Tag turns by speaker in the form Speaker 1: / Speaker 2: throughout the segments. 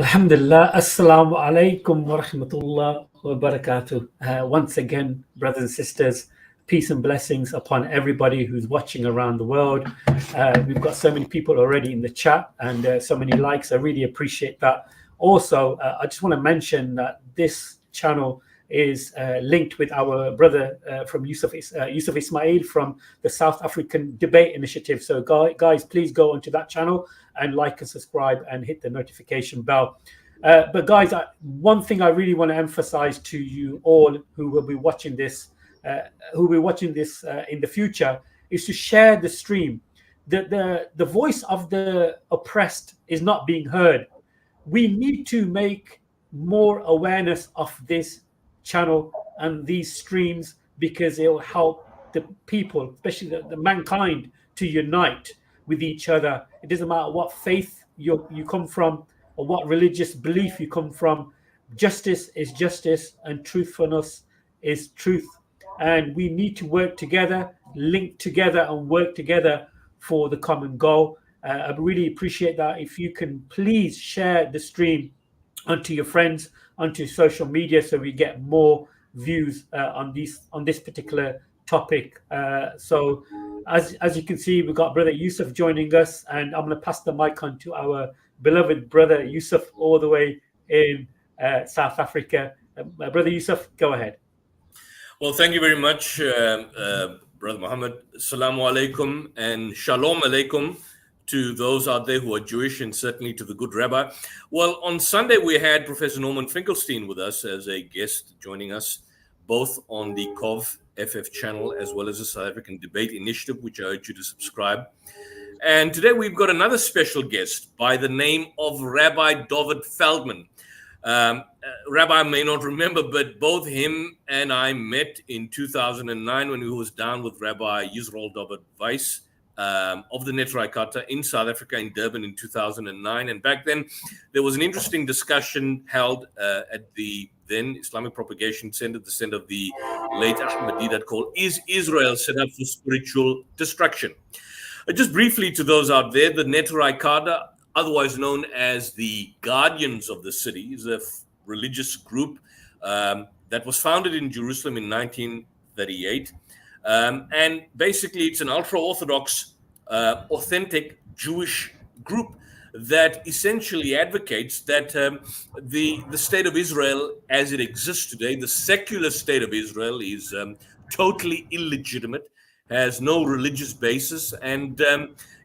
Speaker 1: Alhamdulillah, Assalamu alaikum wa rahmatullah wa barakatuh. Once again, brothers and sisters, peace and blessings upon everybody who's watching around the world. We've got so many people already in the chat and so many likes. I really appreciate that. Also, I just want to mention that this channel is linked with our brother from Yusuf Ismail from the South African Debate Initiative. So guys, please go onto that channel and like and subscribe and hit the notification bell. But guys, one thing I really want to emphasize to you all who will be watching this, in the future, is to share the stream. The voice of the oppressed is not being heard. We need to make more awareness of this channel and these streams, because it will help the people, especially the mankind, to unite with each other. It doesn't matter what faith you come from or what religious belief you come from. Justice is justice and truthfulness is truth. And we need to work together, link together and work together for the common goal. I really appreciate that. If you can please share the stream onto your friends, onto social media, so we get more views on this particular topic. So as you can see, we've got brother Yusuf joining us, and I'm going to pass the mic on to our beloved brother Yusuf, all the way in South Africa. Brother Yusuf, go ahead.
Speaker 2: Well, thank you very much, Brother Muhammad. Assalamu alaikum and shalom alaikum to those out there who are Jewish, and certainly to the good rabbi. Well, on Sunday, we had Professor Norman Finkelstein with us as a guest, joining us both on the COV FF channel as well as the South African Debate Initiative, which I urge you to subscribe. And today we've got another special guest by the name of Rabbi David Feldman. Rabbi may not remember, but both him and I met in 2009 when he was down with Rabbi Yisrael David Weiss of the Neturai Karta in South Africa, in Durban in 2009. And back then, there was an interesting discussion held at the then Islamic Propagation Center, the center of the late Ahmed Deedat, called "Is Israel Set Up for Spiritual Destruction?" Just briefly to those out there, the Neturai Karta, otherwise known as the Guardians of the City, is a religious group that was founded in Jerusalem in 1938. And basically, it's an ultra-Orthodox, authentic Jewish group that essentially advocates that the state of Israel as it exists today, the secular state of Israel, is totally illegitimate, has no religious basis, and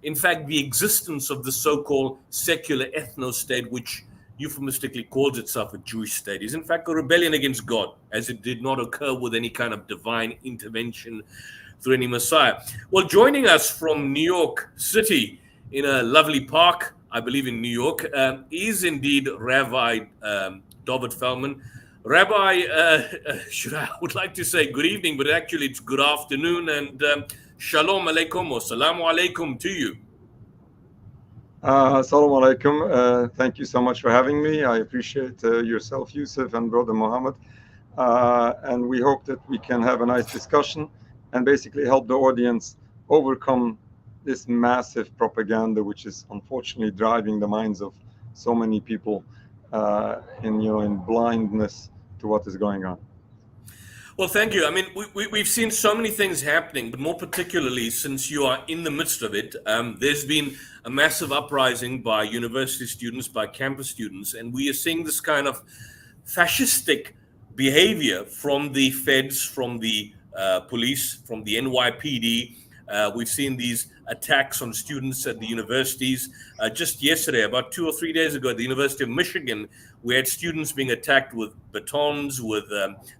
Speaker 2: in fact, the existence of the so-called secular ethno-state, which euphemistically calls itself a Jewish state, is in fact a rebellion against God, as it did not occur with any kind of divine intervention through any Messiah. Well, joining us from New York City in a lovely park, I believe in New York, is indeed Rabbi David Feldman. Rabbi, I would like to say good evening, but actually it's good afternoon, and shalom alaikum or salamu alaikum to you.
Speaker 3: Assalamu alaikum. Thank you so much for having me. I appreciate yourself, Yusuf, and Brother Muhammad. And we hope that we can have a nice discussion and basically help the audience overcome this massive propaganda, which is unfortunately driving the minds of so many people in blindness to what is going on.
Speaker 2: Well, thank you. I mean, we've seen so many things happening, but more particularly since you are in the midst of it, there's been a massive uprising by university students, by campus students, and we are seeing this kind of fascistic behavior from the feds, from the police, from the NYPD. We've seen these attacks on students at the universities. Just yesterday, about 2 or 3 days ago, at the University of Michigan, we had students being attacked with batons, with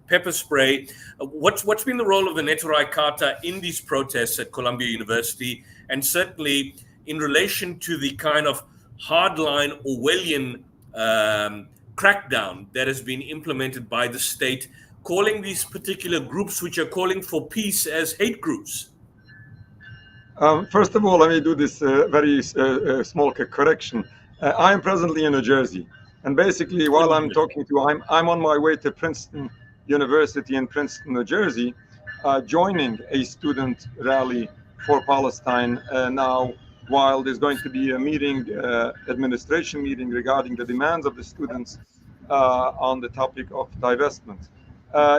Speaker 2: pepper spray. What's been the role of the Neturai Karta in these protests at Columbia University, and certainly in relation to the kind of hardline Orwellian crackdown that has been implemented by the state, calling these particular groups which are calling for peace as hate groups?
Speaker 3: First of all, let me do this very small correction. I am presently in New Jersey, and basically, while I'm talking to you, I'm on my way to Princeton University in Princeton, New Jersey, joining a student rally for Palestine now while there's going to be a meeting, administration meeting regarding the demands of the students on the topic of divestment.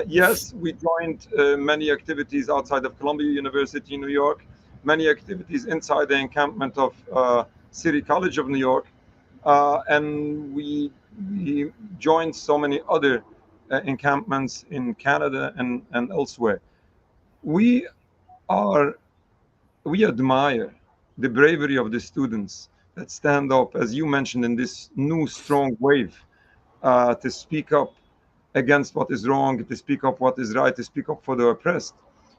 Speaker 3: Yes, we joined many activities outside of Columbia University in New York, many activities inside the encampment of City College of New York, and we joined so many other encampments in Canada and elsewhere. We admire the bravery of the students that stand up, as you mentioned, in this new strong wave, to speak up against what is wrong, to speak up what is right, to speak up for the oppressed.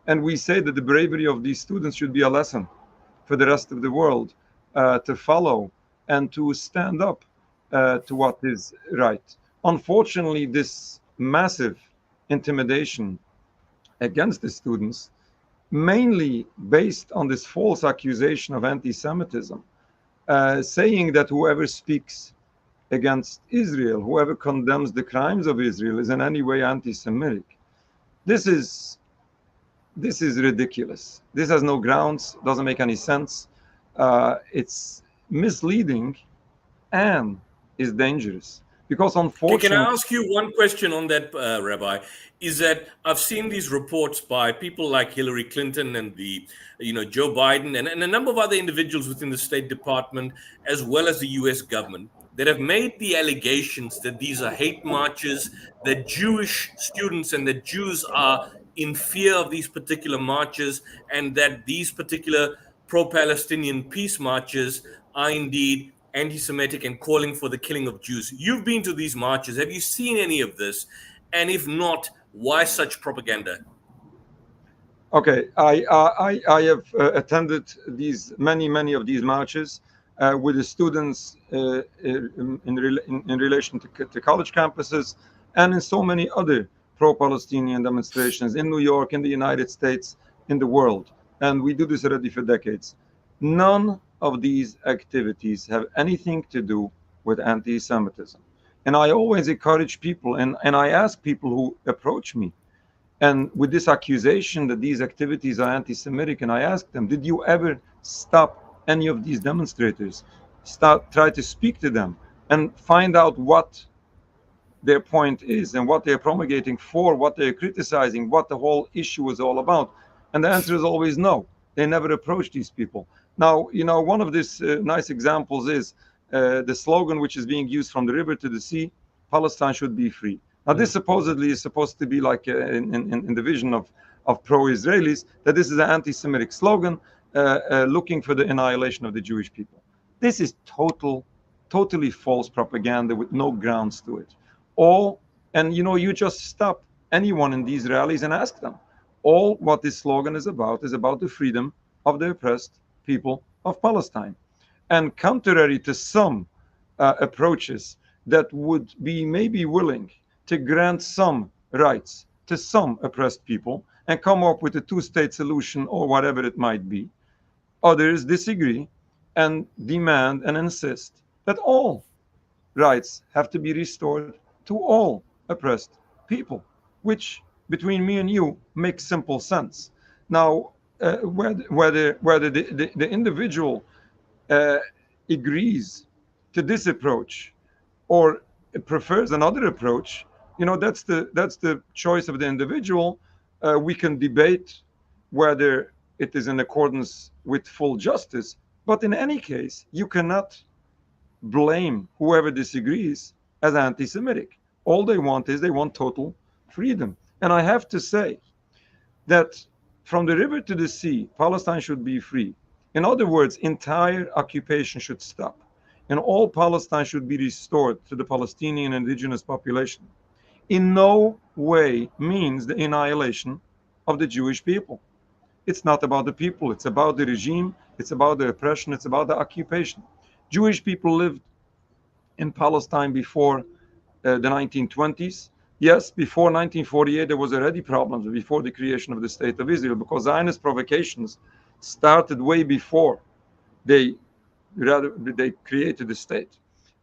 Speaker 3: And we say that the bravery of these students should be a lesson for the rest of the world to follow and to stand up to what is right. Unfortunately, this massive intimidation against the students, mainly based on this false accusation of anti-Semitism, saying that whoever speaks against Israel, whoever condemns the crimes of Israel, is in any way anti-Semitic. This is ridiculous. This has no grounds, doesn't make any sense. It's misleading and is dangerous. Because unfortunately...
Speaker 2: Can I ask you one question on that, Rabbi? Is that I've seen these reports by people like Hillary Clinton and Joe Biden and a number of other individuals within the State Department, as well as the US government, that have made the allegations that these are hate marches, that Jewish students and that Jews are in fear of these particular marches, and that these particular pro-Palestinian peace marches are indeed anti-Semitic and calling for the killing of Jews. You've been to these marches. Have you seen any of this? And if not, why such propaganda?
Speaker 3: Okay, I have attended many of these marches with the students in relation to college campuses and in so many other pro-Palestinian demonstrations in New York, in the United States, in the world. And we do this already for decades. None of these activities have anything to do with anti-Semitism. And I always encourage people, and I ask people who approach me, and with this accusation that these activities are anti-Semitic, and I ask them, did you ever stop any of these demonstrators? Try to speak to them and find out what their point is and what they're promulgating for, what they're criticizing, what the whole issue is all about. And the answer is always no. They never approach these people. Now, one of these nice examples is the slogan which is being used from the river to the sea, Palestine should be free. Now, this supposedly is supposed to be like in the vision of pro-Israelis, that this is an anti-Semitic slogan looking for the annihilation of the Jewish people. This is totally false propaganda with no grounds to it. You just stop anyone in these rallies and ask them. All what this slogan is about the freedom of the oppressed people of Palestine. And contrary to some approaches that would be maybe willing to grant some rights to some oppressed people and come up with a two-state solution or whatever it might be, others disagree and demand and insist that all rights have to be restored to all oppressed people, which between me and you makes simple sense. Now, whether the individual agrees to this approach or prefers another approach, that's the choice of the individual. We can debate whether it is in accordance with full justice, but in any case, you cannot blame whoever disagrees as anti-Semitic. All they want total freedom. And I have to say that from the river to the sea, Palestine should be free. In other words, entire occupation should stop, and all Palestine should be restored to the Palestinian indigenous population. In no way means the annihilation of the Jewish people. It's not about the people, it's about the regime, it's about the oppression, it's about the occupation. Jewish people lived in Palestine before the 1920s. Yes, before 1948, there was already problems before the creation of the State of Israel, because Zionist provocations started way before they created the state.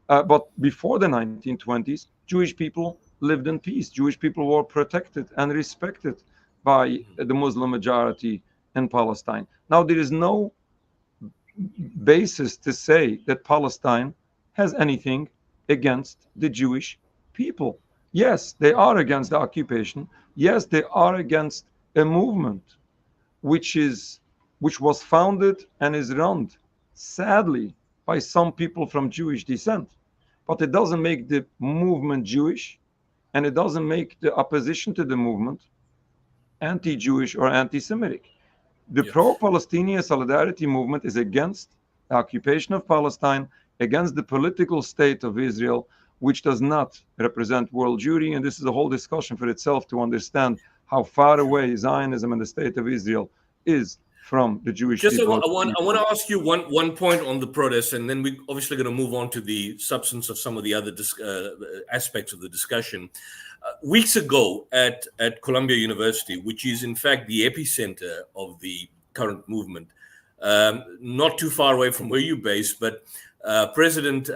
Speaker 3: But before the 1920s, Jewish people lived in peace. Jewish people were protected and respected by the Muslim majority in Palestine. Now, there is no basis to say that Palestine has anything against the Jewish people. Yes, they are against the occupation. Yes, they are against a movement which was founded and is run, sadly, by some people from Jewish descent. But it doesn't make the movement Jewish, and it doesn't make the opposition to the movement anti-Jewish or anti-Semitic. The pro-Palestinian solidarity movement is against the occupation of Palestine, against the political state of Israel, which does not represent world Jewry. And this is a whole discussion for itself to understand how far away Zionism and the state of Israel is from the Jewish people.
Speaker 2: I want to ask you one point on the protest, and then we're obviously going to move on to the substance of some of the other aspects of the discussion. Weeks ago at Columbia University, which is in fact the epicenter of the current movement, not too far away from where you're based, but President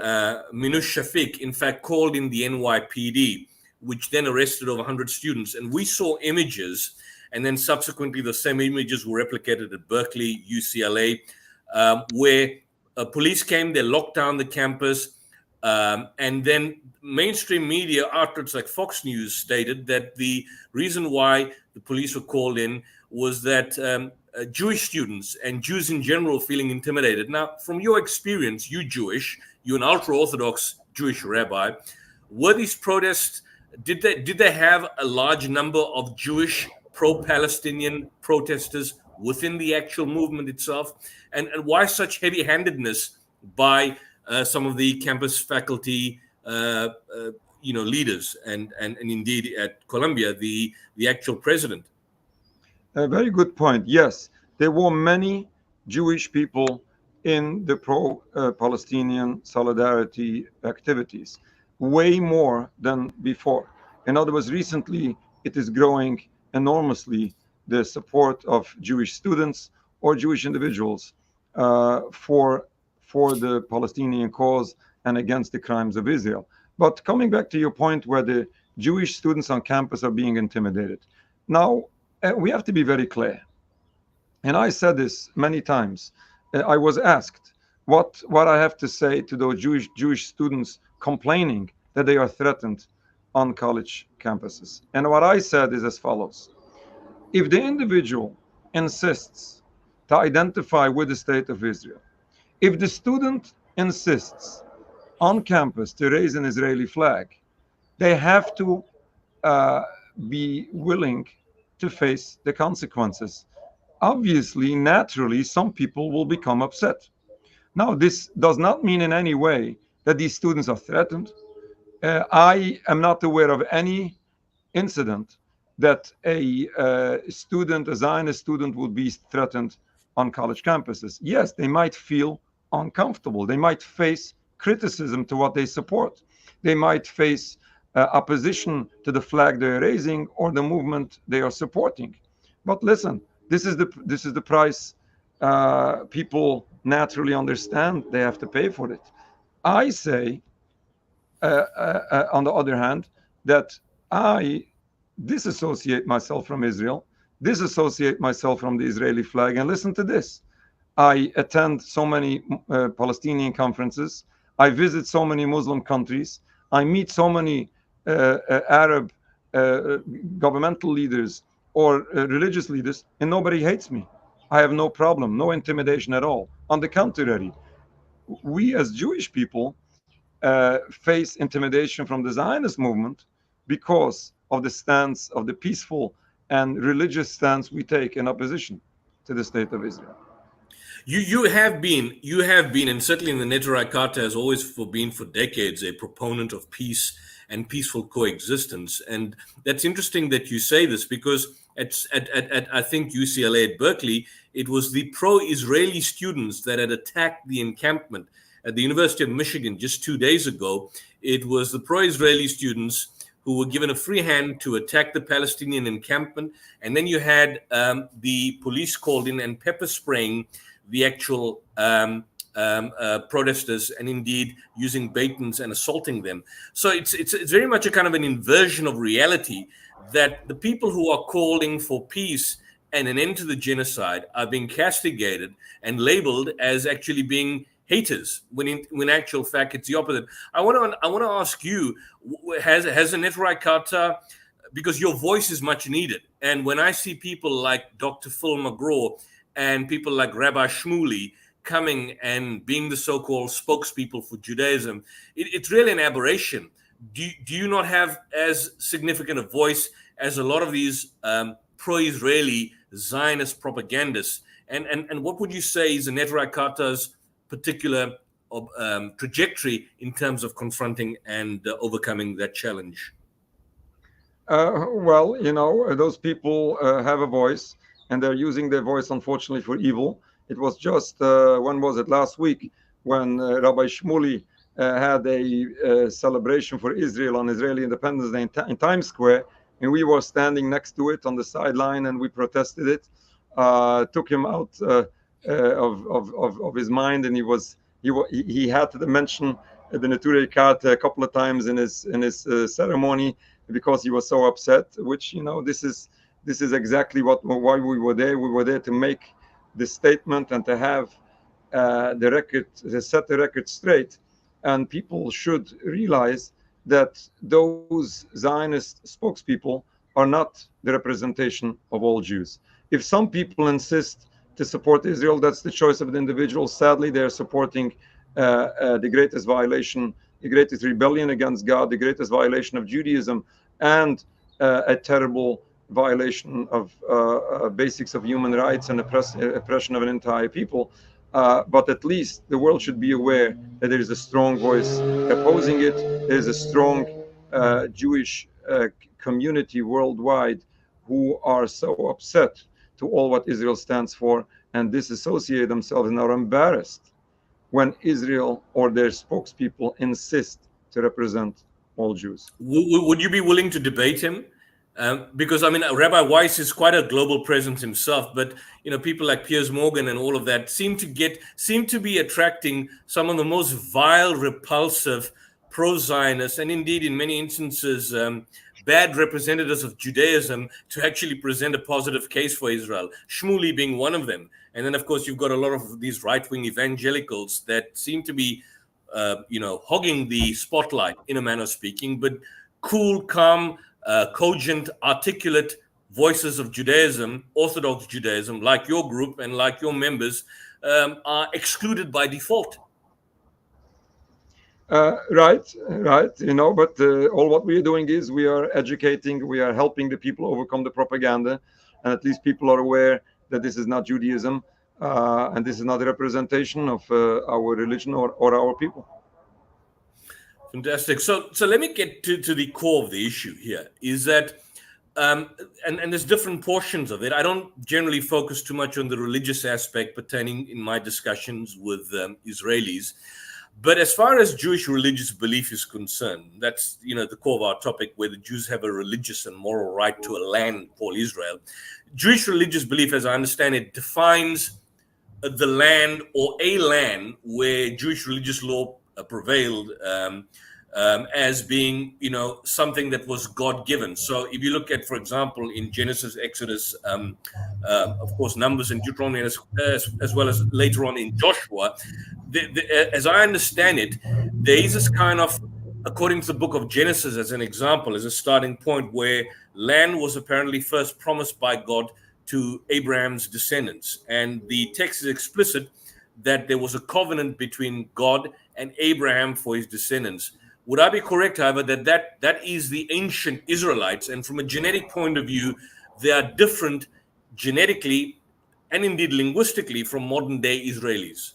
Speaker 2: Minush Shafiq, in fact, called in the NYPD, which then arrested over 100 students. And we saw images, and then subsequently the same images were replicated at Berkeley, UCLA, where police came, they locked down the campus, and then mainstream media outlets like Fox News stated that the reason why the police were called in was that Jewish students and Jews in general feeling intimidated. Now, from your experience, you're Jewish, you're an ultra-Orthodox Jewish rabbi. Were these protests, did they have a large number of Jewish pro-Palestinian protesters within the actual movement itself? And why such heavy-handedness by some of the campus faculty, leaders, and indeed at Columbia, the actual president?
Speaker 3: A very good point. Yes, there were many Jewish people in the pro-Palestinian solidarity activities, way more than before. In other words, recently it is growing enormously, the support of Jewish students or Jewish individuals for the Palestinian cause and against the crimes of Israel. But coming back to your point where the Jewish students on campus are being intimidated. Now, we have to be very clear. And I said this many times. I was asked what I have to say to those Jewish students complaining that they are threatened on college campuses. And what I said is as follows. If the individual insists to identify with the state of Israel, if the student insists on campus to raise an Israeli flag, they have to be willing to face the consequences. Obviously, naturally, some people will become upset. Now, this does not mean in any way that these students are threatened. I am not aware of any incident that a Zionist student would be threatened on college campuses. Yes, they might feel uncomfortable. They might face criticism to what they support. They might face opposition to the flag they're raising or the movement they are supporting. But listen, this is the price people naturally understand they have to pay for it. I say, on the other hand, that I disassociate myself from Israel, disassociate myself from the Israeli flag, and listen to this. I attend so many Palestinian conferences. I visit so many Muslim countries. I meet so many Arab governmental leaders or religious leaders, and nobody hates me. I have no problem, no intimidation at all. On the contrary, we as Jewish people face intimidation from the Zionist movement because of the stance of the peaceful and religious stance we take in opposition to the state of Israel.
Speaker 2: You have been, and certainly in the Neturei Karta has always been for decades a proponent of peace and peaceful coexistence. And that's interesting that you say this, because at I think UCLA at Berkeley, it was the pro-Israeli students that had attacked the encampment. At the University of Michigan just 2 days ago, it was the pro-Israeli students who were given a free hand to attack the Palestinian encampment. And then you had the police called in and pepper spraying the actual protesters, and indeed using batons and assaulting them. So it's very much a kind of an inversion of reality, that the people who are calling for peace and an end to the genocide are being castigated and labeled as actually being haters, when in actual fact it's the opposite. I want to ask you, has the Network Qatar, because your voice is much needed, and when I see people like Dr. Phil McGraw and people like Rabbi Shmuley coming and being the so-called spokespeople for Judaism, it's really an aberration. Do you not have as significant a voice as a lot of these pro-Israeli Zionist propagandists? And what would you say is the Network Qatar's particular trajectory in terms of confronting and overcoming that challenge?
Speaker 3: Well, those people have a voice, and they're using their voice, unfortunately, for evil. It was just, when was it, last week, when Rabbi Shmuley had a celebration for Israel on Israeli Independence Day in Times Square, and we were standing next to it on the sideline, and we protested it. Took him out of his mind, and he had to mention the Neturei Kat a couple of times in his ceremony, because he was so upset. Which, this is exactly why we were there. We were there to make the statement and to have to set the record straight. And people should realize that those Zionist spokespeople are not the representation of all Jews. If some people insist to support Israel, that's the choice of the individual. Sadly, they're supporting the greatest violation, the greatest rebellion against God, the greatest violation of Judaism, and a terrible violation of basics of human rights and oppression of an entire people. But at least the world should be aware that there is a strong voice opposing it. There is a strong Jewish community worldwide who are so upset to all what Israel stands for and disassociate themselves and are embarrassed when Israel or their spokespeople insist to represent all Jews.
Speaker 2: Would you be willing to debate him? Because Rabbi Weiss is quite a global presence himself, but people like Piers Morgan and all of that seem to be attracting some of the most vile, repulsive, pro-Zionist, and indeed in many instances bad representatives of Judaism to actually present a positive case for Israel. Shmuley being one of them, and then of course you've got a lot of these right-wing evangelicals that seem to be, hogging the spotlight in a manner of speaking, but cool, calm, cogent, articulate voices of Judaism, Orthodox Judaism, like your group and like your members, are excluded by default.
Speaker 3: Right. But all what we are doing is we are educating, we are helping the people overcome the propaganda, and at least people are aware that this is not Judaism, and this is not a representation of our religion or our people.
Speaker 2: Fantastic. So let me get to the core of the issue here, is that, and there's different portions of it. I don't generally focus too much on the religious aspect pertaining in my discussions with Israelis. But as far as Jewish religious belief is concerned, that's, the core of our topic, whether Jews have a religious and moral right to a land called Israel. Jewish religious belief, as I understand it, defines the land or a land where Jewish religious law prevailed as being, something that was God-given. So if you look at, for example, in Genesis, Exodus, of course, Numbers and Deuteronomy, as well as later on in Joshua, as I understand it, there is this kind of, according to the book of Genesis as an example, as a starting point, where land was apparently first promised by God to Abraham's descendants. And the text is explicit that there was a covenant between God and Abraham for his descendants. Would I be correct, however, that is the ancient Israelites, and from a genetic point of view, they are different genetically and indeed linguistically from modern-day Israelis?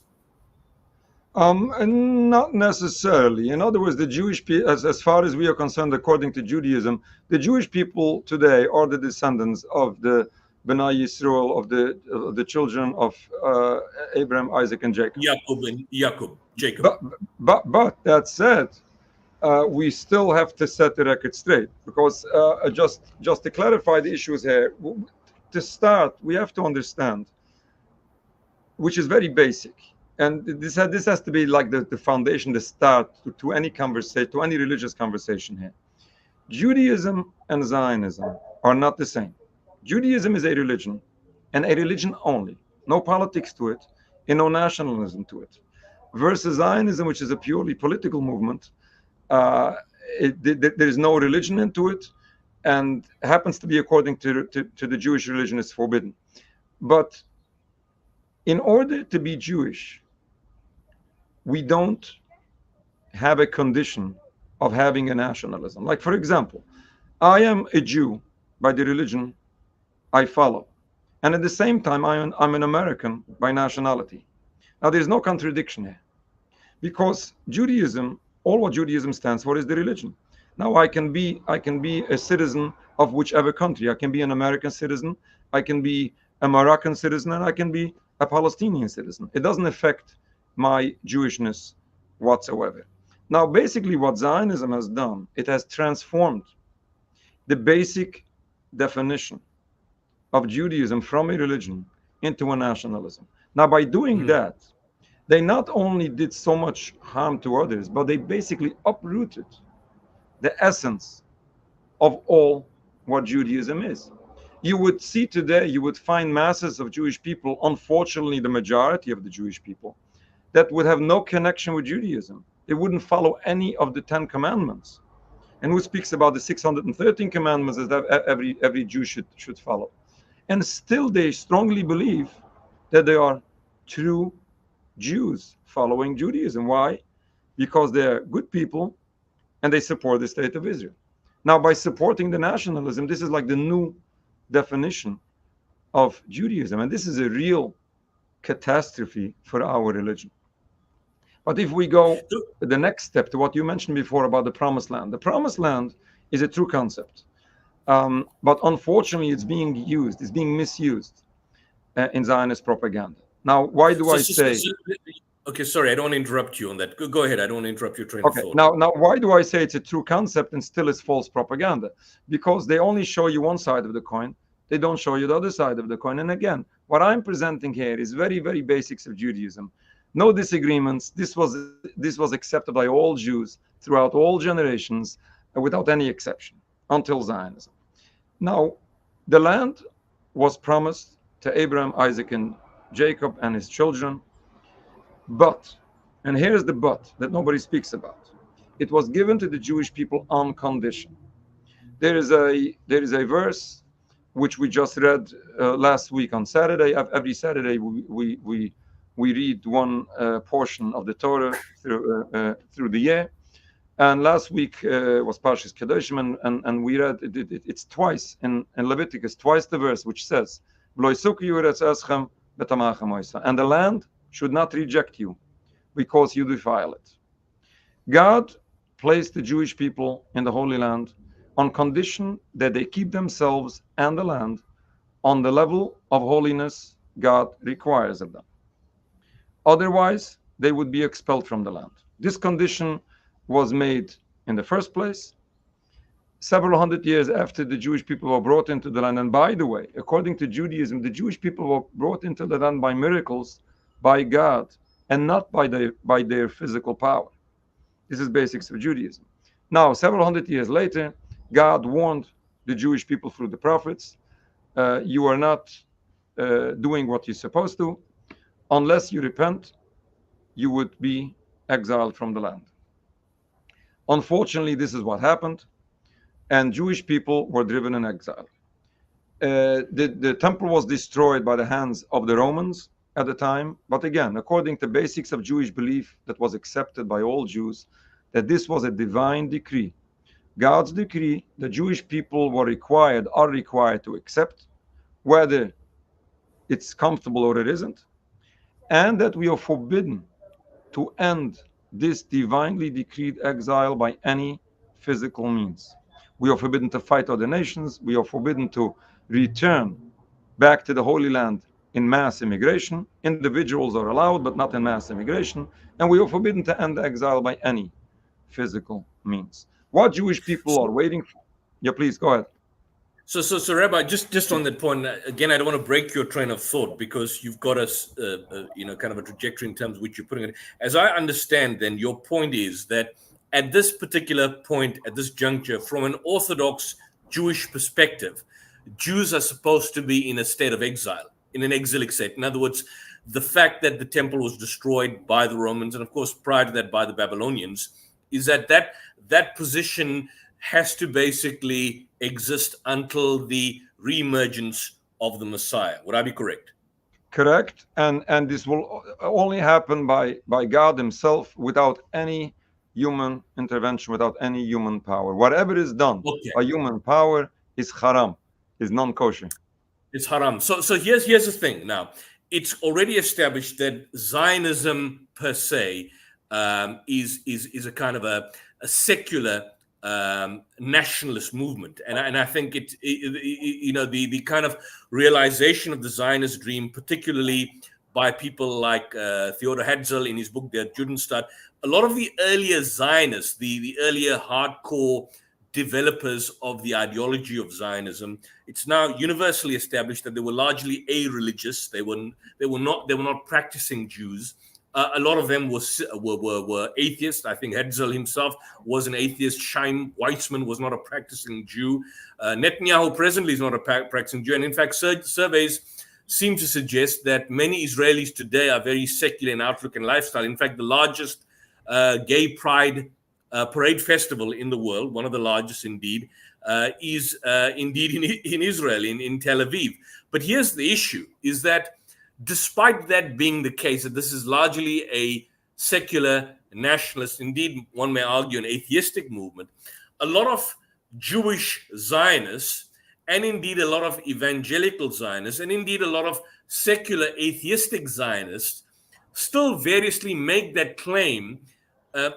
Speaker 3: And not necessarily. In other words, the Jewish people, as far as we are concerned, according to Judaism, the Jewish people today are the descendants of the B'nai Yisrael, of the children of Abraham, Isaac, and Jacob.
Speaker 2: Jacob.
Speaker 3: But that said, we still have to set the record straight, because just to clarify the issues here, to start, we have to understand, which is very basic, and this has to be like the foundation, the start to any conversation, to any religious conversation here. Judaism and Zionism are not the same. Judaism is a religion, and a religion only, no politics to it, and no nationalism to it, versus Zionism, which is a purely political movement. There is no religion into it, and happens to be, according to the Jewish religion, is forbidden. But in order to be Jewish, we don't have a condition of having a nationalism. Like, for example, I am a Jew by the religion I follow, and at the same time, I'm an American by nationality. Now, there's no contradiction here, because Judaism, all what Judaism stands for is the religion. Now, I can be a citizen of whichever country. I can be an American citizen, I can be a Moroccan citizen, and I can be a Palestinian citizen. It doesn't affect my Jewishness whatsoever. Now, basically, what Zionism has done, it has transformed the basic definition of Judaism from a religion into a nationalism. Now, by doing that, they not only did so much harm to others, but they basically uprooted the essence of all what Judaism is. You would see today, you would find masses of Jewish people, unfortunately the majority of the Jewish people, that would have no connection with Judaism. They wouldn't follow any of the 10 commandments. And who speaks about the 613 commandments that every Jew should follow. And still they strongly believe that they are true Jews following Judaism. Why? Because they're good people and they support the state of Israel. Now, by supporting the nationalism, this is like the new definition of Judaism. And this is a real catastrophe for our religion. But if we go the next step to what you mentioned before about the Promised Land, the Promised Land is a true concept. But unfortunately, it's being used, it's being misused in Zionist propaganda. Now, why do I say...
Speaker 2: Okay, sorry, I don't want to interrupt you on that. Go ahead, I don't want to interrupt your train of thought.
Speaker 3: Now, why do I say it's a true concept and still is false propaganda? Because they only show you one side of the coin. They don't show you the other side of the coin. And again, what I'm presenting here is very, very basics of Judaism. No disagreements. This was accepted by all Jews throughout all generations, without any exception, until Zionism. Now, the land was promised to Abraham, Isaac, and Jacob and his children. But, and here's the but that nobody speaks about, it was given to the Jewish people on condition. There is a verse which we just read last week on Saturday. Every Saturday we read one portion of the Torah through the year. And last week was Parshas Kedoshim, and we read it's twice in Leviticus, twice the verse which says, "And the land should not reject you because you defile it." God placed the Jewish people in the Holy Land on condition that they keep themselves and the land on the level of holiness God requires of them. Otherwise, they would be expelled from the land. This condition was made in the first place several hundred years after the Jewish people were brought into the land. And by the way, according to Judaism, the Jewish people were brought into the land by miracles, by God, and not by their physical power. This is basics of Judaism. Now, several hundred years later, God warned the Jewish people through the prophets, you are not doing what you're supposed to. Unless you repent, you would be exiled from the land. Unfortunately, this is what happened, and Jewish people were driven in exile. The temple was destroyed by the hands of the Romans at the time, but again, according to basics of Jewish belief that was accepted by all Jews, that this was a divine decree, God's decree. The Jewish people are required to accept, whether it's comfortable or it isn't, and that we are forbidden to end this divinely decreed exile by any physical means. We are forbidden to fight other nations. We are forbidden to return back to the Holy Land in mass immigration. Individuals are allowed, but not in mass immigration. And we are forbidden to end exile by any physical means. What Jewish people are waiting for. Yeah, please go ahead.
Speaker 2: So Rabbi, just on that point, again, I don't want to break your train of thought because you've got us, kind of a trajectory in terms of which you're putting it. As I understand, then your point is that at this particular point, at this juncture, from an Orthodox Jewish perspective, Jews are supposed to be in a state of exile. in an exilic state. In other words, the fact that the temple was destroyed by the Romans, and of course prior to that by the Babylonians, is that position has to basically exist until the reemergence of the Messiah. Would I be correct?
Speaker 3: Correct. And this will only happen by God himself, without any human intervention, without any human power. Whatever is done by human power is haram, is non-kosher.
Speaker 2: It's haram. So here's the thing. Now, it's already established that Zionism per se is a kind of a secular nationalist movement, and I think the kind of realization of the Zionist dream, particularly by people like Theodor Herzl in his book Der Judenstaat, a lot of the earlier Zionists, the earlier hardcore developers of the ideology of Zionism, it's now universally established that they were largely a-religious. They were not practicing Jews. A lot of them were atheists. I think Herzl himself was an atheist. Chaim Weizmann was not a practicing Jew. Netanyahu presently is not a practicing Jew. And in fact, surveys seem to suggest that many Israelis today are very secular in outlook and lifestyle. In fact, the largest gay pride parade festival in the world, one of the largest indeed, is indeed in Israel, in Tel Aviv. But here's the issue, is that despite that being the case, that this is largely a secular nationalist, indeed one may argue an atheistic movement, a lot of Jewish Zionists, and indeed a lot of evangelical Zionists, and indeed a lot of secular atheistic Zionists still variously make that claim,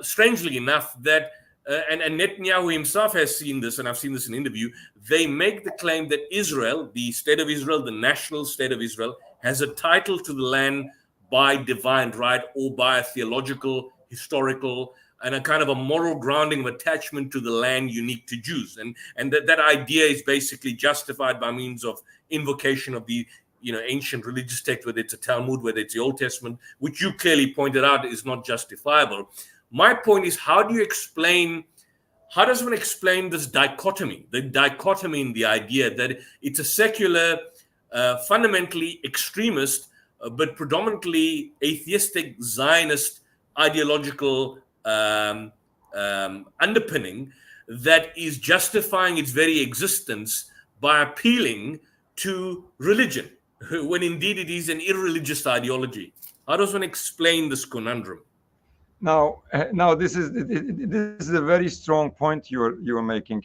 Speaker 2: strangely enough, that and Netanyahu himself has seen this, and I've seen this in an interview, they make the claim that Israel, the state of Israel, the national state of Israel, has a title to the land by divine right, or by a theological, historical, and a kind of a moral grounding of attachment to the land unique to Jews. And that idea is basically justified by means of invocation of the ancient religious text, whether it's a Talmud, whether it's the Old Testament, which you clearly pointed out is not justifiable. My point is, how does one explain this dichotomy, the dichotomy in the idea that it's a secular, fundamentally extremist, but predominantly atheistic Zionist ideological underpinning that is justifying its very existence by appealing to religion, when indeed it is an irreligious ideology? How does one explain this conundrum?
Speaker 3: Now, this is a very strong point you are making,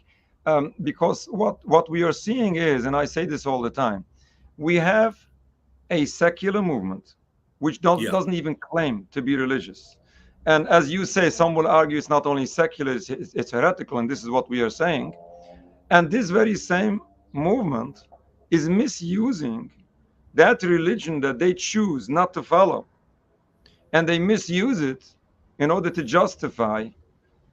Speaker 3: because what we are seeing is, and I say this all the time, we have a secular movement which doesn't even claim to be religious, and as you say, some will argue it's not only secular, it's heretical, and this is what we are saying. And this very same movement is misusing that religion that they choose not to follow, and they misuse it in order to justify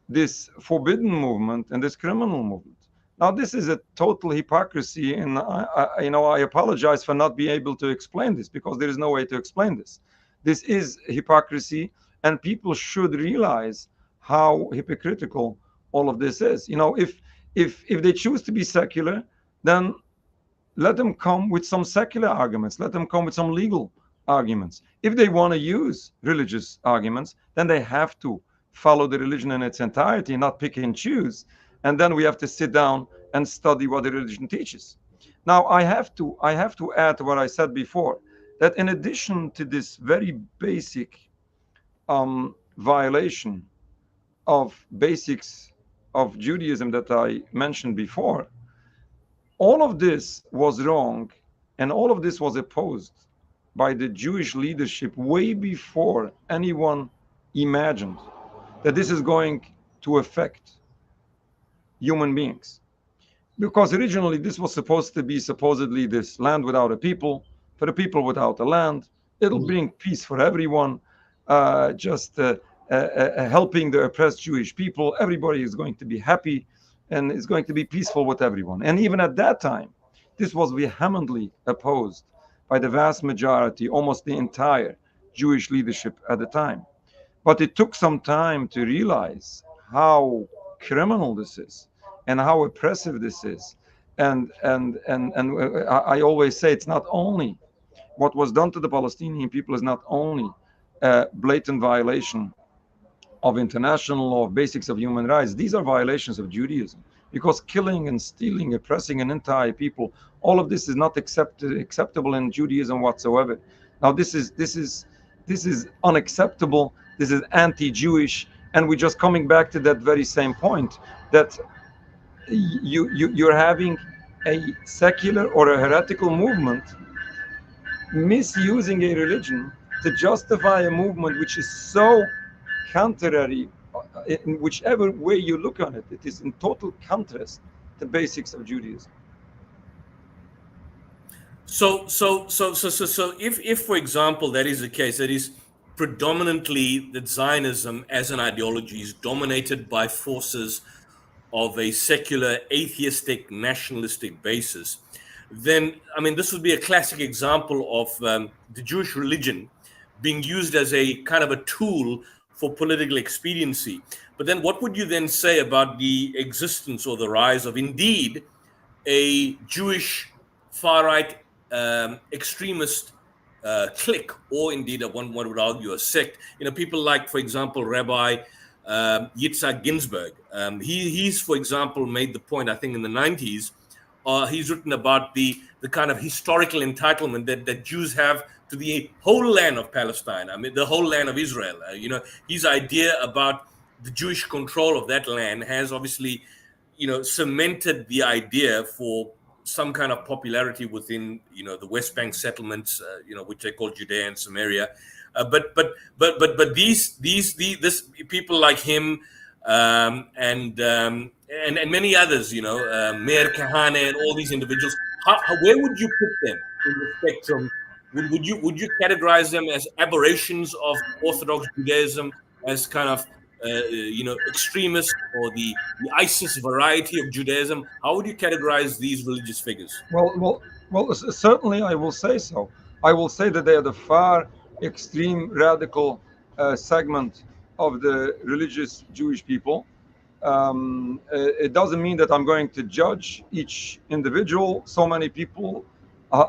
Speaker 3: this forbidden movement and this criminal movement. Now, this is a total hypocrisy, and I apologize for not being able to explain this, because there is no way to explain this. This is hypocrisy, and people should realize how hypocritical all of this is. If they choose to be secular, then let them come with some secular arguments. Let them come with some legal arguments. If they want to use religious arguments, then they have to follow the religion in its entirety, not pick and choose. And then we have to sit down and study what the religion teaches. Now, I have to add to what I said before, that in addition to this very basic violation of basics of Judaism that I mentioned before, all of this was wrong, and all of this was opposed by the Jewish leadership way before anyone imagined that this is going to affect human beings. Because originally this was supposed to be supposedly this land without a people, for the people without a land. It'll bring peace for everyone, helping the oppressed Jewish people. Everybody is going to be happy, and it's going to be peaceful with everyone. And even at that time, this was vehemently opposed by the vast majority, almost the entire Jewish leadership at the time. But it took some time to realize how criminal this is and how oppressive this is. And I always say, it's not only what was done to the Palestinian people is not only a blatant violation of international law, of basics of human rights. These are violations of Judaism, because killing and stealing, oppressing an entire people, all of this is not acceptable in Judaism whatsoever. Now, this is unacceptable. This is anti-Jewish, and we're just coming back to that very same point, that you're having a secular or a heretical movement misusing a religion to justify a movement which is so contrary, in whichever way you look on it. It is in total contrast to the basics of Judaism.
Speaker 2: So if for example that is the case, that is predominantly that Zionism as an ideology is dominated by forces of a secular, atheistic, nationalistic basis, then I mean this would be a classic example of the Jewish religion being used as a kind of a tool for political expediency. But then what would you then say about the existence or the rise of indeed a Jewish far-right extremist clique, or indeed one would argue a sect? You know, people like, for example, Rabbi Yitzhak Ginsburg. He's, for example, made the point, I think in the 90s, he's written about the kind of historical entitlement that Jews have to the whole land of Palestine. I mean, the whole land of Israel. You know, his idea about the Jewish control of that land has obviously, you know, cemented the idea for some kind of popularity within, you know, the West Bank settlements, you know, which they call Judea and Samaria. But these people like him and many others, you know, Meir Kahane and all these individuals, where would you put them in the spectrum? Would you categorize them as aberrations of Orthodox Judaism, as kind of you know, extremists, or the ISIS variety of Judaism? How would you categorize these religious figures?
Speaker 3: Well, certainly I will say so. I will say that they are the far extreme radical segment of the religious Jewish people. It doesn't mean that I'm going to judge each individual. So many people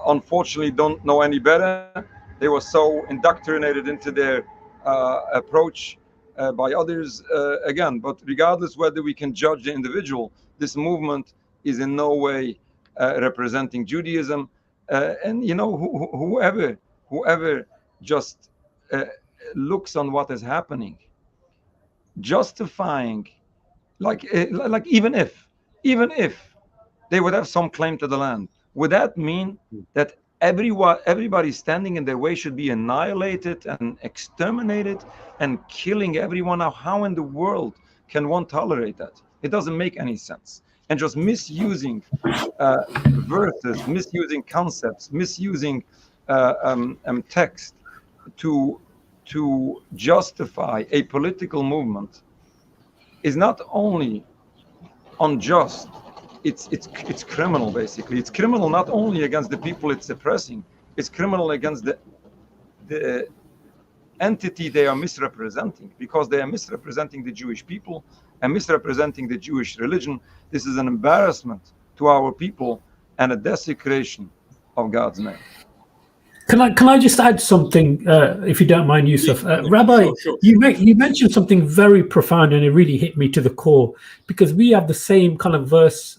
Speaker 3: unfortunately don't know any better. They were so indoctrinated into their approach by others, again. But regardless whether we can judge the individual, this movement is in no way representing Judaism. And you know, whoever just looks on what is happening, justifying, like even if they would have some claim to the land, would that mean that everybody standing in their way should be annihilated and exterminated and killing everyone? Now, how in the world can one tolerate that? It doesn't make any sense. And just misusing verses, misusing concepts, misusing text to justify a political movement is not only unjust, it's criminal. Basically, it's criminal not only against the people it's oppressing, it's criminal against the entity they are misrepresenting, because they are misrepresenting the Jewish people and misrepresenting the Jewish religion. This is an embarrassment to our people and a desecration of God's name.
Speaker 1: Can I just add something, if you don't mind, Yusuf? Rabbi,
Speaker 2: sure.
Speaker 1: You mentioned something very profound, and it really hit me to the core, because we have the same kind of verse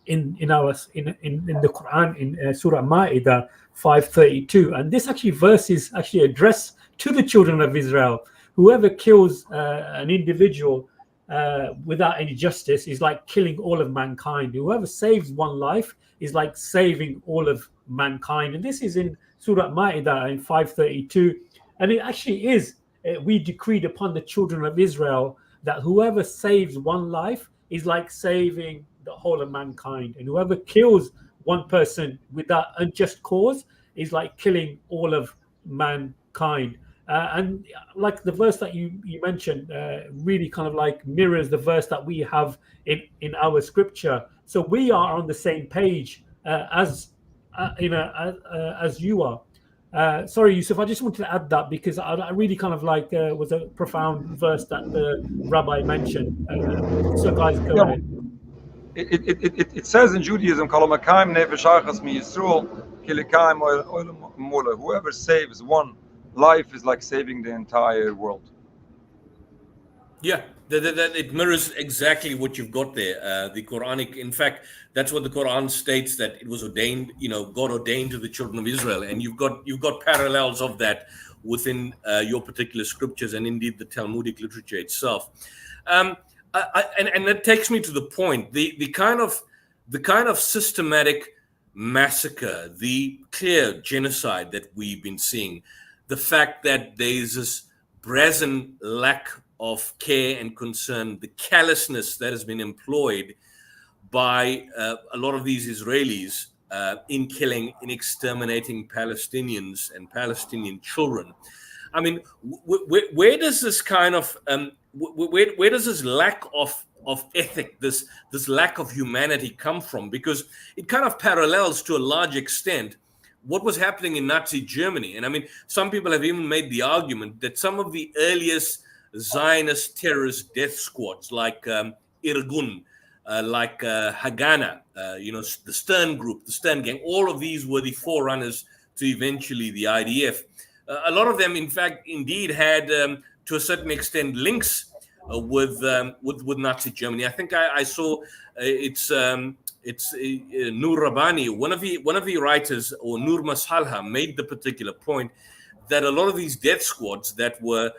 Speaker 1: in the Quran in Surah Ma'idah 5:32, and this verse is actually addressed to the children of Israel. Whoever kills an individual without any justice is like killing all of mankind. Whoever saves one life is like saving all of mankind. And this is in Surah Ma'idah in 5:32. And it actually is, we decreed upon the children of Israel that whoever saves one life is like saving the whole of mankind. And whoever kills one person without unjust cause is like killing all of mankind. And like the verse that you mentioned really kind of like mirrors the verse that we have in our scripture. So we are on the same page as you are. Sorry, Yusuf, I just wanted to add that because I really kind of like was a profound verse that the rabbi mentioned. So guys, go ahead.
Speaker 3: It says in Judaism, Whoever saves one life is like saving the entire world.
Speaker 2: Yeah, that it mirrors exactly what you've got there. The Quranic, in fact, that's what the Quran states, that it was ordained, God ordained to the children of Israel, and you've got parallels of that within your particular scriptures, and indeed the Talmudic literature itself. And that takes me to the point, the kind of systematic massacre, the clear genocide that we've been seeing, the fact that there's this brazen lack of care and concern, the callousness that has been employed by a lot of these Israelis in killing, in exterminating Palestinians and Palestinian children. I mean, where does this kind of where does this lack of ethic, this lack of humanity come from? Because it kind of parallels to a large extent what was happening in Nazi Germany. And I mean, some people have even made the argument that some of the earliest Zionist terrorist death squads, like Irgun, like Haganah, the Stern Group, the Stern Gang, all of these were the forerunners to eventually the IDF. A lot of them, in fact, indeed had, to a certain extent, links with Nazi Germany. I think I saw it's Nur Rabbani, one of the writers, or Nur Masalha, made the particular point that a lot of these death squads that were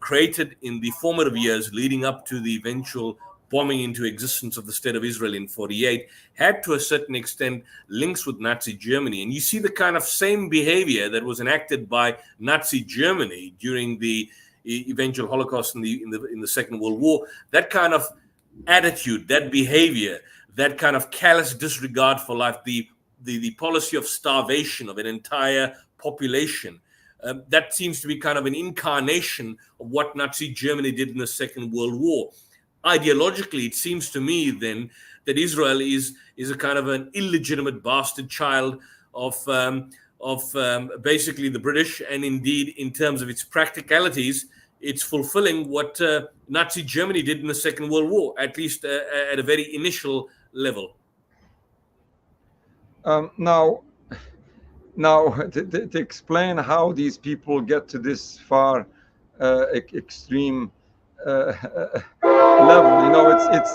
Speaker 2: created in the formative years leading up to the eventual bombing into existence of the State of Israel in 1948 had, to a certain extent, links with Nazi Germany. And you see the kind of same behavior that was enacted by Nazi Germany during the eventual Holocaust in the Second World War. That kind of attitude, that behavior, that kind of callous disregard for life, the policy of starvation of an entire population, that seems to be kind of an incarnation of what Nazi Germany did in the Second World War. Ideologically, it seems to me then that Israel is a kind of an illegitimate bastard child of basically the British, and indeed, in terms of its practicalities, it's fulfilling what Nazi Germany did in the Second World War, at least at a very initial level.
Speaker 3: Now, to explain how these people get to this far extreme level,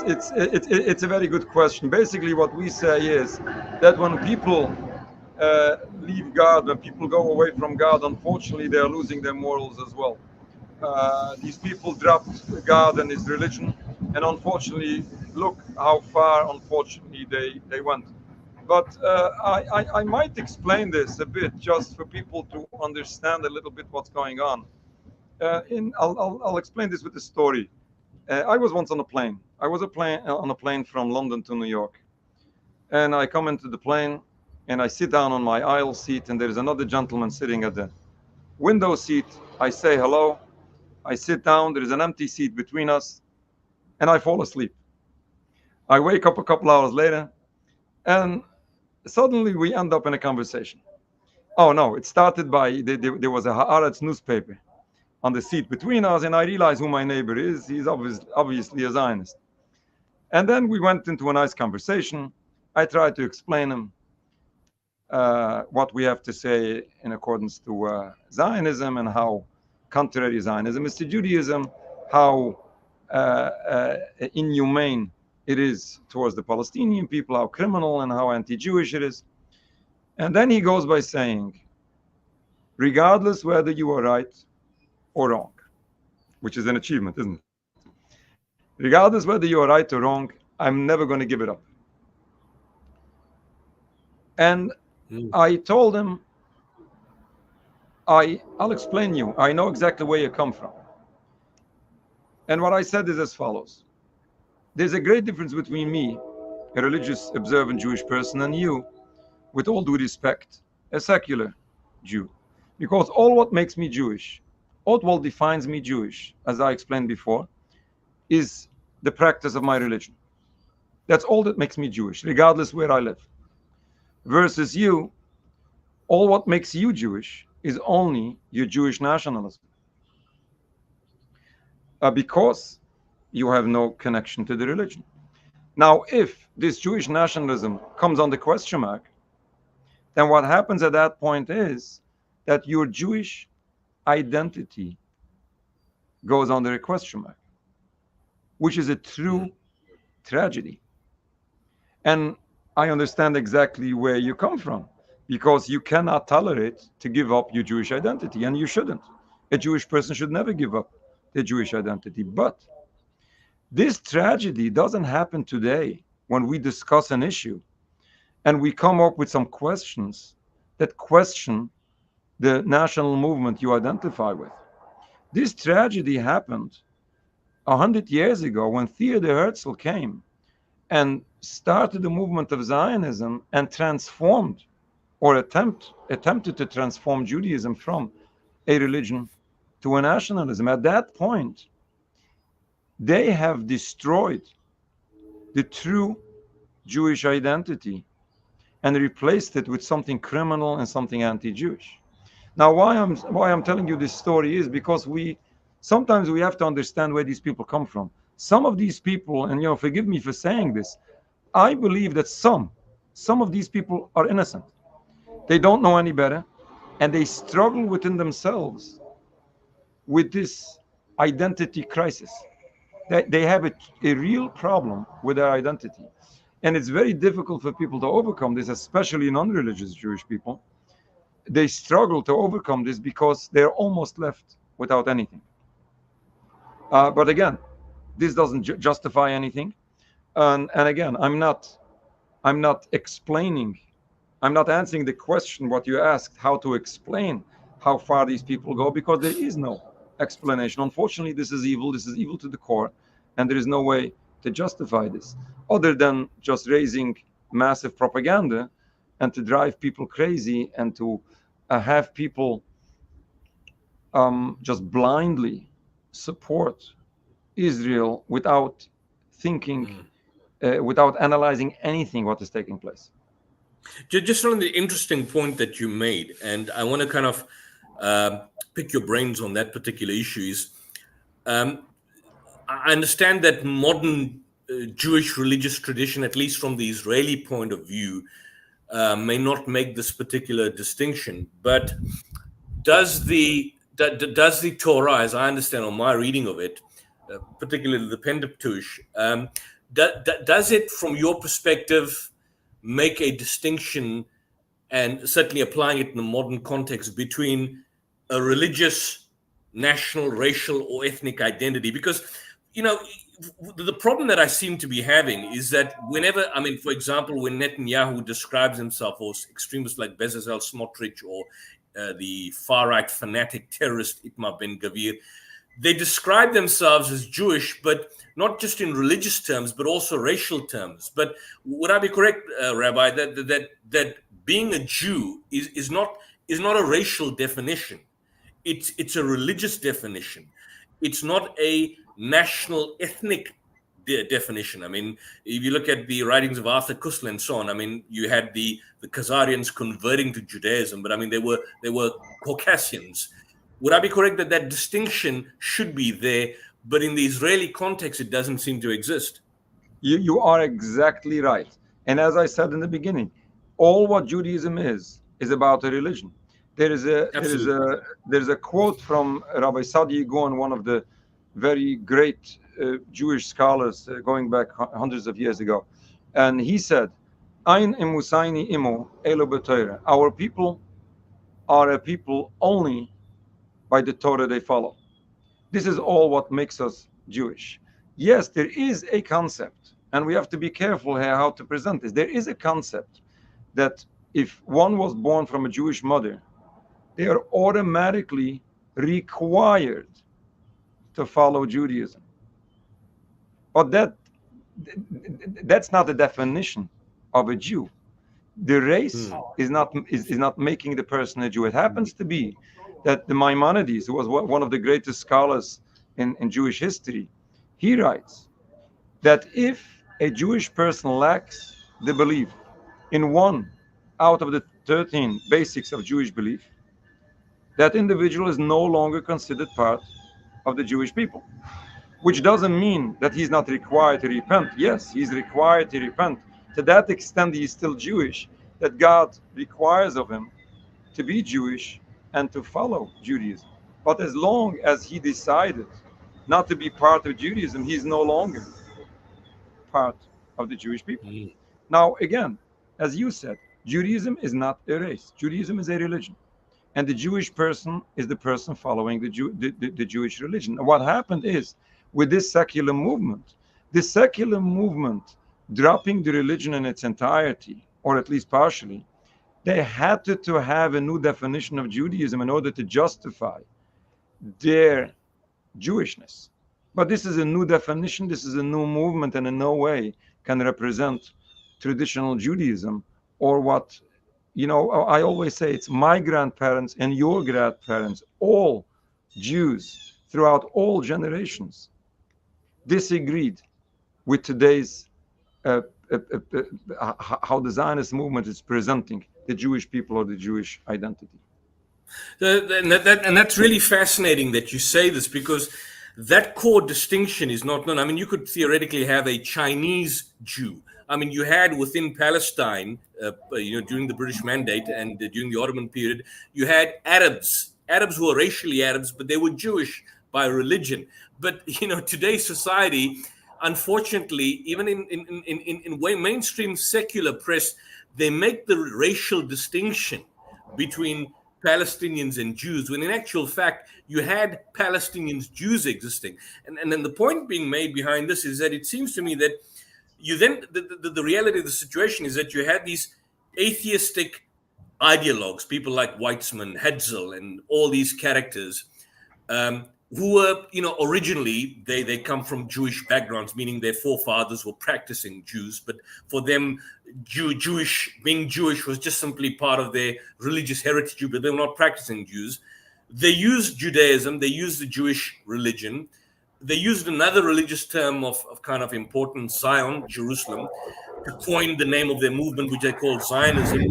Speaker 3: it's a very good question. Basically, what we say is that when people leave God, when people go away from God, unfortunately, they are losing their morals as well. These people dropped God and his religion, and unfortunately, look how far, unfortunately, they went. But I might explain this a bit just for people to understand a little bit what's going on. I'll explain this with a story. I was once on a plane. I was on a plane from London to New York. And I come into the plane and I sit down on my aisle seat, and there is another gentleman sitting at the window seat. I say hello. I sit down. There is an empty seat between us, and I fall asleep. I wake up a couple hours later, and suddenly we end up in a conversation. Oh no, it started by there was a Haaretz newspaper on the seat between us, and I realized who my neighbor is. He's obviously a Zionist. And then we went into a nice conversation. I tried to explain him what we have to say in accordance to Zionism, and how contrary Zionism is to Judaism, how inhumane it is towards the Palestinian people, how criminal and how anti-Jewish it is. And then he goes by saying, regardless whether you are right or wrong, which is an achievement, isn't it? Regardless whether you are right or wrong, I'm never going to give it up. And I told him, I'll explain you. I know exactly where you come from. And what I said is as follows. There's a great difference between me, a religious, observant Jewish person, and you, with all due respect, a secular Jew. Because all what makes me Jewish, all what defines me Jewish, as I explained before, is the practice of my religion. That's all that makes me Jewish, regardless where I live. Versus you, all what makes you Jewish is only your Jewish nationalism. Because you have no connection to the religion. Now, if this Jewish nationalism comes under question mark, then what happens at that point is that your Jewish identity goes under a question mark, which is a true tragedy. And I understand exactly where you come from, because you cannot tolerate to give up your Jewish identity, and you shouldn't. A Jewish person should never give up their Jewish identity. But this tragedy doesn't happen today when we discuss an issue and we come up with some questions that question the national movement you identify with. This tragedy happened 100 years ago when Theodor Herzl came and started the movement of Zionism and transformed, or attempted to transform Judaism from a religion to a nationalism. At that point, they have destroyed the true Jewish identity and replaced it with something criminal and something anti-Jewish. Now, why I'm telling you this story is because sometimes we have to understand where these people come from. Some of these people, and forgive me for saying this, I believe that some of these people are innocent. They don't know any better, and they struggle within themselves with this identity crisis. They have a real problem with their identity. And it's very difficult for people to overcome this, especially non-religious Jewish people. They struggle to overcome this because they're almost left without anything. But again, this doesn't justify anything. And again, I'm not explaining, I'm not answering the question what you asked, how to explain how far these people go, because there is no explanation. Unfortunately, this is evil to the core, and there is no way to justify this other than just raising massive propaganda and to drive people crazy and to have people just blindly support Israel without thinking, without analyzing anything what is taking place.
Speaker 2: Just on the interesting point that you made, and I want to kind of pick your brains on that particular issue, is I understand that modern Jewish religious tradition, at least from the Israeli point of view, may not make this particular distinction, but does the Torah, as I understand on my reading of it, particularly the Pentateuch, does it, from your perspective, make a distinction, and certainly applying it in the modern context, between a religious, national, racial, or ethnic identity? Because, the problem that I seem to be having is that whenever, for example, when Netanyahu describes himself, or extremists like Bezalel Smotrich, or the far-right fanatic terrorist Itamar Ben-Gvir, they describe themselves as Jewish, but not just in religious terms, but also racial terms. But would I be correct, Rabbi, that being a Jew is not a racial definition? It's a religious definition. It's not a national ethnic definition. If you look at the writings of Arthur Koestler and so on, you had the Khazarians converting to Judaism, but they were Caucasians. Would I be correct that distinction should be there, but in the Israeli context, it doesn't seem to exist?
Speaker 3: You are exactly right. And as I said in the beginning, all what Judaism is about a religion. There is a quote from Rabbi Sadi Gon, one of the very great Jewish scholars going back hundreds of years ago, and he said, "Ein emusaini imo elo b'Torah." Our people are a people only by the Torah they follow. This is all what makes us Jewish. Yes, there is a concept, and we have to be careful here how to present this. There is a concept that if one was born from a Jewish mother, they are automatically required to follow Judaism. But that's not the definition of a Jew. The race is not making the person a Jew. It happens to be that the Maimonides, who was one of the greatest scholars in Jewish history, he writes that if a Jewish person lacks the belief in one out of the 13 basics of Jewish belief, that individual is no longer considered part of the Jewish people, which doesn't mean that he's not required to repent. Yes, he's required to repent. To that extent, he is still Jewish, that God requires of him to be Jewish and to follow Judaism. But as long as he decided not to be part of Judaism, he's no longer part of the Jewish people.
Speaker 2: Mm.
Speaker 3: Now, again, as you said, Judaism is not a race. Judaism is a religion. And the Jewish person is the person following the Jewish religion. And what happened is, with this secular movement, dropping the religion in its entirety, or at least partially, they had to have a new definition of Judaism in order to justify their Jewishness. But this is a new definition, this is a new movement, and in no way can represent traditional Judaism, or what, I always say it's my grandparents and your grandparents, all Jews throughout all generations, disagreed with today's how the Zionist movement is presenting the Jewish people or the Jewish identity.
Speaker 2: And that's really fascinating that you say this, because that core distinction is not known. I mean, you could theoretically have a Chinese Jew. I mean, you had within Palestine, during the British Mandate and during the Ottoman period, you had Arabs who were racially Arabs, but they were Jewish by religion. But, today's society, unfortunately, even in mainstream secular press, they make the racial distinction between Palestinians and Jews, when in actual fact, you had Palestinians, Jews existing. And then the point being made behind this is that it seems to me that you then, the reality of the situation is that you had these atheistic ideologues, people like Weitzman, Hetzel, and all these characters, who were, originally they come from Jewish backgrounds, meaning their forefathers were practicing Jews, but for them, being Jewish was just simply part of their religious heritage, but they were not practicing Jews. They used Judaism, they used the Jewish religion, they used another religious term of kind of importance, Zion, Jerusalem, to coin the name of their movement, which they called Zionism.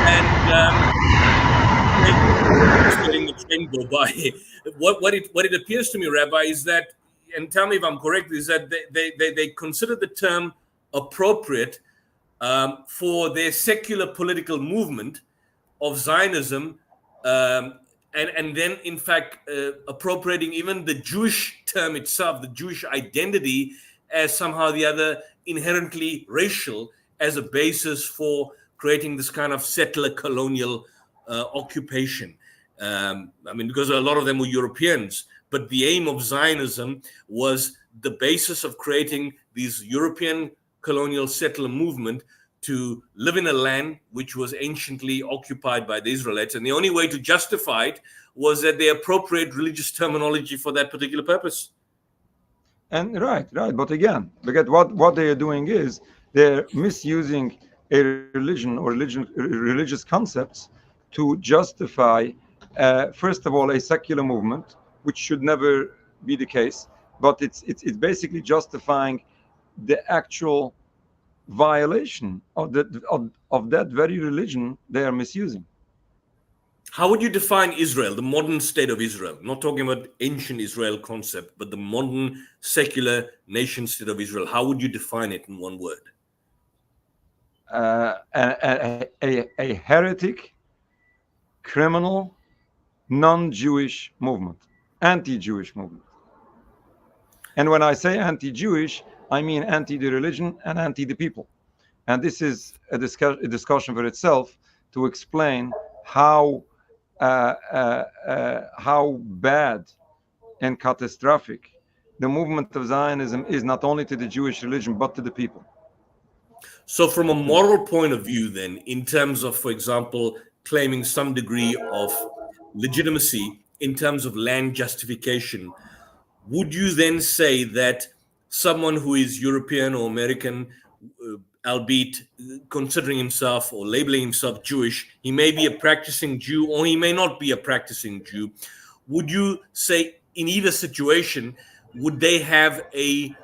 Speaker 2: And just letting the train go by. What it appears to me, Rabbi, is that, and tell me if I'm correct, is that they consider the term appropriate for their secular political movement of Zionism, and then in fact appropriating even the Jewish term itself, the Jewish identity, as somehow the other inherently racial, as a basis for creating this kind of settler colonial occupation. Because a lot of them were Europeans, but the aim of Zionism was the basis of creating these European colonial settler movement to live in a land which was anciently occupied by the Israelites. And the only way to justify it was that they appropriate religious terminology for that particular purpose.
Speaker 3: And right. But again, what they are doing is they're misusing a religion or religious concepts to justify, first of all, a secular movement, which should never be the case. But it's basically justifying the actual violation of that very religion they are misusing.
Speaker 2: How would you define Israel, the modern state of Israel? Not talking about ancient Israel concept, but the modern secular nation state of Israel. How would you define it in one word?
Speaker 3: A heretic, criminal, non-Jewish movement, anti-Jewish movement. And when I say anti-Jewish, I mean anti the religion and anti the people. And this is a discussion for itself to explain how bad and catastrophic the movement of Zionism is, not only to the Jewish religion, but to the people.
Speaker 2: So from a moral point of view, then, in terms of, for example, claiming some degree of legitimacy in terms of land justification, would you then say that someone who is European or American, albeit considering himself or labeling himself Jewish, he may be a practicing Jew or he may not be a practicing Jew, would you say in either situation, would they have a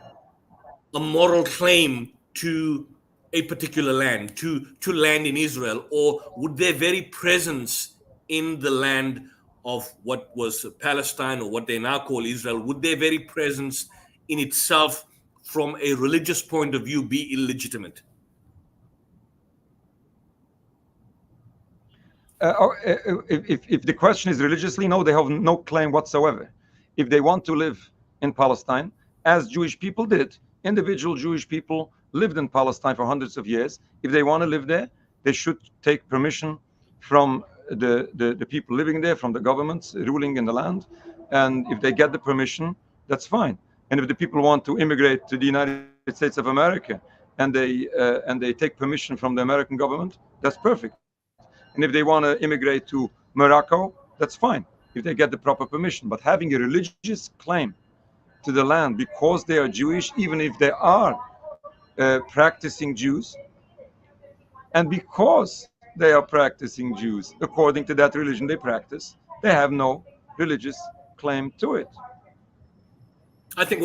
Speaker 2: moral claim to a particular land, to land in Israel, or would their very presence in the land of what was Palestine or what they now call Israel, would their very presence in itself from a religious point of view be illegitimate?
Speaker 3: if the question is religiously, no, they have no claim whatsoever. If they want to live in Palestine, as Jewish people did, individual Jewish people lived in Palestine for hundreds of years. If they want to live there, they should take permission from the people living there, from the governments ruling in the land. And if they get the permission, that's fine. And if the people want to immigrate to the United States of America and they take permission from the American government, that's perfect. And if they want to immigrate to Morocco, that's fine, if they get the proper permission. But having a religious claim to the land because they are Jewish, even if they are practicing Jews, and because they are practicing Jews according to that religion they practice, they have no religious claim to it.
Speaker 2: I think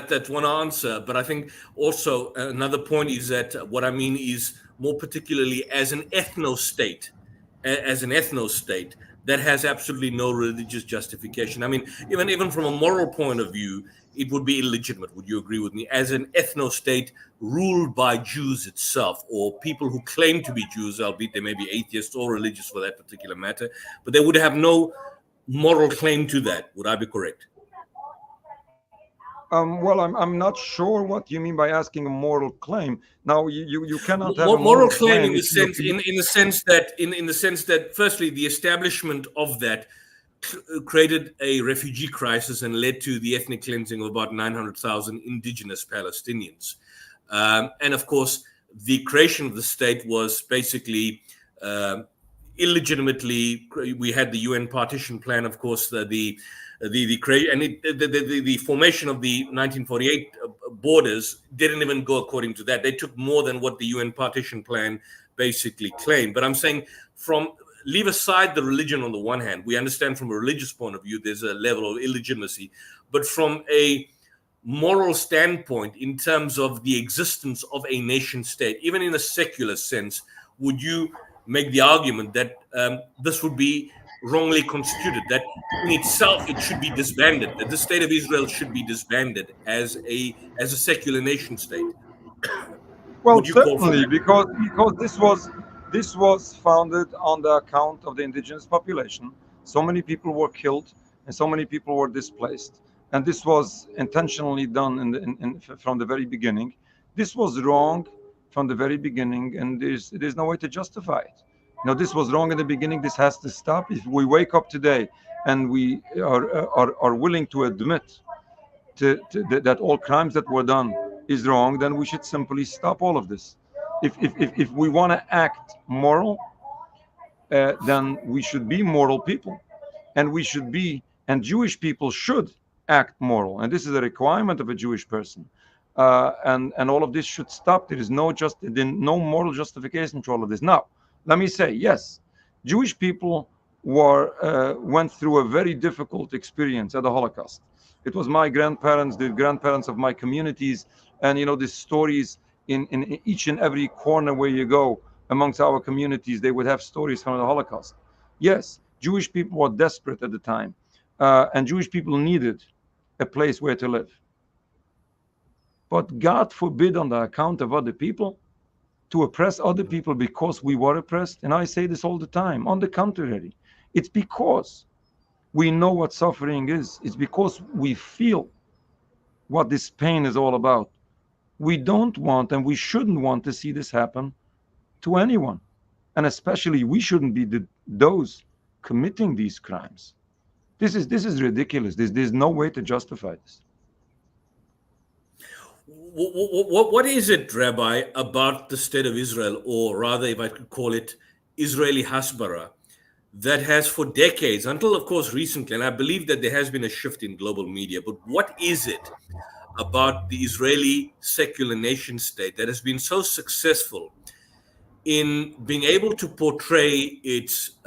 Speaker 2: that's one answer, but I think also another point is that what I mean is more particularly as an ethno-state, that has absolutely no religious justification. I mean, even from a moral point of view, it would be illegitimate. Would you agree with me? As an ethno-state ruled by Jews itself, or people who claim to be Jews, albeit they may be atheists or religious for that particular matter, but they would have no moral claim to that. Would I be correct?
Speaker 3: Well, I'm not sure what you mean by asking a moral claim. Now, you cannot have
Speaker 2: a moral claim in the sense that firstly, the establishment of that created a refugee crisis and led to the ethnic cleansing of about 900,000 indigenous Palestinians. And of course, the creation of the state was basically illegitimately. We had the UN partition plan, of course, the formation of the 1948 borders didn't even go according to that. They took more than what the UN partition plan basically claimed. But I'm saying, leave aside the religion on the one hand. We understand from a religious point of view there's a level of illegitimacy, but from a moral standpoint, in terms of the existence of a nation state, even in a secular sense, would you make the argument that this would be wrongly constituted, that in itself it should be disbanded, that the state of Israel should be disbanded as a secular nation state?
Speaker 3: Well, certainly, because this was founded on the account of the indigenous population. So many people were killed and so many people were displaced, and this was intentionally done from the very beginning. This was wrong from the very beginning, and there's no way to justify it. Now, this was wrong in the beginning. This has to stop. If we wake up today and we are willing to admit that all crimes that were done is wrong, then we should simply stop all of this. If we want to act moral, then we should be moral people, and Jewish people should act moral, and this is a requirement of a Jewish person. And all of this should stop. There is no moral justification for all of this. Now, let me say, yes, Jewish people went through a very difficult experience at the Holocaust. It was my grandparents, the grandparents of my communities, and the stories in each and every corner where you go amongst our communities, they would have stories from the Holocaust. Yes, Jewish people were desperate at the time, and Jewish people needed a place where to live. But God forbid, on the account of other people, to oppress other people because we were oppressed. And I say this all the time. On the contrary, it's because we know what suffering is. It's because we feel what this pain is all about. We don't want and we shouldn't want to see this happen to anyone. And especially we shouldn't be those committing these crimes. This is ridiculous. There's no way to justify this.
Speaker 2: What is it, Rabbi, about the state of Israel, or rather, if I could call it Israeli Hasbara, that has for decades, until of course recently, and I believe that there has been a shift in global media, but what is it about the Israeli secular nation state that has been so successful in being able to portray its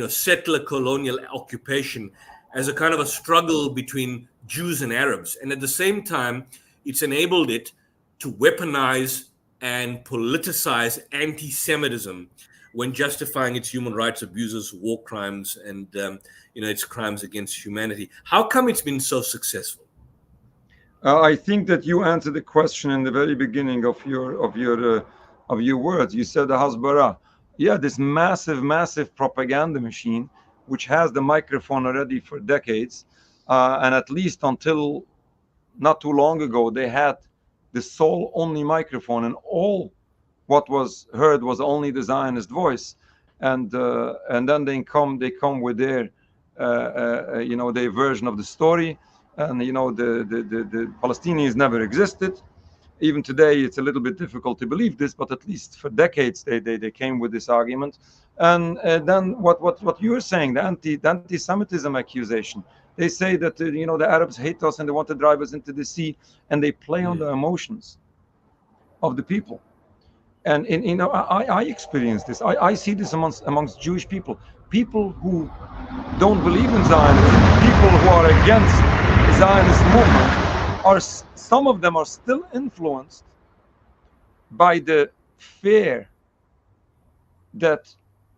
Speaker 2: settler colonial occupation as a kind of a struggle between Jews and Arabs, and at the same time it's enabled it to weaponize and politicize anti-Semitism when justifying its human rights abuses, war crimes, and its crimes against humanity? How come it's been so successful?
Speaker 3: I think that you answered the question in the very beginning of your words. You said the Hasbara. this massive propaganda machine, which has the microphone already for decades, and at least until not too long ago, they had the sole only microphone, and all what was heard was only the Zionist voice, and then they come with their their version of the story, and the Palestinians never existed. Even today, it's a little bit difficult to believe this, but at least for decades they came with this argument. And then what you're saying, the anti-Semitism accusation, they say that the Arabs hate us and they want to drive us into the sea, and they play on the emotions of the people. And I experience this. I see this amongst Jewish people who don't believe in Zionism, people who are against the Zionist movement. Some of them are still influenced by the fear that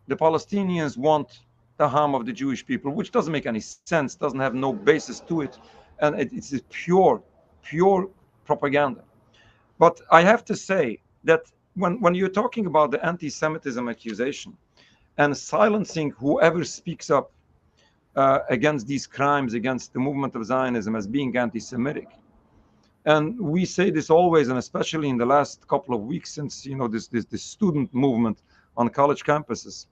Speaker 3: the Palestinians want the harm of the Jewish people, which doesn't make any sense, doesn't have no basis to it, and it's pure propaganda. But I have to say that when you're talking about the anti-Semitism accusation and silencing whoever speaks up against these crimes against the movement of Zionism as being anti-Semitic, and we say this always, and especially in the last couple of weeks since this student movement on college campuses,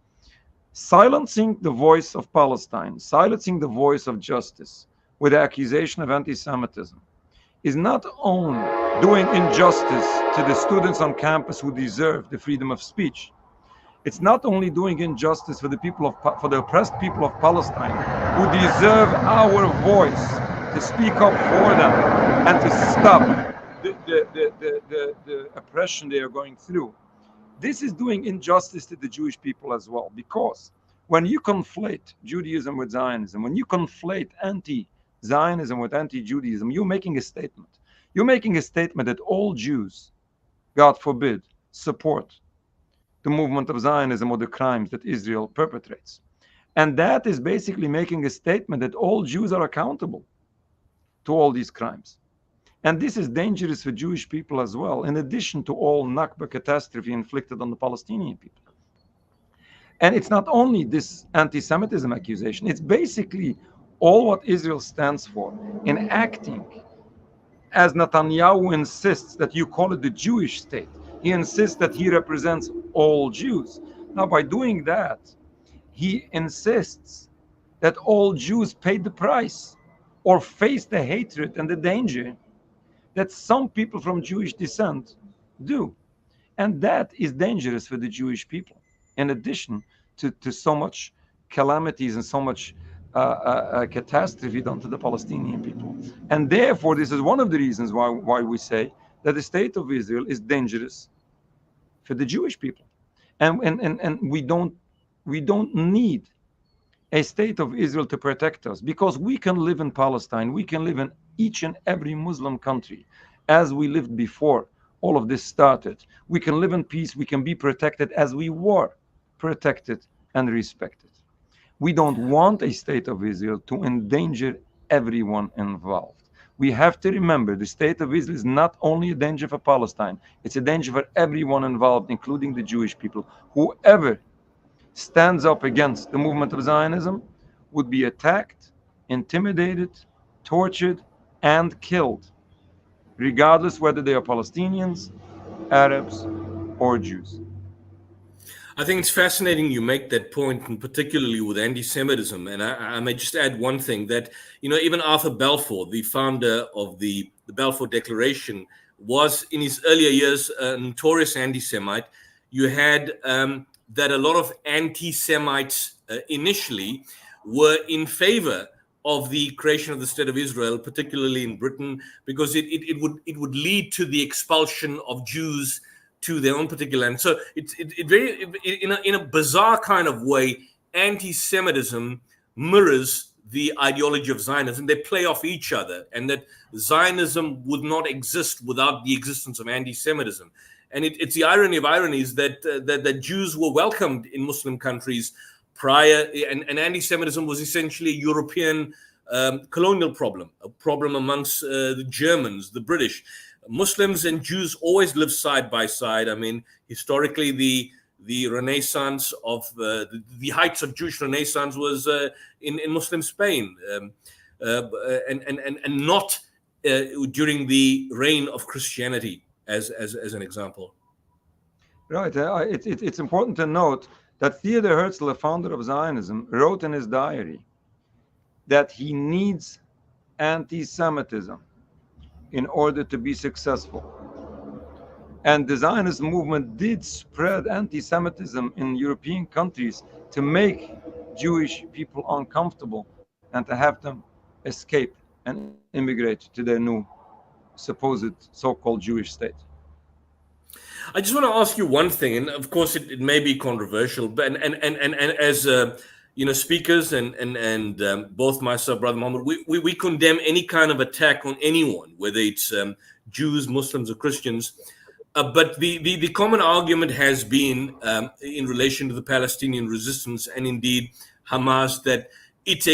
Speaker 3: silencing the voice of Palestine, silencing the voice of justice with the accusation of anti-Semitism is not only doing injustice to the students on campus who deserve the freedom of speech. It's not only doing injustice for the oppressed people of Palestine who deserve our voice to speak up for them and to stop the oppression they are going through. This is doing injustice to the Jewish people as well, because when you conflate Judaism with Zionism, when you conflate anti-Zionism with anti-Judaism, you're making a statement. You're making a statement that all Jews, God forbid, support the movement of Zionism or the crimes that Israel perpetrates. And that is basically making a statement that all Jews are accountable to all these crimes. And this is dangerous for Jewish people as well, in addition to all Nakba catastrophe inflicted on the Palestinian people. And it's not only this anti-Semitism accusation, it's basically all what Israel stands for in acting as Netanyahu insists that you call it the Jewish state. He insists that he represents all Jews. Now, by doing that, he insists that all Jews paid the price or face the hatred and the danger that some people from Jewish descent do. And that is dangerous for the Jewish people, in addition to so much calamities and so much catastrophe done to the Palestinian people. And therefore, this is one of the reasons why we say that the state of Israel is dangerous for the Jewish people. And we don't need a state of Israel to protect us, because we can live in Palestine, we can live in each and every Muslim country as we lived before all of this started. We can live in peace, we can be protected as we were protected and respected. We don't want a state of Israel to endanger everyone involved. We have to remember the state of Israel is not only a danger for Palestine, it's a danger for everyone involved, including the Jewish people. Whoever stands up against the movement of Zionism would be attacked, intimidated, tortured, and killed, regardless whether they are Palestinians, Arabs, or Jews.
Speaker 2: I think it's fascinating you make that point, and particularly with anti-Semitism. And I may just add one thing, that even Arthur Balfour, the founder of the Balfour Declaration, was in his earlier years a notorious anti-Semite. You had that a lot of anti-Semites initially were in favor of the creation of the State of Israel, particularly in Britain, because it would lead to the expulsion of Jews to their own particular land. So in a bizarre kind of way, anti-Semitism mirrors the ideology of Zionism. They play off each other, and that Zionism would not exist without the existence of anti-Semitism. And it's the irony of ironies that Jews were welcomed in Muslim countries prior, and anti-Semitism was essentially a European colonial problem, a problem amongst the Germans, the British. Muslims and Jews always lived side by side. I mean, historically, the the Renaissance of the heights of Jewish Renaissance was in Muslim Spain, and not during the reign of Christianity, as an example.
Speaker 3: Right. It's important to note that Theodor Herzl, the founder of Zionism, wrote in his diary that he needs anti-Semitism in order to be successful. And the Zionist movement did spread anti-Semitism in European countries to make Jewish people uncomfortable and to have them escape and immigrate to their new supposed so-called Jewish state.
Speaker 2: I just want to ask you one thing, and of course it may be controversial, but and as speakers and both myself, Brother Muhammad, we condemn any kind of attack on anyone, whether it's Jews, Muslims, or Christians. But the common argument has been in relation to the Palestinian resistance and indeed Hamas that it's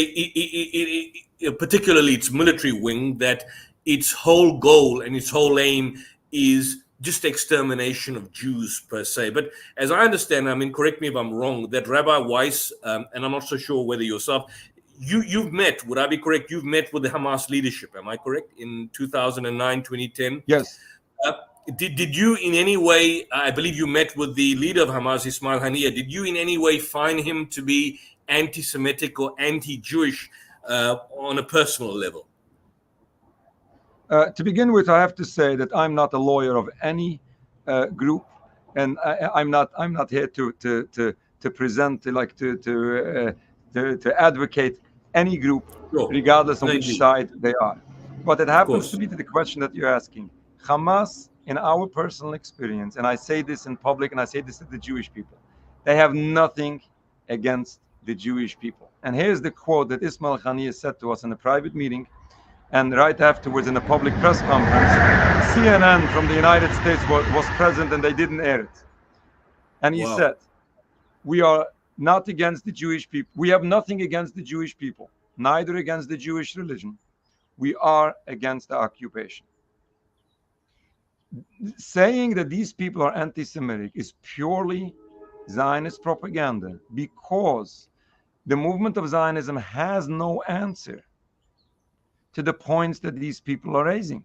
Speaker 2: particularly its military wing, that its whole goal and its whole aim is just extermination of Jews per se. But as I understand, I mean, correct me if I'm wrong, that Rabbi Weiss, and I'm not so sure whether yourself, you've met, would I be correct? You've met with the Hamas leadership, am I correct? In 2009, 2010?
Speaker 3: Yes.
Speaker 2: Did you in any way, I believe you met with the leader of Hamas, Ismail Haniyeh, did you in any way find him to be anti-Semitic or anti-Jewish on a personal level?
Speaker 3: To begin with, I have to say that I'm not a lawyer of any group, and I'm not here to present, to advocate any group, sure, regardless of which side they are. But it happens to be to the question that you're asking. Hamas, in our personal experience, and I say this in public, and I say this to the Jewish people, they have nothing against the Jewish people. And here's the quote that Ismail Haniyeh said to us in a private meeting. And right afterwards, in a public press conference, CNN from the United States was present and they didn't air it. And he said, we are not against the Jewish people. We have nothing against the Jewish people, neither against the Jewish religion. We are against the occupation. Saying that these people are anti-Semitic is purely Zionist propaganda, because the movement of Zionism has no answer to the points that these people are raising.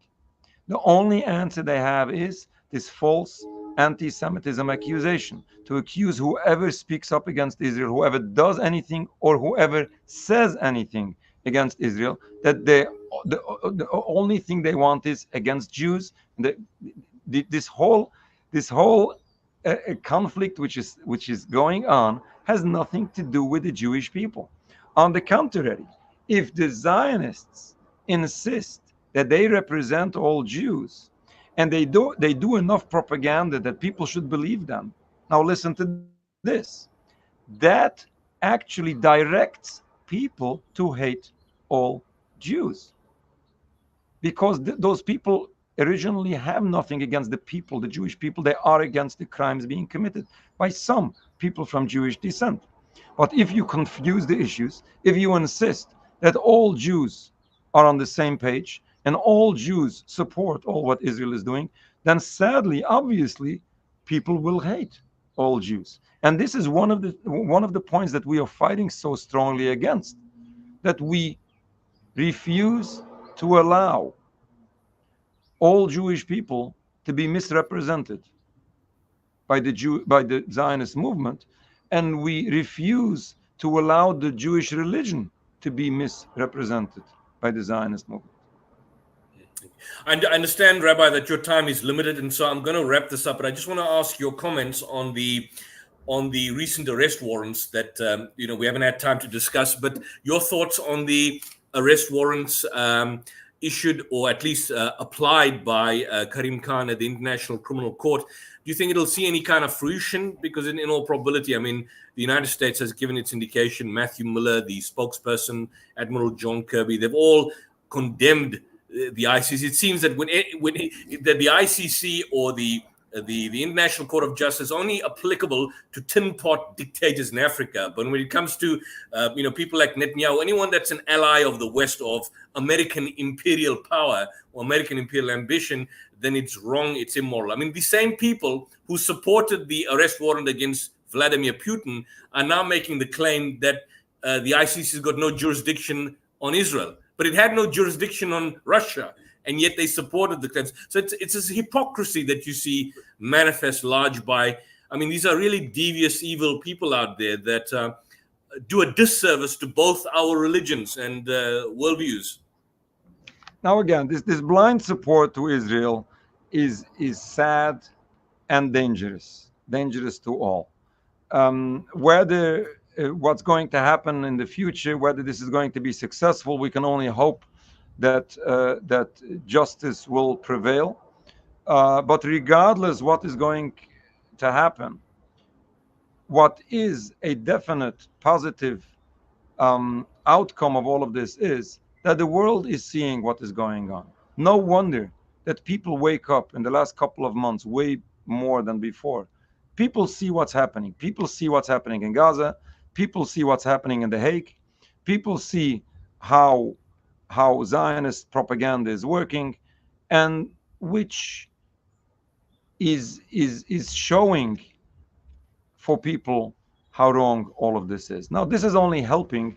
Speaker 3: The only answer they have is this false anti-Semitism accusation, to accuse whoever speaks up against Israel, whoever does anything or whoever says anything against Israel, that the only thing they want is against Jews. This whole conflict which is going on has nothing to do with the Jewish people. On the contrary, if the Zionists insist that they represent all Jews, and they do enough propaganda that people should believe them. Now listen to this. That actually directs people to hate all Jews, because those people originally have nothing against the people, the Jewish people. They are against the crimes being committed by some people from Jewish descent. But if you confuse the issues, if you insist that all Jews are on the same page and all Jews support all what Israel is doing, then sadly, obviously, people will hate all Jews. And this is one of the points that we are fighting so strongly against, that we refuse to allow all Jewish people to be misrepresented by the Zionist movement, and we refuse to allow the Jewish religion to be misrepresented by the Zionist movement.
Speaker 2: I understand, Rabbi, that your time is limited, and so I'm going to wrap this up. But I just want to ask your comments on the recent arrest warrants that we haven't had time to discuss. But your thoughts on the arrest warrants issued, or at least applied by Karim Khan at the International Criminal Court. Do you think it'll see any kind of fruition? Because in all probability, I mean, the United States has given its indication. Matthew Miller, the spokesperson, Admiral John Kirby, they've all condemned the ICC. It seems that when the ICC or the the International Court of Justice is only applicable to tin pot dictators in Africa. But when it comes to people like Netanyahu, anyone that's an ally of the West, of American imperial power or American imperial ambition, then it's wrong, it's immoral. I mean, the same people who supported the arrest warrant against Vladimir Putin are now making the claim that the ICC has got no jurisdiction on Israel, but it had no jurisdiction on Russia, and yet they supported the claims. So it's this hypocrisy that you see manifest large by, I mean, these are really devious, evil people out there that do a disservice to both our religions and worldviews.
Speaker 3: Now, again, this blind support to Israel is sad and dangerous to all. Whether what's going to happen in the future, whether this is going to be successful, we can only hope that justice will prevail. But regardless what is going to happen, what is a definite positive outcome of all of this is that the world is seeing what is going on. No wonder that people wake up in the last couple of months way more than before. People see what's happening. People see what's happening in Gaza. People see what's happening in The Hague. People see how Zionist propaganda is working, and which is showing for people how wrong all of this is. Now, this is only helping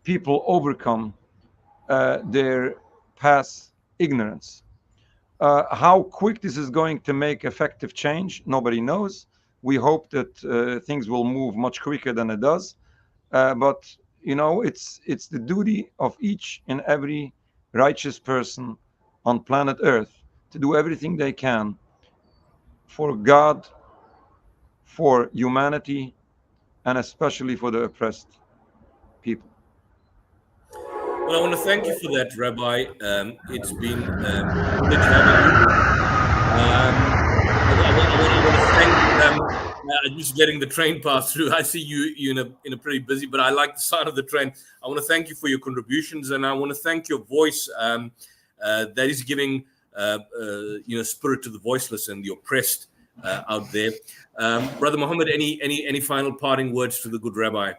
Speaker 3: people overcome their past ignorance. How quick this is going to make effective change, nobody knows. We hope that things will move much quicker than it does. But it's the duty of each and every righteous person on planet Earth to do everything they can for God, for humanity, and especially for the oppressed people.
Speaker 2: Well, I want to thank you for that, Rabbi. It's been a privilege having you. I want to thank just getting the train passed through. I see you in a pretty busy, but I like the sound of the train. I want to thank you for your contributions, and I want to thank your voice that is giving spirit to the voiceless and the oppressed out there. Brother Muhammad, any final parting words to the good Rabbi?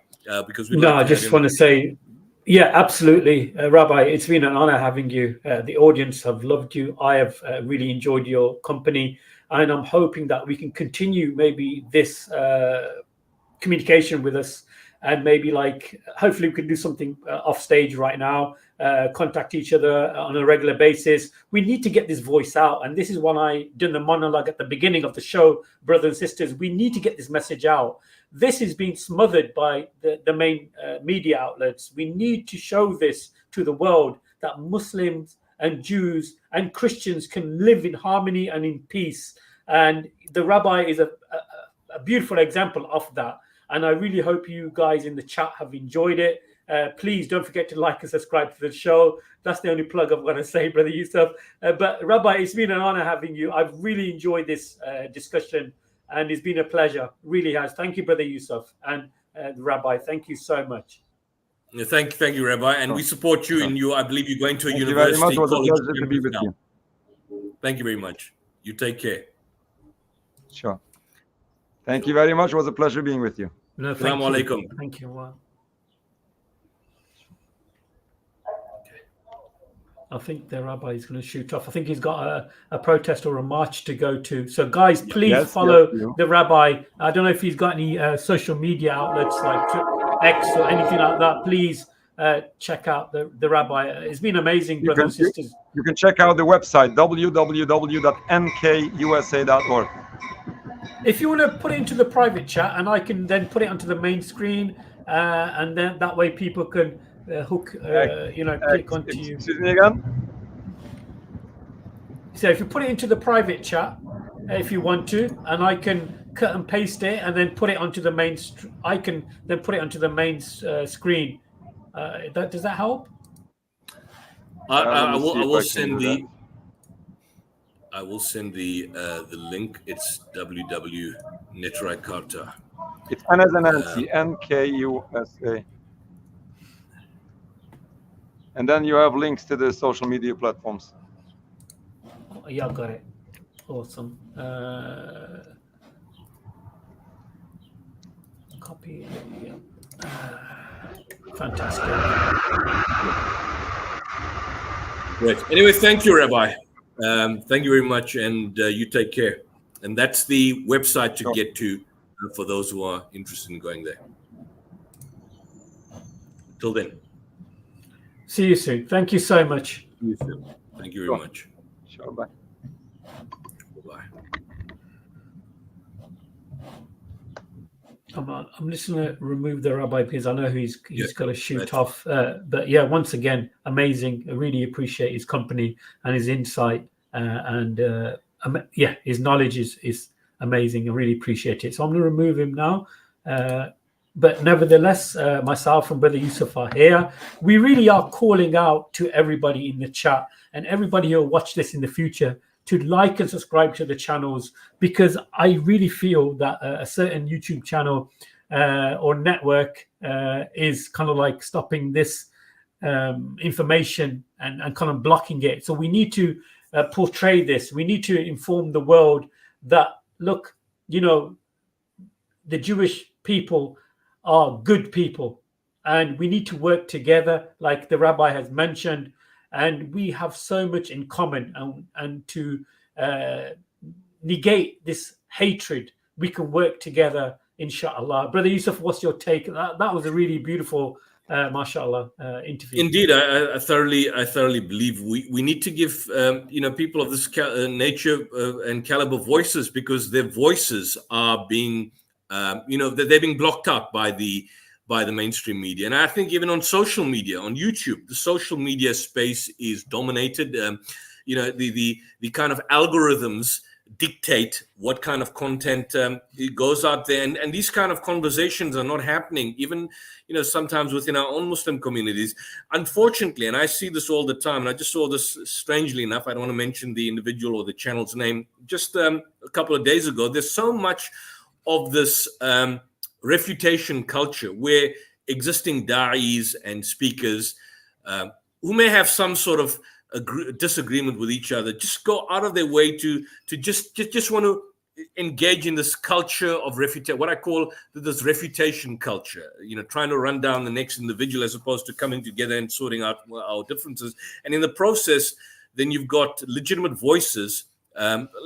Speaker 2: Because
Speaker 1: I just want to say, yeah, absolutely, Rabbi. It's been an honor having you. The audience have loved you. I have really enjoyed your company, and I'm hoping that we can continue maybe this communication with us, and maybe hopefully we can do something off stage right now. Contact each other on a regular basis. We need to get this voice out, and this is when I done the monologue at the beginning of the show, brothers and sisters. We need to get this message out. This is being smothered by the main media outlets. We need to show this to the world, that Muslims and Jews and Christians can live in harmony and in peace. And the Rabbi is a beautiful example of that. And I really hope you guys in the chat have enjoyed it. Please don't forget to like and subscribe to the show. That's the only plug I'm going to say, Brother Yusuf. But Rabbi, it's been an honor having you. I've really enjoyed this discussion, and it's been a pleasure. Really has. Thank you, Brother Yusuf, and Rabbi. Thank you so much.
Speaker 2: Thank you, Rabbi. And we support you in you. I believe you're going to a
Speaker 3: Thank
Speaker 2: university.
Speaker 3: You very much. It was a
Speaker 2: college
Speaker 3: pleasure to be with you.
Speaker 2: Thank you very much. You take care.
Speaker 3: Sure. Thank you very much. It was a pleasure being with you.
Speaker 1: No,
Speaker 2: Assalamu alaikum.
Speaker 1: Thank you. Wow. I think the Rabbi is going to shoot off. I think he's got a protest or a march to go to. So, guys, please follow the Rabbi. I don't know if he's got any social media outlets like X or anything like that. Please check out the Rabbi. It's been amazing, brothers and sisters.
Speaker 3: You can check out the website, www.nkusa.org.
Speaker 1: If you want to put it into the private chat, and I can then put it onto the main screen, and then that way people can click onto you.
Speaker 3: Excuse me again?
Speaker 1: So if you put it into the private chat, if you want to, and I can cut and paste it and then put it onto the main, I can then put it onto the main screen. Does that help?
Speaker 2: I will send the link. It's www.netraikarta.
Speaker 3: It's Anas and Nancy, NKUSA. And then you have links to the social media platforms.
Speaker 1: Yeah, got it. Awesome. Copy. Yeah. Fantastic.
Speaker 2: Great. Anyway, thank you, Rabbi. Thank you very much, and you take care. And that's the website to get to for those who are interested in going there. Till then.
Speaker 1: See you soon. Thank you so much.
Speaker 2: See you soon. Thank you very much.
Speaker 3: Sure, bye.
Speaker 2: Bye-bye.
Speaker 1: I'm just going to remove the rabbi because I know he's got to shoot off. But yeah, once again, amazing. I really appreciate his company and his insight. His knowledge is amazing. I really appreciate it. So I'm going to remove him now. But nevertheless, myself and Brother Yusuf are here. We really are calling out to everybody in the chat and everybody who will watch this in the future to like and subscribe to the channels, because I really feel that a certain YouTube channel or network is kind of like stopping this information and kind of blocking it. So we need to portray this. We need to inform the world that, look, the Jewish people are good people and we need to work together, like the rabbi has mentioned. And we have so much in common, and to negate this hatred, we can work together, inshallah. Brother Yusuf, what's your take? That was a really beautiful, mashallah, interview.
Speaker 2: Indeed, I thoroughly believe we need to give people of this nature and caliber voices, because their voices are being they're being blocked out by the mainstream media. And I think even on social media, on YouTube, the social media space is dominated. The kind of algorithms dictate what kind of content goes out there. And these kind of conversations are not happening, even, sometimes within our own Muslim communities. Unfortunately, and I see this all the time, and I just saw this strangely enough, I don't want to mention the individual or the channel's name, just a couple of days ago, there's so much of this refutation culture where existing da'is and speakers who may have some sort of disagreement with each other just go out of their way to just want to engage in this culture of refutation, what I call this refutation culture, trying to run down the next individual as opposed to coming together and sorting out our differences. And in the process, then you've got legitimate voices,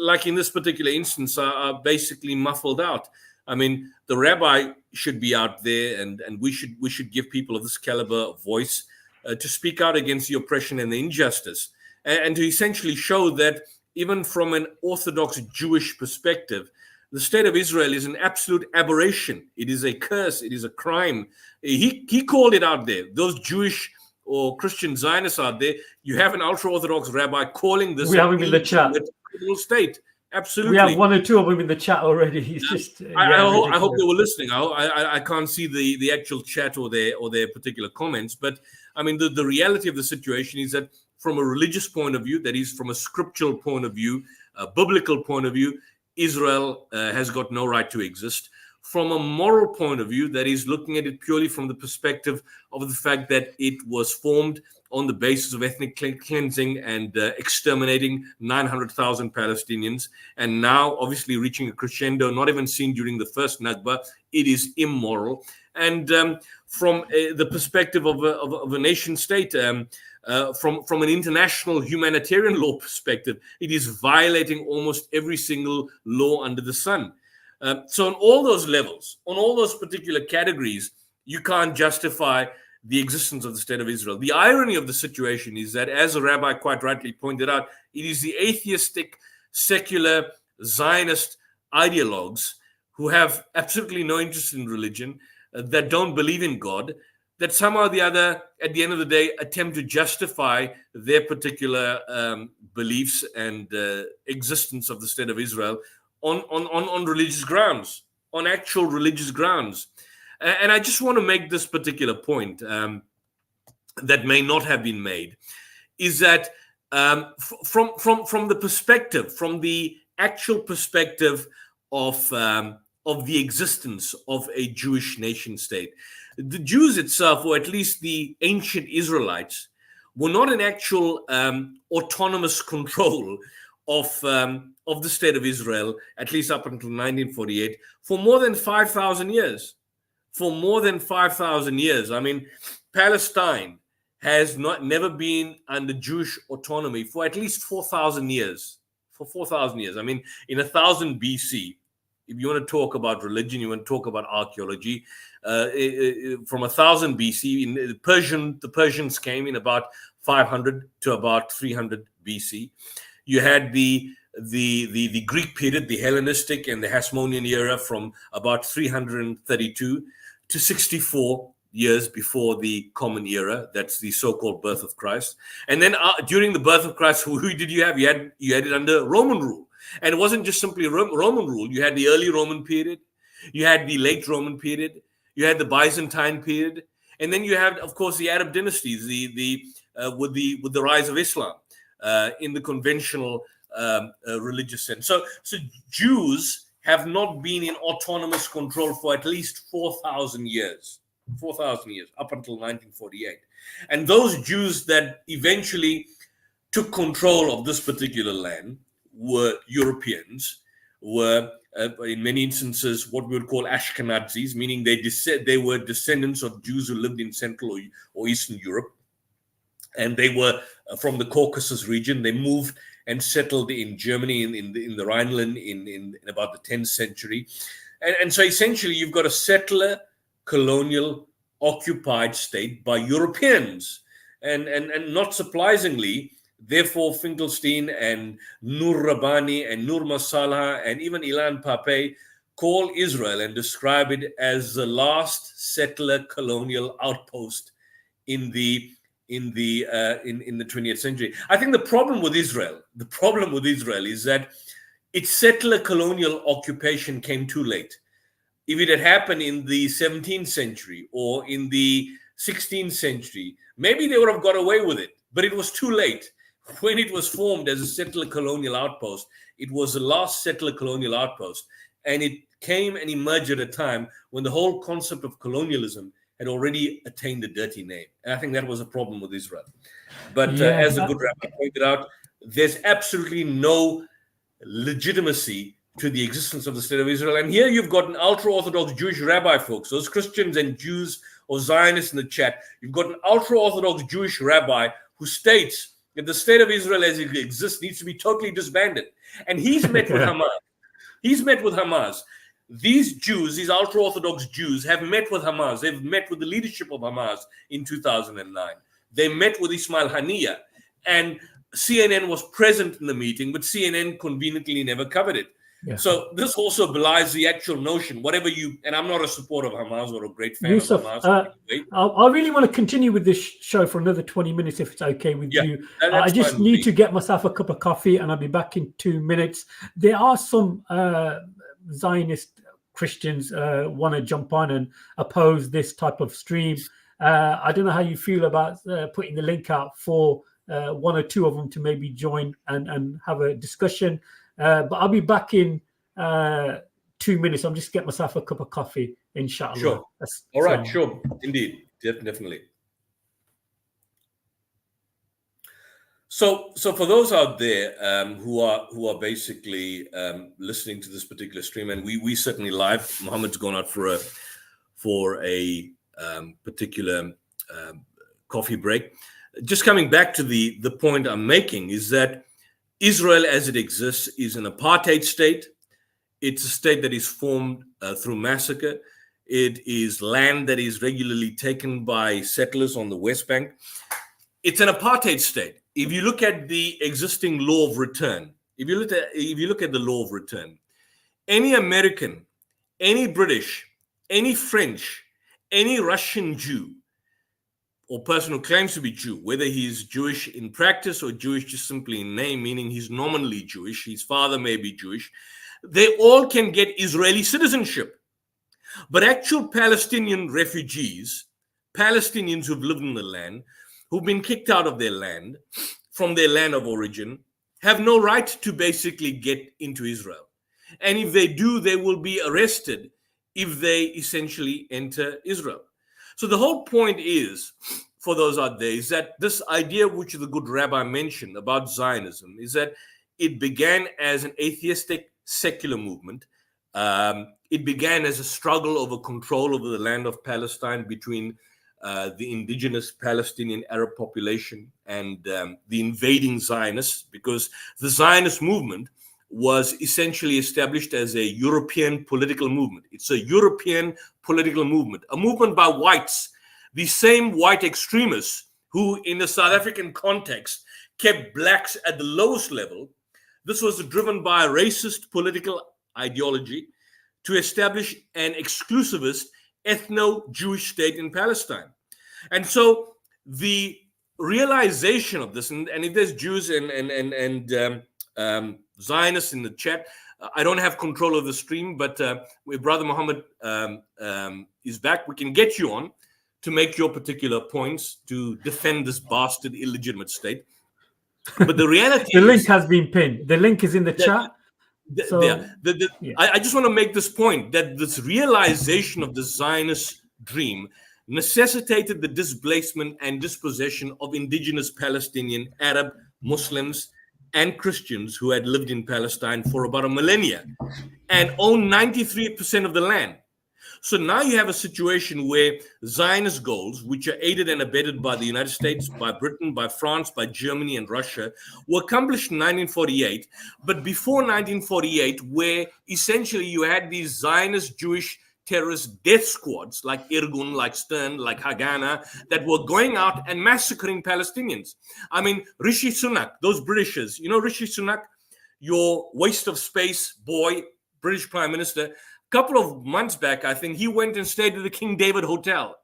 Speaker 2: like in this particular instance, are basically muffled out. I mean, the rabbi should be out there, and we should give people of this caliber a voice to speak out against the oppression and the injustice, and to essentially show that even from an Orthodox Jewish perspective, the state of Israel is an absolute aberration. It is a curse. It is a crime. He called it out there. Those Jewish or Christian Zionists out there, you have an ultra-Orthodox rabbi calling this
Speaker 1: a
Speaker 2: criminal state. Absolutely.
Speaker 1: We have one or two of them in the chat already. He's just.
Speaker 2: I hope they were listening. I can't see the actual chat or their particular comments, but I mean the reality of the situation is that from a religious point of view, that is from a scriptural point of view, a biblical point of view, Israel has got no right to exist. From a moral point of view, that is looking at it purely from the perspective of the fact that it was formed on the basis of ethnic cleansing and exterminating 900,000 Palestinians, and now obviously reaching a crescendo, not even seen during the first Nakba. It is immoral. And from the perspective of a nation state, from an international humanitarian law perspective, it is violating almost every single law under the sun. So on all those levels, on all those particular categories, you can't justify the existence of the state of Israel. The irony of the situation is that, as the rabbi quite rightly pointed out, it is the atheistic, secular, Zionist ideologues who have absolutely no interest in religion, that don't believe in God, that somehow or the other, at the end of the day, attempt to justify their particular beliefs and existence of the state of Israel on religious grounds, on actual religious grounds. And I just want to make this particular point that may not have been made, is that from the perspective, from the actual perspective of the existence of a Jewish nation state, the Jews itself, or at least the ancient Israelites, were not in actual autonomous control of the state of Israel, at least up until 1948, for more than 5,000 years. For more than 5,000 years. I mean, Palestine has never been under Jewish autonomy for at least 4,000 years. For 4,000 years. I mean, in 1000 BC, if you want to talk about religion, you want to talk about archaeology, from 1000 BC, in the Persians came in about 500 to about 300 BC. You had the Greek period, the Hellenistic and the Hasmonean era, from about 332 to 64 years before the Common Era. That's the so-called birth of Christ. And then during the birth of Christ, who did you have? You had it under Roman rule. And it wasn't just simply Roman rule. You had the early Roman period. You had the late Roman period. You had the Byzantine period. And then you have, of course, the Arab dynasties, with the rise of Islam in the conventional religious sense. So Jews have not been in autonomous control for at least 4,000 years. 4,000 years, up until 1948. And those Jews that eventually took control of this particular land were Europeans, were in many instances what we would call Ashkenazis, meaning they were descendants of Jews who lived in Central or Eastern Europe. And they were from the Caucasus region. They moved and settled in Germany in the Rhineland in about the 10th century. And so essentially you've got a settler colonial occupied state by Europeans. And not surprisingly, therefore Finkelstein and Nur Rabbani and Nur Masalha and even Ilan Pape call Israel and describe it as the last settler colonial outpost in the 20th century. I think the problem with Israel is that its settler colonial occupation came too late. If it had happened in the 17th century or in the 16th century, maybe they would have got away with it, but it was too late. When it was formed as a settler colonial outpost, it was the last settler colonial outpost, and it came and emerged at a time when the whole concept of colonialism had already attained a dirty name. And I think that was a problem with Israel. But as the good rabbi pointed out, there's absolutely no legitimacy to the existence of the state of Israel. And here you've got an ultra-Orthodox Jewish rabbi, folks, those Christians and Jews or Zionists in the chat. You've got an ultra-Orthodox Jewish rabbi who states that the state of Israel as it exists needs to be totally disbanded. And he's met with Hamas. He's met with Hamas. These Jews, these ultra-Orthodox Jews, have met with Hamas. They've met with the leadership of Hamas in 2009. They met with Ismail Haniyeh. And CNN was present in the meeting, but CNN conveniently never covered it. Yeah. So this also belies the actual notion, and I'm not a supporter of Hamas or a great fan of Hamas.
Speaker 1: I really want to continue with this show for another 20 minutes if it's okay with you. I just need to get myself a cup of coffee and I'll be back in 2 minutes. There are some Zionist Christians want to jump on and oppose this type of stream. I don't know how you feel about putting the link out for one or two of them to maybe join and have a discussion. But I'll be back in 2 minutes. I'm just getting myself a cup of coffee, inshallah.
Speaker 2: Sure. All right, sure. Indeed. Definitely. So for those out there who are basically listening to this particular stream, and we certainly live, Muhammad's gone out for a particular coffee break. Just coming back to the point I'm making is that Israel as it exists is an apartheid state. It's a state that is formed through massacre. It is land that is regularly taken by settlers on the West Bank. It's an apartheid state. If you look at the existing law of return, if you look at the law of return, any American, any British, any French, any Russian Jew, or person who claims to be Jew, whether he's Jewish in practice or Jewish just simply in name, meaning he's nominally Jewish, his father may be Jewish, they all can get Israeli citizenship. But actual Palestinian refugees, Palestinians who've lived in the land, who've been kicked out of their land, from their land of origin, have no right to basically get into Israel. And if they do, they will be arrested if they essentially enter Israel. So the whole point is, for those out there, is that this idea which the good rabbi mentioned about Zionism is that it began as an atheistic secular movement. It began as a struggle over control over the land of Palestine between the indigenous Palestinian Arab population and the invading Zionists, because the Zionist movement was essentially established as a European political movement. It's a European political movement, a movement by whites, the same white extremists who, in the South African context, kept blacks at the lowest level. This was driven by a racist political ideology to establish an exclusivist ethno-Jewish state in Palestine. And so the realization of this, and if there's Jews and Zionists in the chat, I don't have control of the stream, but if Brother Muhammad is back, we can get you on to make your particular points to defend this bastard illegitimate state. But the reality
Speaker 1: the link has been pinned. The link is in the chat.
Speaker 2: I just want to make this point, that this realization of the Zionist dream necessitated the displacement and dispossession of indigenous Palestinian, Arab, Muslims, and Christians who had lived in Palestine for about a millennia and owned 93% of the land. So now you have a situation where Zionist goals, which are aided and abetted by the United States, by Britain, by France, by Germany, and Russia, were accomplished in 1948. But before 1948, where essentially you had these Zionist Jewish terrorist death squads like Irgun, like Stern, like Haganah, that were going out and massacring Palestinians. I mean, Rishi Sunak, those Britishers, you know Rishi Sunak, your waste of space boy, British Prime Minister, couple of months back, I think, he went and stayed at the King David Hotel.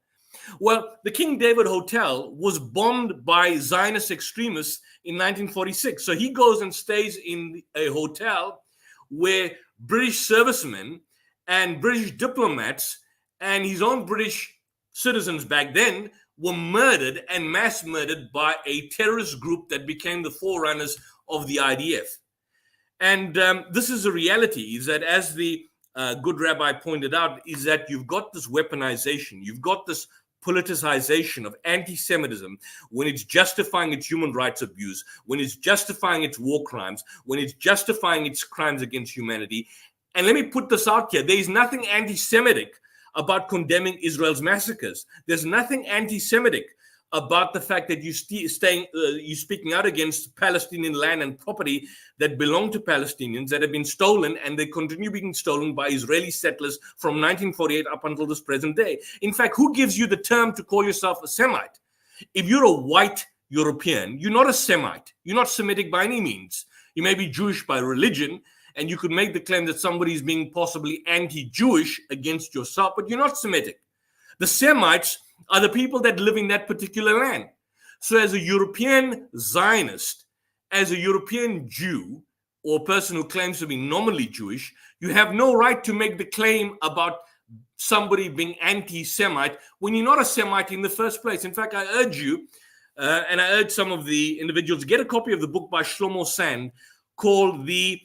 Speaker 2: Well, the King David Hotel was bombed by Zionist extremists in 1946. So he goes and stays in a hotel where British servicemen and British diplomats and his own British citizens back then were murdered and mass murdered by a terrorist group that became the forerunners of the IDF. And this is a reality, is that, as the good rabbi pointed out, is that you've got this weaponization, you've got this politicization of anti-Semitism when it's justifying its human rights abuse, when it's justifying its war crimes, when it's justifying its crimes against humanity. And let me put this out here. There is nothing anti-Semitic about condemning Israel's massacres. There's nothing anti-Semitic about the fact that you're speaking out against Palestinian land and property that belong to Palestinians that have been stolen, and they continue being stolen by Israeli settlers from 1948 up until this present day. In fact, who gives you the term to call yourself a Semite? If you're a white European, you're not a Semite. You're not Semitic by any means. You may be Jewish by religion, and you could make the claim that somebody is being possibly anti-Jewish against yourself, but you're not Semitic. The Semites are the people that live in that particular land. So as a European Zionist, as a European Jew, or a person who claims to be nominally Jewish, you have no right to make the claim about somebody being anti-Semite when you're not a Semite in the first place. In fact, I urge you, and I urge some of the individuals, get a copy of the book by Shlomo Sand called The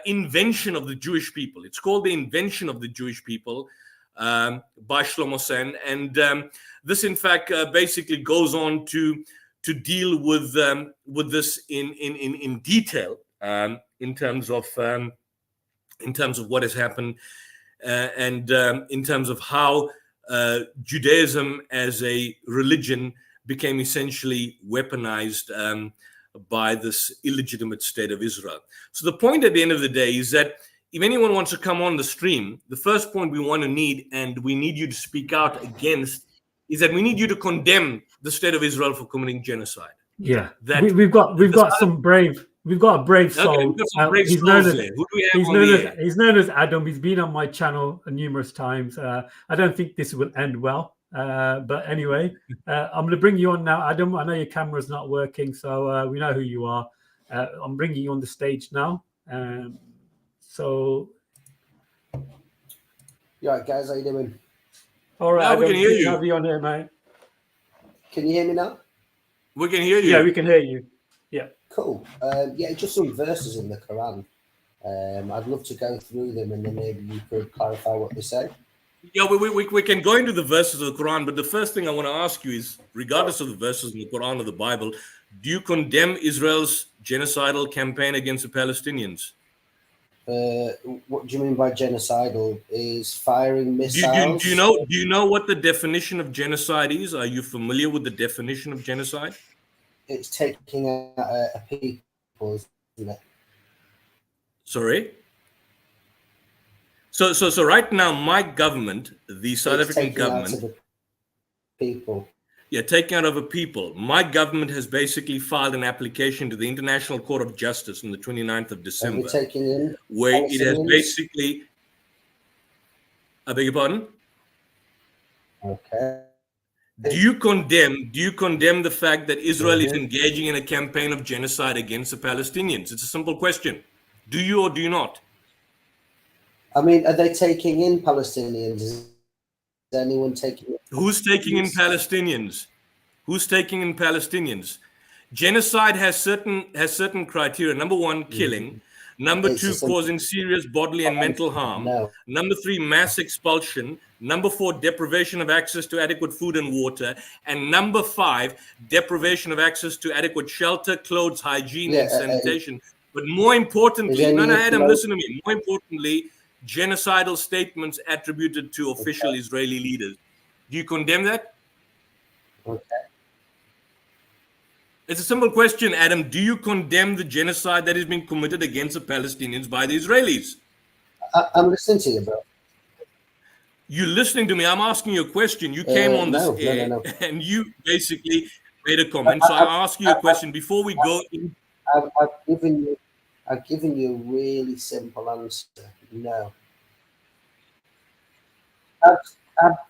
Speaker 2: Invention of the Jewish People. It's called The Invention of the Jewish People, by Shlomo Sand, and this, in fact, basically goes on to deal with this in detail, in terms of what has happened, and in terms of how Judaism as a religion became essentially weaponized by this illegitimate state of Israel. So the point at the end of the day is that if anyone wants to come on the stream, the first point we want to need, and we need you to speak out against, is that we need you to condemn the state of Israel for committing genocide.
Speaker 1: Yeah, we've got a brave soul.
Speaker 2: Okay,
Speaker 1: He's known as Adam. He's been on my channel numerous times. I don't think this will end well. But anyway, I'm going to bring you on now, Adam. I know your camera's not working, so we know who you are. I'm bringing you on the stage now. So,
Speaker 4: yeah, guys, how you doing?
Speaker 1: All right,
Speaker 2: we can hear you.
Speaker 1: Have you on here, mate?
Speaker 4: Can you hear me now?
Speaker 2: We can hear you.
Speaker 1: Yeah, we can hear you. Yeah.
Speaker 4: Cool. Yeah, just some verses in the Quran. I'd love to go through them, and then maybe you could clarify what they say.
Speaker 2: Yeah, we can go into the verses of the Quran, but the first thing I want to ask you is, regardless of the verses in the Quran or the Bible, Do you condemn Israel's genocidal campaign against the Palestinians?
Speaker 4: What do you mean by genocidal? Is firing missiles?
Speaker 2: Do you know what the definition of genocide is? Are you familiar with the definition of genocide?
Speaker 4: It's taking out a people, isn't it?
Speaker 2: Sorry. So right now, my government, the South African government,
Speaker 4: out of people.
Speaker 2: Yeah, taking out of a people. My government has basically filed an application to the International Court of Justice on the 29th of December,
Speaker 4: taking in
Speaker 2: where it has basically. I beg your pardon?
Speaker 4: Okay.
Speaker 2: Do you condemn the fact that Israel is engaging in a campaign of genocide against the Palestinians? It's a simple question. Do you or do you not?
Speaker 4: I mean, are they taking in Palestinians? Is anyone taking in?
Speaker 2: Who's taking in Palestinians? Who's taking in Palestinians? Genocide has certain criteria. Number one, killing. Number two, causing serious bodily and mental harm.
Speaker 4: No.
Speaker 2: Number three, mass expulsion. Number four, deprivation of access to adequate food and water. And number five, deprivation of access to adequate shelter, clothes, hygiene, and sanitation. But more importantly, Adam, listen to me. More importantly, genocidal statements attributed to official Israeli leaders. Do you condemn that?
Speaker 4: Okay.
Speaker 2: It's a simple question, Adam. Do you condemn the genocide that is being committed against the Palestinians by the Israelis?
Speaker 4: I'm listening to you, bro.
Speaker 2: You're listening to me. I'm asking you a question. You came on this air
Speaker 4: no.
Speaker 2: and you basically made a comment. So I ask you a question before we go in.
Speaker 4: I've given you a really simple answer. No. I've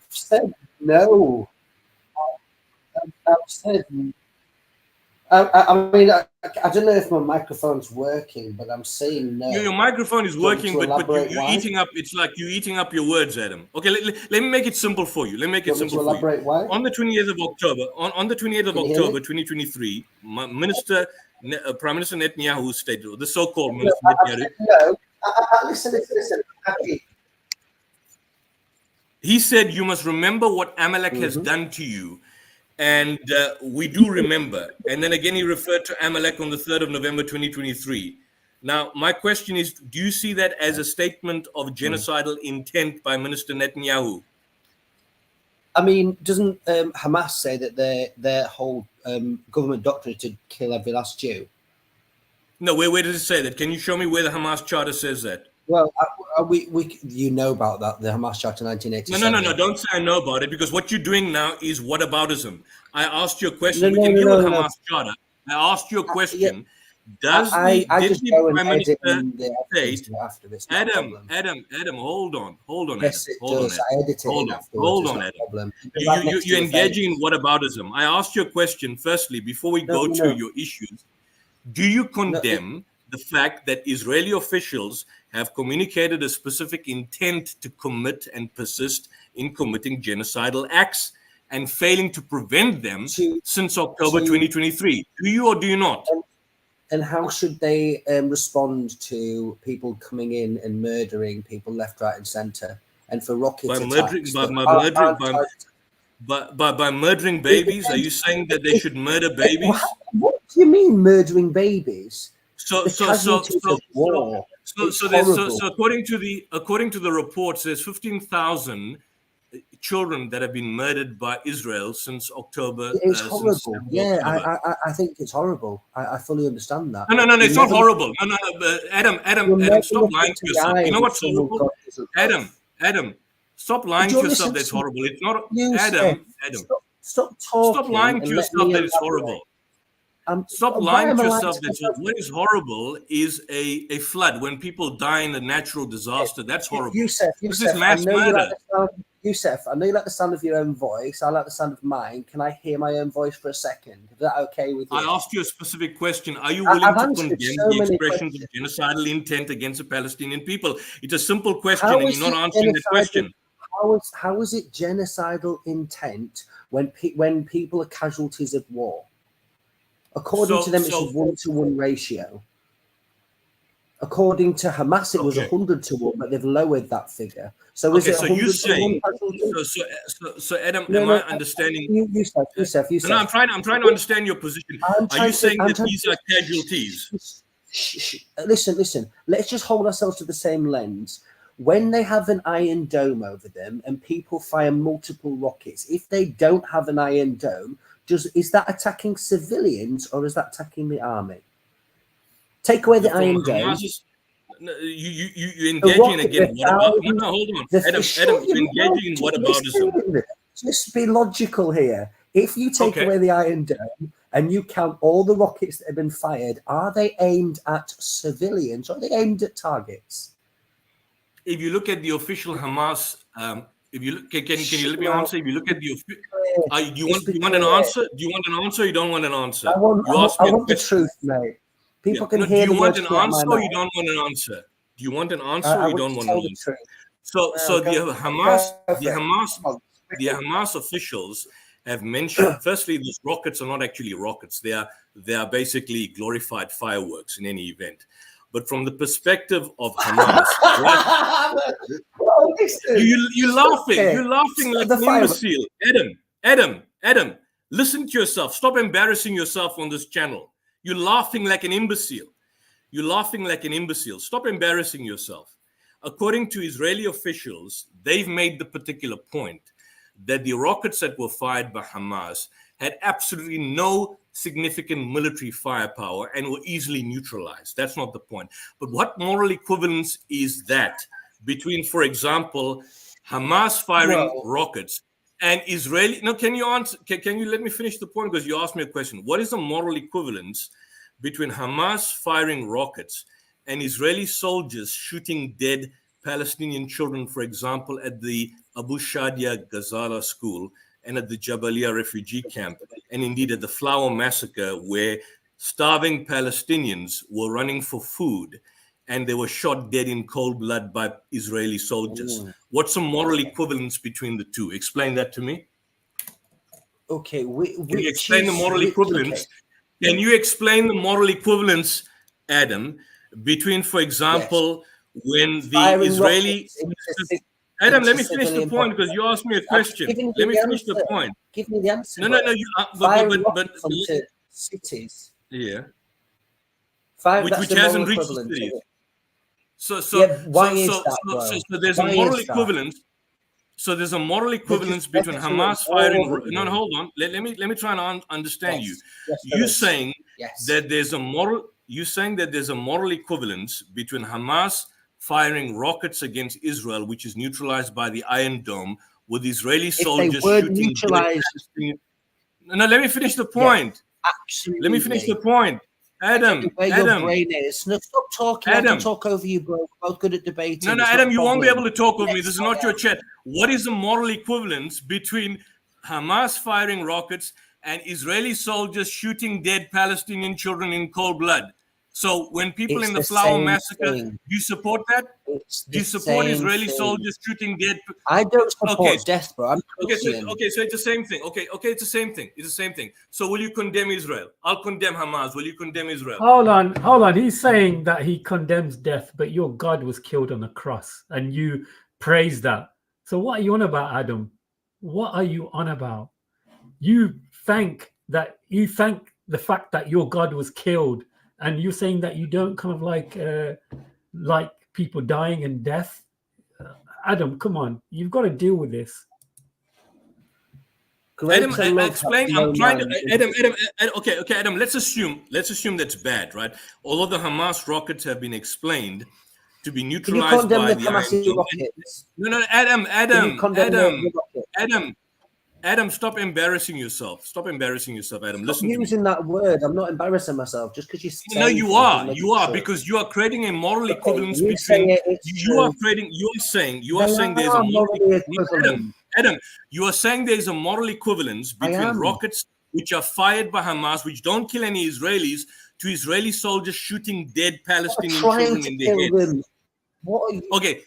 Speaker 4: said no. I've said. I mean, I don't know if my microphone's working, but I'm saying no.
Speaker 2: Your microphone is working, but you're eating up. It's like you're eating up your words, Adam. Okay, let me make it simple for you. Let me make it simple for you.
Speaker 4: Why?
Speaker 2: On the 28th of October, on the 28th of October, 2023, Prime Minister Netanyahu stated, the so-called Minister Netanyahu.
Speaker 4: No, listen.
Speaker 2: He said, "You must remember what Amalek has done to you." And we do remember. And then again, he referred to Amalek on the 3rd of November, 2023. Now, my question is, do you see that as a statement of genocidal intent by Minister Netanyahu?
Speaker 4: I mean, doesn't Hamas say that their whole government doctrine is to kill every last Jew?
Speaker 2: No, where does it say that? Can you show me where the Hamas charter says that?
Speaker 4: Well, you know about that, the Hamas Charter 1987.
Speaker 2: No. Don't say I know about it, because what you're doing now is whataboutism. I asked you a question. We can deal with Hamas Charter. I asked you a question. Did the Prime Minister state, Adam, hold on.
Speaker 4: Yes, it does. I edit it
Speaker 2: Hold on, Adam. You're engaging in whataboutism. I asked you a question, firstly, before we go to your issues. Do you condemn the fact that Israeli officials have communicated a specific intent to commit and persist in committing genocidal acts and failing to prevent them since October 2023? Do you or do you not?
Speaker 4: And how should they respond to people coming in and murdering people left, right, and centre? And for rocket attacks?
Speaker 2: By murdering babies? Are you saying that they should murder babies?
Speaker 4: What do you mean murdering babies?
Speaker 2: So according to the reports, there's 15,000 children that have been murdered by Israel since October.
Speaker 4: It's horrible. I think it's horrible. I fully understand that.
Speaker 2: No, it's not horrible. No, Adam, stop lying to yourself. You know what's horrible? Adam, stop lying to yourself. That's horrible. It's not. Adam.
Speaker 4: Stop talking.
Speaker 2: Stop lying to yourself. That it's horrible. Stop lying to yourself. What is horrible is a flood. When people die in a natural disaster, that's horrible.
Speaker 4: Yusuf,
Speaker 2: this is mass murder.
Speaker 4: Yusuf, I know you like the sound of your own voice. I like the sound of mine. Can I hear my own voice for a second? Is that okay with you?
Speaker 2: I asked you a specific question. Are you willing to condemn the expressions of genocidal intent against the Palestinian people? It's a simple question, and you're not answering the question.
Speaker 4: How is it genocidal intent when people are casualties of war? According to them, it's a 1-to-1 ratio. According to Hamas, it was 100 to 1, but they've lowered that figure. So is it 100 to
Speaker 2: 1? So Adam, am I understanding?
Speaker 4: Youssef.
Speaker 2: No, I'm trying to understand your position. Are you saying that these are casualties?
Speaker 4: Listen. Let's just hold ourselves to the same lens. When they have an iron dome over them and people fire multiple rockets, if they don't have an iron dome, is that attacking civilians or is that attacking the army? Take away the iron dome.
Speaker 2: You're engaging again. What about? No, hold on, Adam. You're engaging in whataboutism.
Speaker 4: Just be logical here. If you take away the iron dome and you count all the rockets that have been fired, are they aimed at civilians or are they aimed at targets?
Speaker 2: If you look at the official Hamas, if you look, can you let me answer? If you look at the, you want an answer? Do you want an answer? Or you don't want an answer?
Speaker 4: I want the truth, mate. People can hear.
Speaker 2: Do you want an answer or you don't want an answer? Do you want an answer or you don't want an answer? So the Hamas officials have mentioned, firstly, these rockets are not actually rockets. They are basically glorified fireworks in any event. But from the perspective of Hamas, you're laughing like an imbecile. Adam, listen to yourself. Stop embarrassing yourself on this channel. You're laughing like an imbecile. Stop embarrassing yourself. According to Israeli officials, they've made the particular point that the rockets that were fired by Hamas had absolutely no significant military firepower and were easily neutralized. That's not the point. But what moral equivalence is that between, for example, Hamas firing rockets and Israeli? No, can you answer? Can you let me finish the point? Because you asked me a question. What is the moral equivalence between Hamas firing rockets and Israeli soldiers shooting dead Palestinian children, for example, at the Abu Shadia Ghazala school and at the Jabalia refugee camp, and indeed at the Flower massacre, where starving Palestinians were running for food and they were shot dead in cold blood by Israeli soldiers? What's the moral equivalence between the two? Explain that to me.
Speaker 4: Okay.
Speaker 2: Can you explain the moral equivalence? Okay. Can you explain the moral equivalence, Adam, between, for example, when the Israeli... Adam, let me finish the point because you asked me a question. Let me finish the point.
Speaker 4: Give me the answer.
Speaker 2: No. But
Speaker 4: cities.
Speaker 2: Yeah.
Speaker 4: Which
Speaker 2: hasn't reached the cities. So there's a moral equivalence. So there's a moral equivalence between Hamas firing. No, hold on. Let me try and understand you. You're saying that there's a moral. You're saying that there's a moral equivalence between Hamas firing rockets against Israel, which is neutralized by the Iron Dome, with Israeli soldiers shooting. Neutralized. No, let me finish the point.
Speaker 4: Absolutely.
Speaker 2: Let me finish the point. Adam,
Speaker 4: your brain is. No, stop talking. Adam. I can talk over you, bro. We're both good at debating.
Speaker 2: No, Adam, you won't be able to talk over me. This is not your chat. What is the moral equivalence between Hamas firing rockets and Israeli soldiers shooting dead Palestinian children in cold blood? So when people in the Flower massacre, do you support that? Do you support Israeli soldiers shooting dead?
Speaker 4: I don't support death, bro.
Speaker 2: So it's the same thing. Okay, it's the same thing. It's the same thing. So will you condemn Israel? I'll condemn Hamas. Will you condemn Israel?
Speaker 1: Hold on. He's saying that he condemns death, but your God was killed on the cross, and you praise that. So what are you on about, Adam? What are you on about? You thank the fact that your God was killed. And you're saying that you don't kind of like people dying and death. Adam, come on, you've got to deal with this.
Speaker 2: Adam, explain. I'm trying to. Adam. Okay, Adam. Let's assume that's bad, right? Although the Hamas rockets have been explained to be neutralized by the Iron rockets. No, Adam, stop embarrassing yourself. Adam. Listen to me.
Speaker 4: Using that word. I'm not embarrassing myself just because you say.
Speaker 2: No, you are. You are, because you are creating a moral equivalence between. You are saying there's a moral equivalence. Adam, you are saying there's a moral equivalence between rockets which are fired by Hamas, which don't kill any Israelis, to Israeli soldiers shooting dead Palestinian children in their heads. Okay.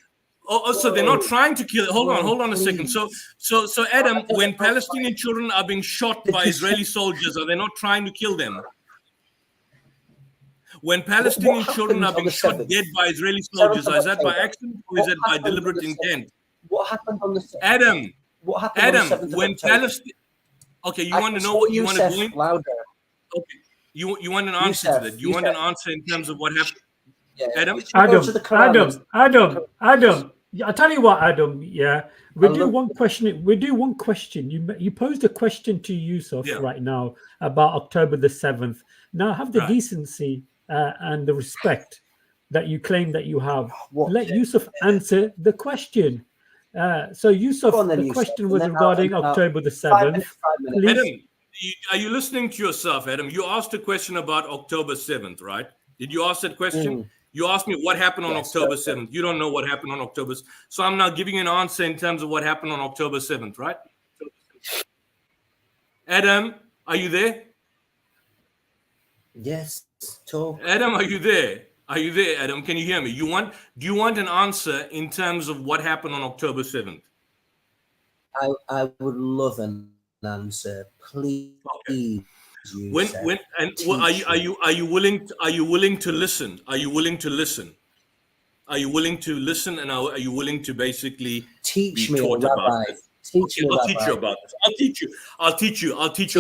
Speaker 2: So they're not trying to kill. Hold on a second. So Adam, when Palestinian children are being shot by Israeli soldiers, are they not trying to kill them? When Palestinian
Speaker 4: What
Speaker 2: children are
Speaker 4: happened on
Speaker 2: being
Speaker 4: the
Speaker 2: shot
Speaker 4: 7th?
Speaker 2: dead by Israeli soldiers,
Speaker 4: 7th of
Speaker 2: is that by
Speaker 4: October.
Speaker 2: accident or is
Speaker 4: What
Speaker 2: that by
Speaker 4: happened on
Speaker 2: deliberate
Speaker 4: the 7th?
Speaker 2: intent?
Speaker 4: What happened on the 7th?
Speaker 2: Adam,
Speaker 4: What happened on the 7th of
Speaker 2: when
Speaker 4: October?
Speaker 2: Palestine, okay, you
Speaker 4: I
Speaker 2: want to
Speaker 4: can
Speaker 2: know
Speaker 4: say
Speaker 2: what you want to
Speaker 4: Youssef
Speaker 2: go in?
Speaker 4: louder.
Speaker 2: Okay, you want an answer to
Speaker 4: Youssef,
Speaker 2: that? You want an
Speaker 4: Youssef.
Speaker 2: answer in terms of what happened,
Speaker 4: Yeah.
Speaker 2: Adam?
Speaker 4: Should we go to the Quran?
Speaker 1: Adam. I tell you what, Adam. Yeah, we
Speaker 4: I
Speaker 1: do
Speaker 4: love-
Speaker 1: one question. We do one question. You posed a question to Yusuf right now about October the 7th. Now have the decency and the respect that you claim that you have. Let Yusuf answer the question. So Yusuf, the question was regarding October the 7th. Please.
Speaker 2: Adam, are you listening to yourself, Adam? You asked a question about October 7th, right? Did you ask that question? You asked me what happened on October 7th. You don't know what happened on October. So I'm now giving you an answer in terms of what happened on October 7th, right? Adam, are you there?
Speaker 4: Yes, talk.
Speaker 2: Adam, are you there? Are you there, Adam? Can you hear me? Do you want an answer in terms of what happened on October 7th?
Speaker 4: I would love an answer, please.
Speaker 2: Okay. Are you willing to listen? Are you willing to listen? Are you willing to listen? And are you willing to basically
Speaker 4: teach
Speaker 2: be
Speaker 4: me,
Speaker 2: taught
Speaker 4: Rabbi?
Speaker 2: about this?
Speaker 4: Teach me,
Speaker 2: I'll teach you about this. I'll teach you. I teach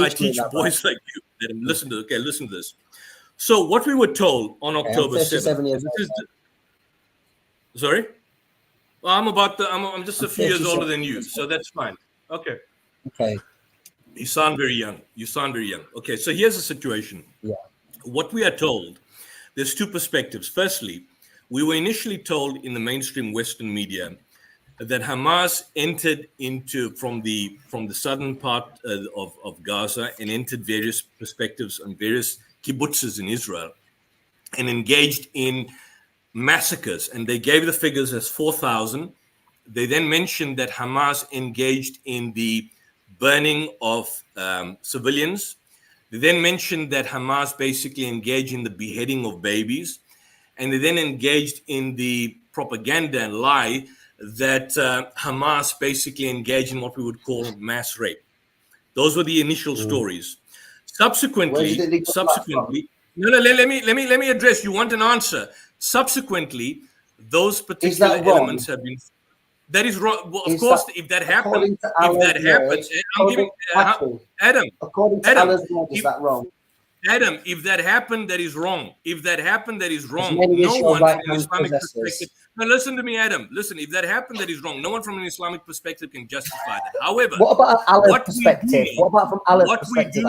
Speaker 2: boys like you. Listen to this. So what we were told on October 7th. Sorry? Well, I'm just a few years older than you, so that's fine. Okay.
Speaker 4: Okay.
Speaker 2: You sound very young. Okay, so here's the situation.
Speaker 4: Yeah.
Speaker 2: What we are told, there's two perspectives. Firstly, we were initially told in the mainstream Western media that Hamas entered from the southern part of Gaza and entered various perspectives and various kibbutzes in Israel and engaged in massacres. And they gave the figures as 4,000. They then mentioned that Hamas engaged in the burning of civilians. They then mentioned that Hamas basically engaged in the beheading of babies. And they then engaged in the propaganda and lie that Hamas basically engaged in what we would call mass rape. Those were the initial stories. Subsequently, no, let me address. You want an answer? Subsequently, those particular elements have been. That is wrong. Well, of course, if that happens, I'm giving Adam.
Speaker 4: According to Allah's word, is that wrong?
Speaker 2: Adam, if that happened, that is wrong. No one from an Islamic perspective. Now, listen to me, Adam. Listen, if that happened, that is wrong. No one from an Islamic perspective can justify that. However,
Speaker 4: what about Allah's perspective? What about from Allah's perspective?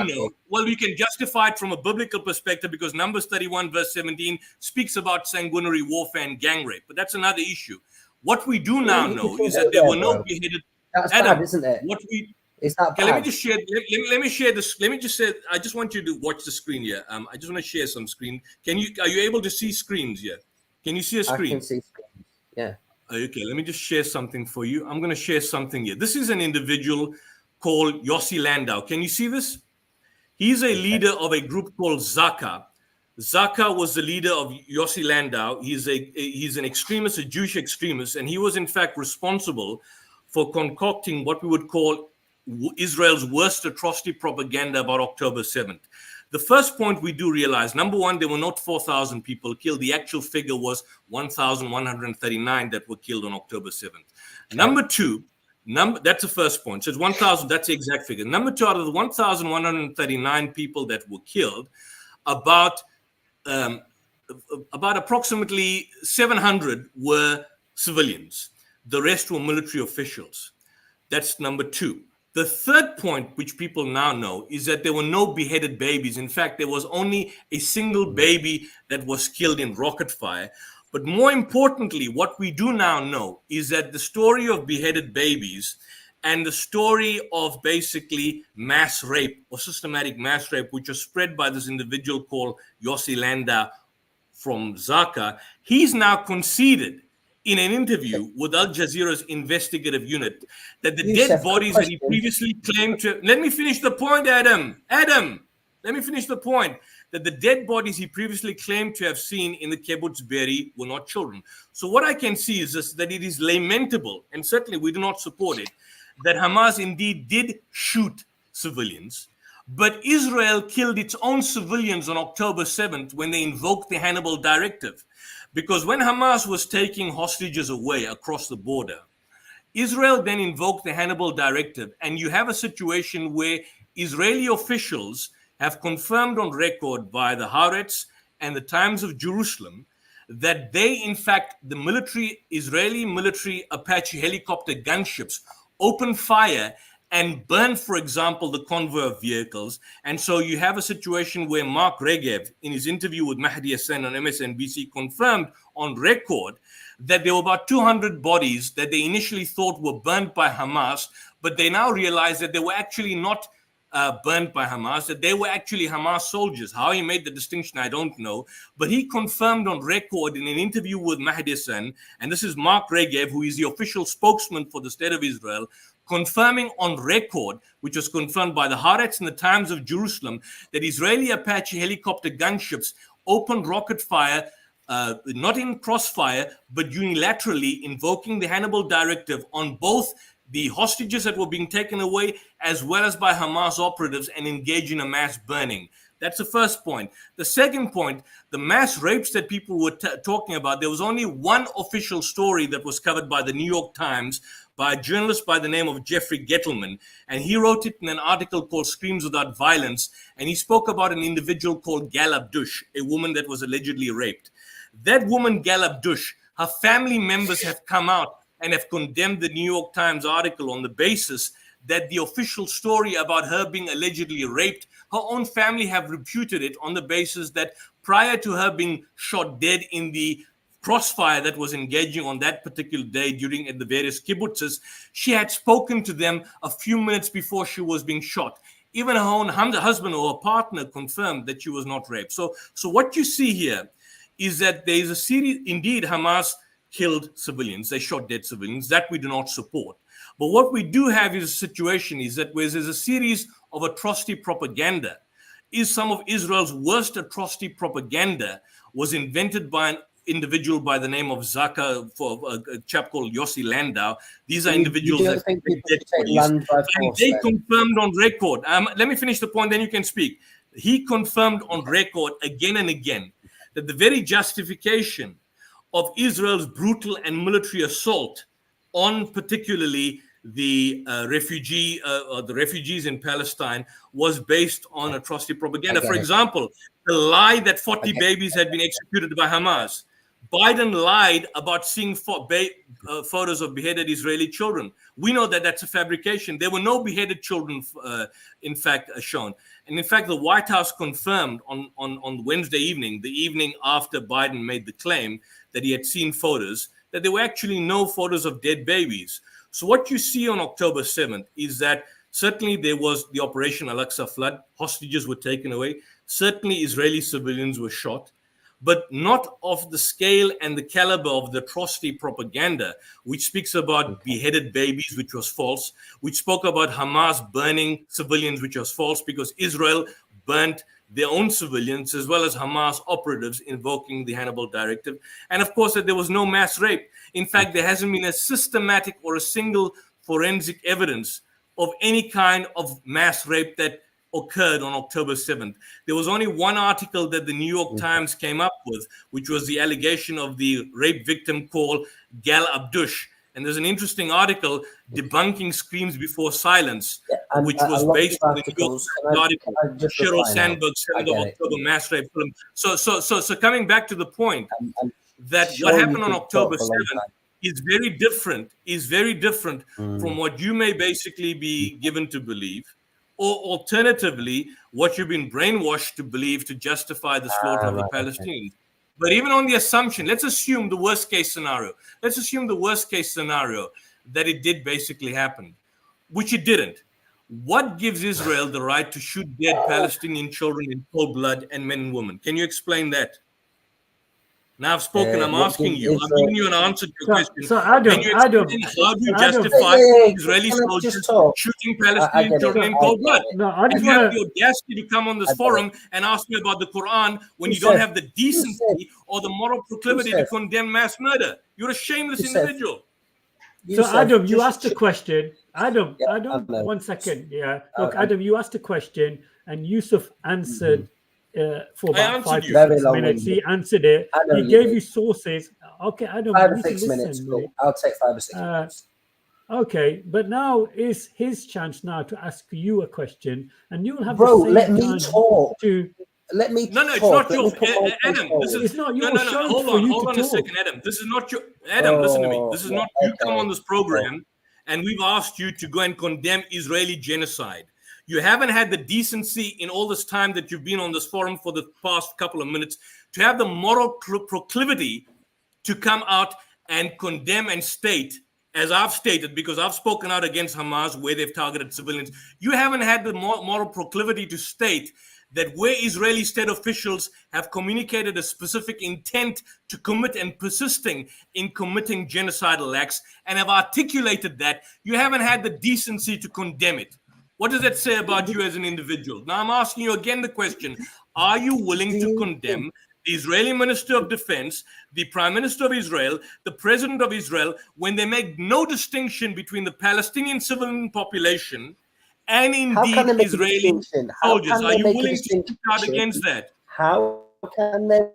Speaker 2: Well, we can justify it from a biblical perspective because Numbers 31, verse 17 speaks about sanguinary warfare and gang rape. But that's another issue. What we do now know is that there were no beheaded.
Speaker 4: That's
Speaker 2: Adam,
Speaker 4: bad, isn't it? Is that
Speaker 2: okay, let me just share. Let me share this. Let me just say. I just want you to watch the screen here. I just want to share some screen. Are you able to see screens here? Can you see a screen?
Speaker 4: I can see screens. Yeah.
Speaker 2: Okay. Let me just share something for you. I'm going to share something here. This is an individual called Yossi Landau. Can you see this? He's a leader of a group called Zaka. Zaka was the leader of Yossi Landau. He's an extremist, a Jewish extremist, and he was in fact responsible for concocting what we would call Israel's worst atrocity propaganda about October 7th. The first point we do realize, number one, there were not 4,000 people killed. The actual figure was 1,139 that were killed on October 7th. Number two, that's the first point. So it's 1,000, that's the exact figure. Number two, out of the 1,139 people that were killed, about approximately 700 were civilians. The rest were military officials. That's number two. The third point, which people now know, is that there were no beheaded babies. In fact, there was only a single baby that was killed in rocket fire. But more importantly, what we do now know is that the story of beheaded babies and the story of basically mass rape or systematic mass rape, which was spread by this individual called Yossi Landau from Zaka, he's now conceded in an interview with Al Jazeera's investigative unit that the dead bodies that he previously claimed to... Let me finish the point, Adam. Let me finish the point. That the dead bodies he previously claimed to have seen in the kibbutz Be'eri were not children. So what I can see is this, that it is lamentable, and certainly we do not support it, that Hamas indeed did shoot civilians, But Israel killed its own civilians on October 7th when they invoked the Hannibal Directive. Because when Hamas was taking hostages away across the border, Israel then invoked the Hannibal Directive, and you have a situation where Israeli officials have confirmed on record by the Haaretz and the Times of Jerusalem that they, in fact, the Israeli military Apache helicopter gunships opened fire and burned, for example, the convoy of vehicles. And so you have a situation where Mark Regev, in his interview with Mahdi Hassan on MSNBC, confirmed on record that there were about 200 bodies that they initially thought were burned by Hamas, but they now realize that they were actually not burned by Hamas, that they were actually Hamas soldiers. How he made the distinction, I don't know. But he confirmed on record in an interview with Mahdi Hassan, and this is Mark Regev, who is the official spokesman for the State of Israel, confirming on record, which was confirmed by the Haaretz and the Times of Jerusalem, that Israeli Apache helicopter gunships opened rocket fire, not in crossfire, but unilaterally, invoking the Hannibal Directive on both the hostages that were being taken away, as well as by Hamas operatives, and engage in a mass burning. That's the first point. The second point, the mass rapes that people were talking about, there was only one official story that was covered by the New York Times by a journalist by the name of Jeffrey Gettleman. And he wrote it in an article called Screams Without Violence. And he spoke about an individual called Gal Abdush, a woman that was allegedly raped. That woman, Gal Abdush, her family members have come out and have condemned the New York Times article on the basis that the official story about her being allegedly raped, her own family have refuted it on the basis that prior to her being shot dead in the crossfire that was engaging on that particular day during the various kibbutzes, she had spoken to them a few minutes before she was being shot. Even her own husband or her partner confirmed that she was not raped. So what you see here is that there is a series, indeed, Hamas killed civilians, they shot dead civilians, that we do not support. But what we do have is a situation is that where there's a series of atrocity propaganda, is some of Israel's worst atrocity propaganda was invented by an individual by the name of Zaka, for a chap called Yossi Landau. These are individuals that they confirmed on record. Let me finish the point, then you can speak. He confirmed on record again and again that the very justification of Israel's brutal and military assault on particularly the refugees in Palestine was based on atrocity propaganda. For example, the lie that 40 babies had been executed by Hamas. Biden lied about seeing photos of beheaded Israeli children. We know that that's a fabrication. There were no beheaded children, in fact, shown. And in fact, the White House confirmed on Wednesday evening, the evening after Biden made the claim that he had seen photos, that there were actually no photos of dead babies. So what you see on October 7th is that certainly there was the Operation Al-Aqsa flood, hostages were taken away, certainly Israeli civilians were shot, but not of the scale and the caliber of the atrocity propaganda, which speaks about beheaded babies, which was false, which spoke about Hamas burning civilians, which was false, because Israel burnt their own civilians, as well as Hamas operatives invoking the Hannibal Directive. And of course, that there was no mass rape. In fact, there hasn't been a systematic or a single forensic evidence of any kind of mass rape that occurred on October 7th. There was only one article that the New York Times came up with, which was the allegation of the rape victim called Gal Abdush. And there's an interesting article debunking Screams Before Silence, which was based on the New York Times article, Sheryl Sandberg's 7th of October mass rape film. So coming back to the point, that what happened on October 7th is very different from what you may basically be given to believe, or alternatively, what you've been brainwashed to believe to justify the slaughter of the Palestinians. But even on the assumption, let's assume the worst case scenario. Let's assume the worst case scenario that it did basically happen, which it didn't. What gives Israel the right to shoot dead Palestinian children in cold blood and men and women? Can you explain that? Now I've spoken, I'm asking you. I'm giving you an answer to your question.
Speaker 1: So Adam,
Speaker 2: how do you justify Israeli soldiers shooting Palestinian children in cold blood?
Speaker 1: No, I just
Speaker 2: you have the audacity to come on this forum and ask me about the Quran when you don't have the decency or the moral proclivity to condemn mass murder. You're a shameless individual.
Speaker 1: So Adam, you asked a question. Adam,
Speaker 4: Yeah,
Speaker 1: 1 second. Yeah. Look, Adam, you asked a question, and Yusuf answered for about 5 to 6 minutes. He answered it.
Speaker 4: Adam,
Speaker 1: He gave you sources. Okay, Adam,
Speaker 4: 5
Speaker 1: you
Speaker 4: or
Speaker 1: need to
Speaker 4: 6
Speaker 1: listen,
Speaker 4: minutes. Cool.
Speaker 1: mate.
Speaker 4: I'll take 5 or 6 minutes.
Speaker 1: Okay, but now is his chance now to ask you a question, and you'll have
Speaker 4: Bro,
Speaker 1: the same
Speaker 4: let me
Speaker 1: time
Speaker 4: talk.
Speaker 1: to.
Speaker 4: Let me
Speaker 2: No, it's
Speaker 4: talk.
Speaker 2: not your Adam. This is
Speaker 1: It's not your
Speaker 2: no.
Speaker 1: show
Speaker 2: Hold
Speaker 1: for
Speaker 2: on,
Speaker 1: you
Speaker 2: hold
Speaker 1: to
Speaker 2: on
Speaker 1: talk.
Speaker 2: a second, Adam. This is not your Adam. Listen to me. This is not you come on this program, and we've asked you to go and condemn Israeli genocide. You haven't had the decency in all this time that you've been on this forum for the past couple of minutes to have the moral proclivity to come out and condemn and state, as I've stated, because I've spoken out against Hamas where they've targeted civilians. You haven't had the moral proclivity to state that where Israeli state officials have communicated a specific intent to commit and persisting in committing genocidal acts and have articulated that, you haven't had the decency to condemn it. What does that say about you as an individual? Now I'm asking you again the question, are you willing to condemn the Israeli Minister of Defense, the Prime Minister of Israel, the President of Israel, when they make no distinction between the Palestinian civilian population and indeed Israeli soldiers? Are you willing to speak out against that?
Speaker 4: How can they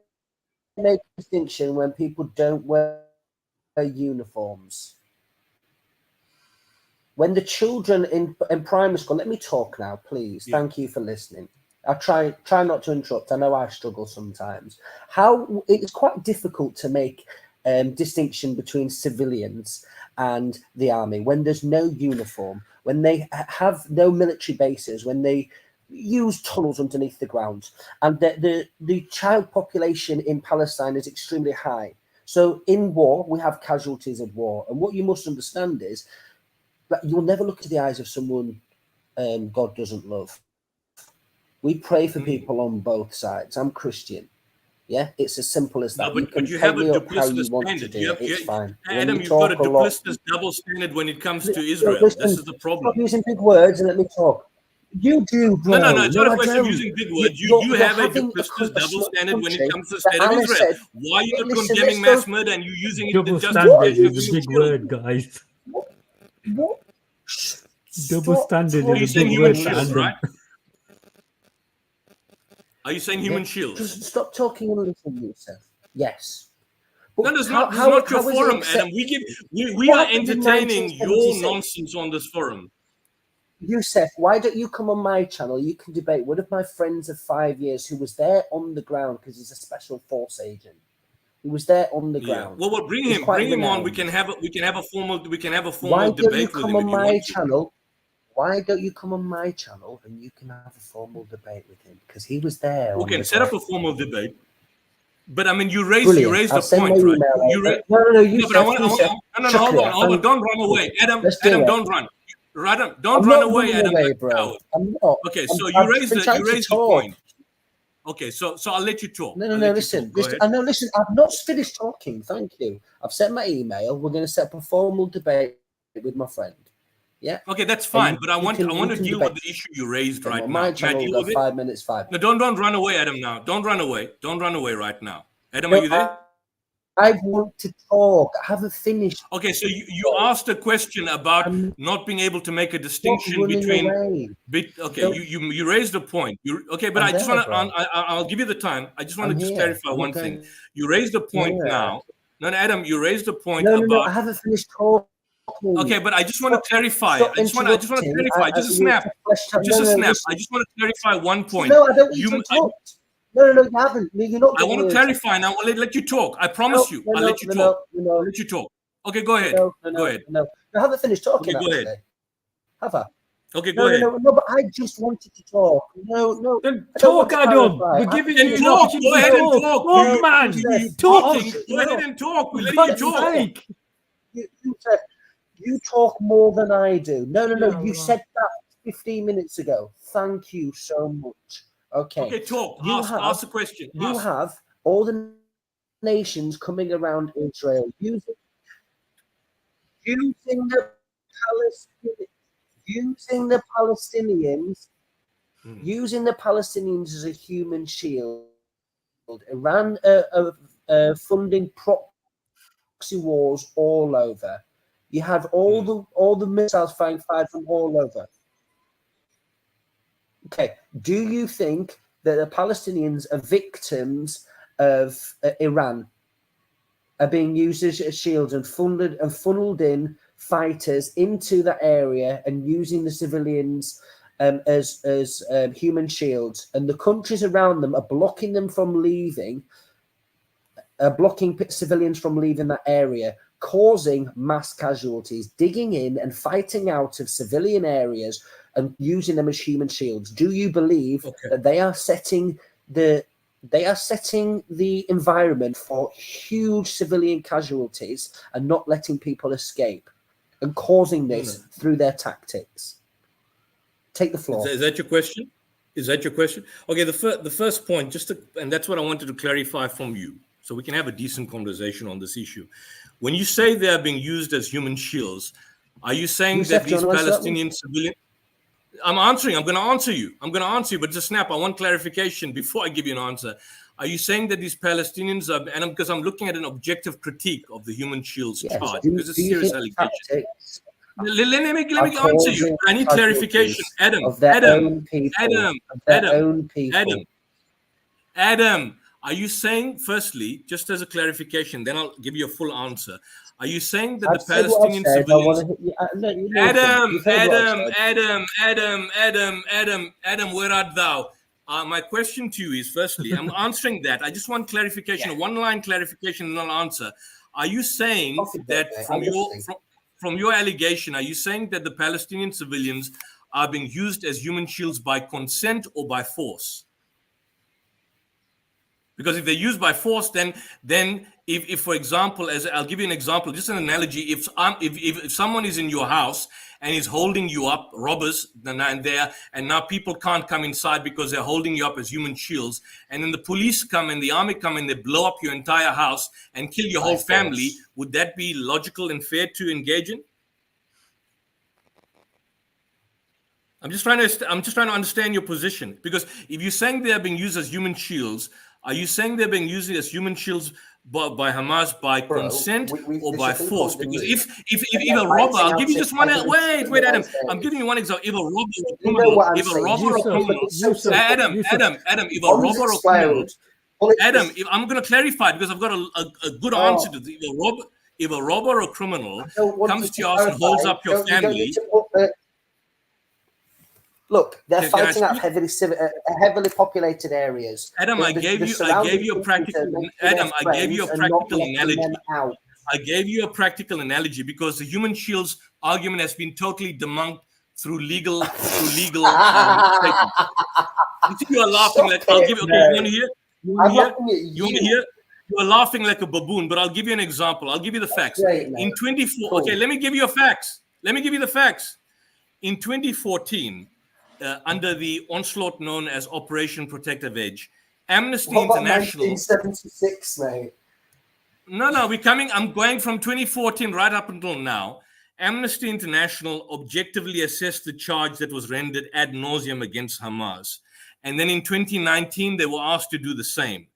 Speaker 4: make a distinction when people don't wear uniforms? When the children in primary school, let me talk now, please. Yeah. Thank you for listening. I try not to interrupt. I know I struggle sometimes. How it's quite difficult to make distinction between civilians and the army when there's no uniform, when they have no military bases, when they use tunnels underneath the ground, and the child population in Palestine is extremely high. So in war, we have casualties of war, and what you must understand is that you'll never look into the eyes of someone God doesn't love. We pray for people on both sides. I'm Christian. Yeah, it's as simple as that.
Speaker 2: No, but you have a duplicitous standard.
Speaker 4: It's fine.
Speaker 2: Adam, you've got a duplicitous double standard when it comes to Israel.
Speaker 4: Listen,
Speaker 2: this is the problem.
Speaker 4: Stop using big words and let me talk. You do, bro.
Speaker 2: No, it's not a question of using big words. You have a duplicitous double standard when it comes to the state of Israel.
Speaker 4: Said,
Speaker 2: why are you condemning mass murder and you using it
Speaker 1: double
Speaker 2: to
Speaker 1: standard is a big word, guys.
Speaker 4: What?
Speaker 1: Double standard is a big word, right?
Speaker 2: Are you saying human shields?
Speaker 4: Just stop talking and listen, Yusuf. Yes.
Speaker 2: But no, this is not your forum, Adam. We are entertaining your nonsense on this forum.
Speaker 4: Yusuf, why don't you come on my channel? You can debate one of my friends of 5 years who was there on the ground because he's a special force agent. He was there on the ground.
Speaker 2: Well, bring him on. We can have a formal
Speaker 4: Why
Speaker 2: debate with him.
Speaker 4: Why don't you come on my channel? Why don't you come on my channel and you can have a formal debate with him? Because he was there.
Speaker 2: We can set up a formal debate. But I mean, you raised a point, right? Hold on. Don't run away, Adam. Don't run. Don't run away, Adam.
Speaker 4: Bro. I'm not.
Speaker 2: Okay, so you raised the point. Okay, so I'll let you talk.
Speaker 4: No, listen. Listen, I've not finished talking. Thank you. I've sent my email. We're going to set up a formal debate with my friend. Yeah. Okay,
Speaker 2: that's fine. But I want to deal with the issue you raised right now.
Speaker 4: Can I deal with it? 5 minutes, 5 minutes.
Speaker 2: No, don't run away, Adam. Now, don't run away. Don't run away right now. Adam, are you there?
Speaker 4: I want to talk. I haven't finished.
Speaker 2: Okay, so you asked a question about not being able to make a distinction between. You raised a point. But I just want to. I'll give you the time. I just want to just clarify one thing. You raised a point now. No, Adam, you raised a point about.
Speaker 4: No, I haven't finished talking.
Speaker 2: Okay, but I just want to clarify. I just want to clarify. Just a snap. I just want to clarify one point.
Speaker 4: No, I don't need to talk. No, you haven't. You're not.
Speaker 2: I want to clarify now. I'll let you talk. I promise you. I'll let you talk. I'll let you talk. Okay, go ahead. Go ahead.
Speaker 4: No, I haven't finished talking.
Speaker 2: Okay, go ahead.
Speaker 4: Have I?
Speaker 2: Okay, go ahead.
Speaker 4: No, but I just wanted to talk. No.
Speaker 1: Then talk, Adam. We're giving you an opportunity.
Speaker 2: Go ahead and talk.
Speaker 1: Oh, man.
Speaker 2: Talk. Go ahead and talk. We're letting you talk.
Speaker 4: You talk more than I do. No. You said that 15 minutes ago. Thank you so much. Okay,
Speaker 2: talk. Ask the question.
Speaker 4: You have all the nations coming around Israel using the Palestinians as a human shield. Iran funding proxy wars all over. You have all the missiles fired from all over. Okay, do you think that the Palestinians are victims of Iran, are being used as shields and funneled in fighters into that area and using the civilians as human shields, and the countries around them are blocking them from leaving, blocking civilians from leaving that area, causing mass casualties, digging in and fighting out of civilian areas and using them as human shields? Do you believe that they are setting the environment for huge civilian casualties and not letting people escape and causing this through their tactics? Take the floor.
Speaker 2: Is that your question? Is that your question? Okay, the first point, and that's what I wanted to clarify from you, so we can have a decent conversation on this issue. When you say they are being used as human shields, are you saying that these Palestinian civilians? I'm going to answer you, but it's a snap. I want clarification before I give you an answer. Are you saying that these Palestinians are, and because I'm looking at an objective critique of the human shields charge, because it's a serious allegation. Let me answer you. I need clarification. Adam, are you saying, firstly, just as a clarification, then I'll give you a full answer. Are you saying that the Palestinian civilians... Adam, where art thou? My question to you is, firstly, I'm answering that. I just want clarification, a one-line clarification and I'll answer. Are you saying that from your allegation, are you saying that the Palestinian civilians are being used as human shields by consent or by force? Because if they're used by force, then if for example, as I'll give you an example, just an analogy, if someone is in your house and is holding you up, robbers, and now people can't come inside because they're holding you up as human shields, and then the police come and the army come and they blow up your entire house and kill your whole family, would that be logical and fair to engage in? I'm just trying to understand your position, because if you're saying they are being used as human shields, are you saying they're being used as human shields by Hamas by consent or by force? Because if a robber, I'll give you just one. Wait, Adam. I'm giving you one example. If a robber or criminal, Adam, if a robber or criminal, Adam, I'm going to clarify because I've got a good answer to this. If a robber or criminal comes to your house and holds up your family.
Speaker 4: Look, they're fighting out heavily populated areas.
Speaker 2: Adam, I gave you a practical analogy. I gave you a practical analogy because the human shields argument has been totally debunked through legal statements. You are laughing like I'll give you. Okay, you want to hear? You want to hear? You are laughing like a baboon, but I'll give you an example. I'll give you the facts. In 24, okay, let me give you the facts. In 2014. Under the onslaught known as Operation Protective Edge, Amnesty International.
Speaker 4: 1976, mate.
Speaker 2: No, I'm going from 2014 right up until now. Amnesty International objectively assessed the charge that was rendered ad nauseum against Hamas. And then in 2019, they were asked to do the same.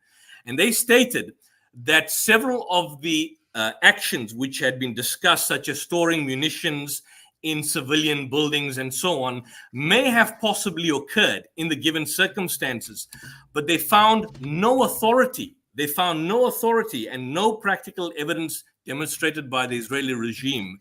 Speaker 2: And they stated that several of the actions which had been discussed, such as storing munitions in civilian buildings and so on, may have possibly occurred in the given circumstances, but they found no authority. They found no authority and no practical evidence demonstrated by the Israeli regime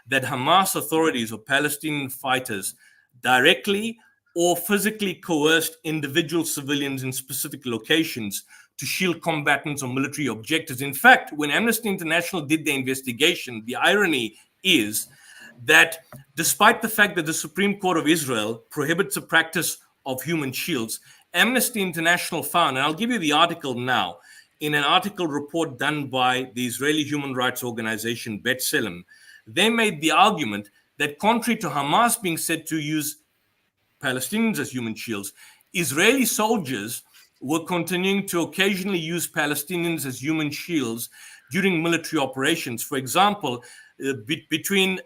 Speaker 2: that Hamas authorities or Palestinian fighters directly or physically coerced individual civilians in specific locations to shield combatants or military objectives. In fact, when Amnesty International did the investigation, the irony is that despite the fact that the Supreme Court of Israel prohibits the practice of human shields, Amnesty International found, and I'll give you the article now, in an article report done by the Israeli human rights organization B'Tselem, they made the argument that contrary to Hamas being said to use Palestinians as human shields, Israeli soldiers were continuing to occasionally use Palestinians as human shields during military operations. For example, between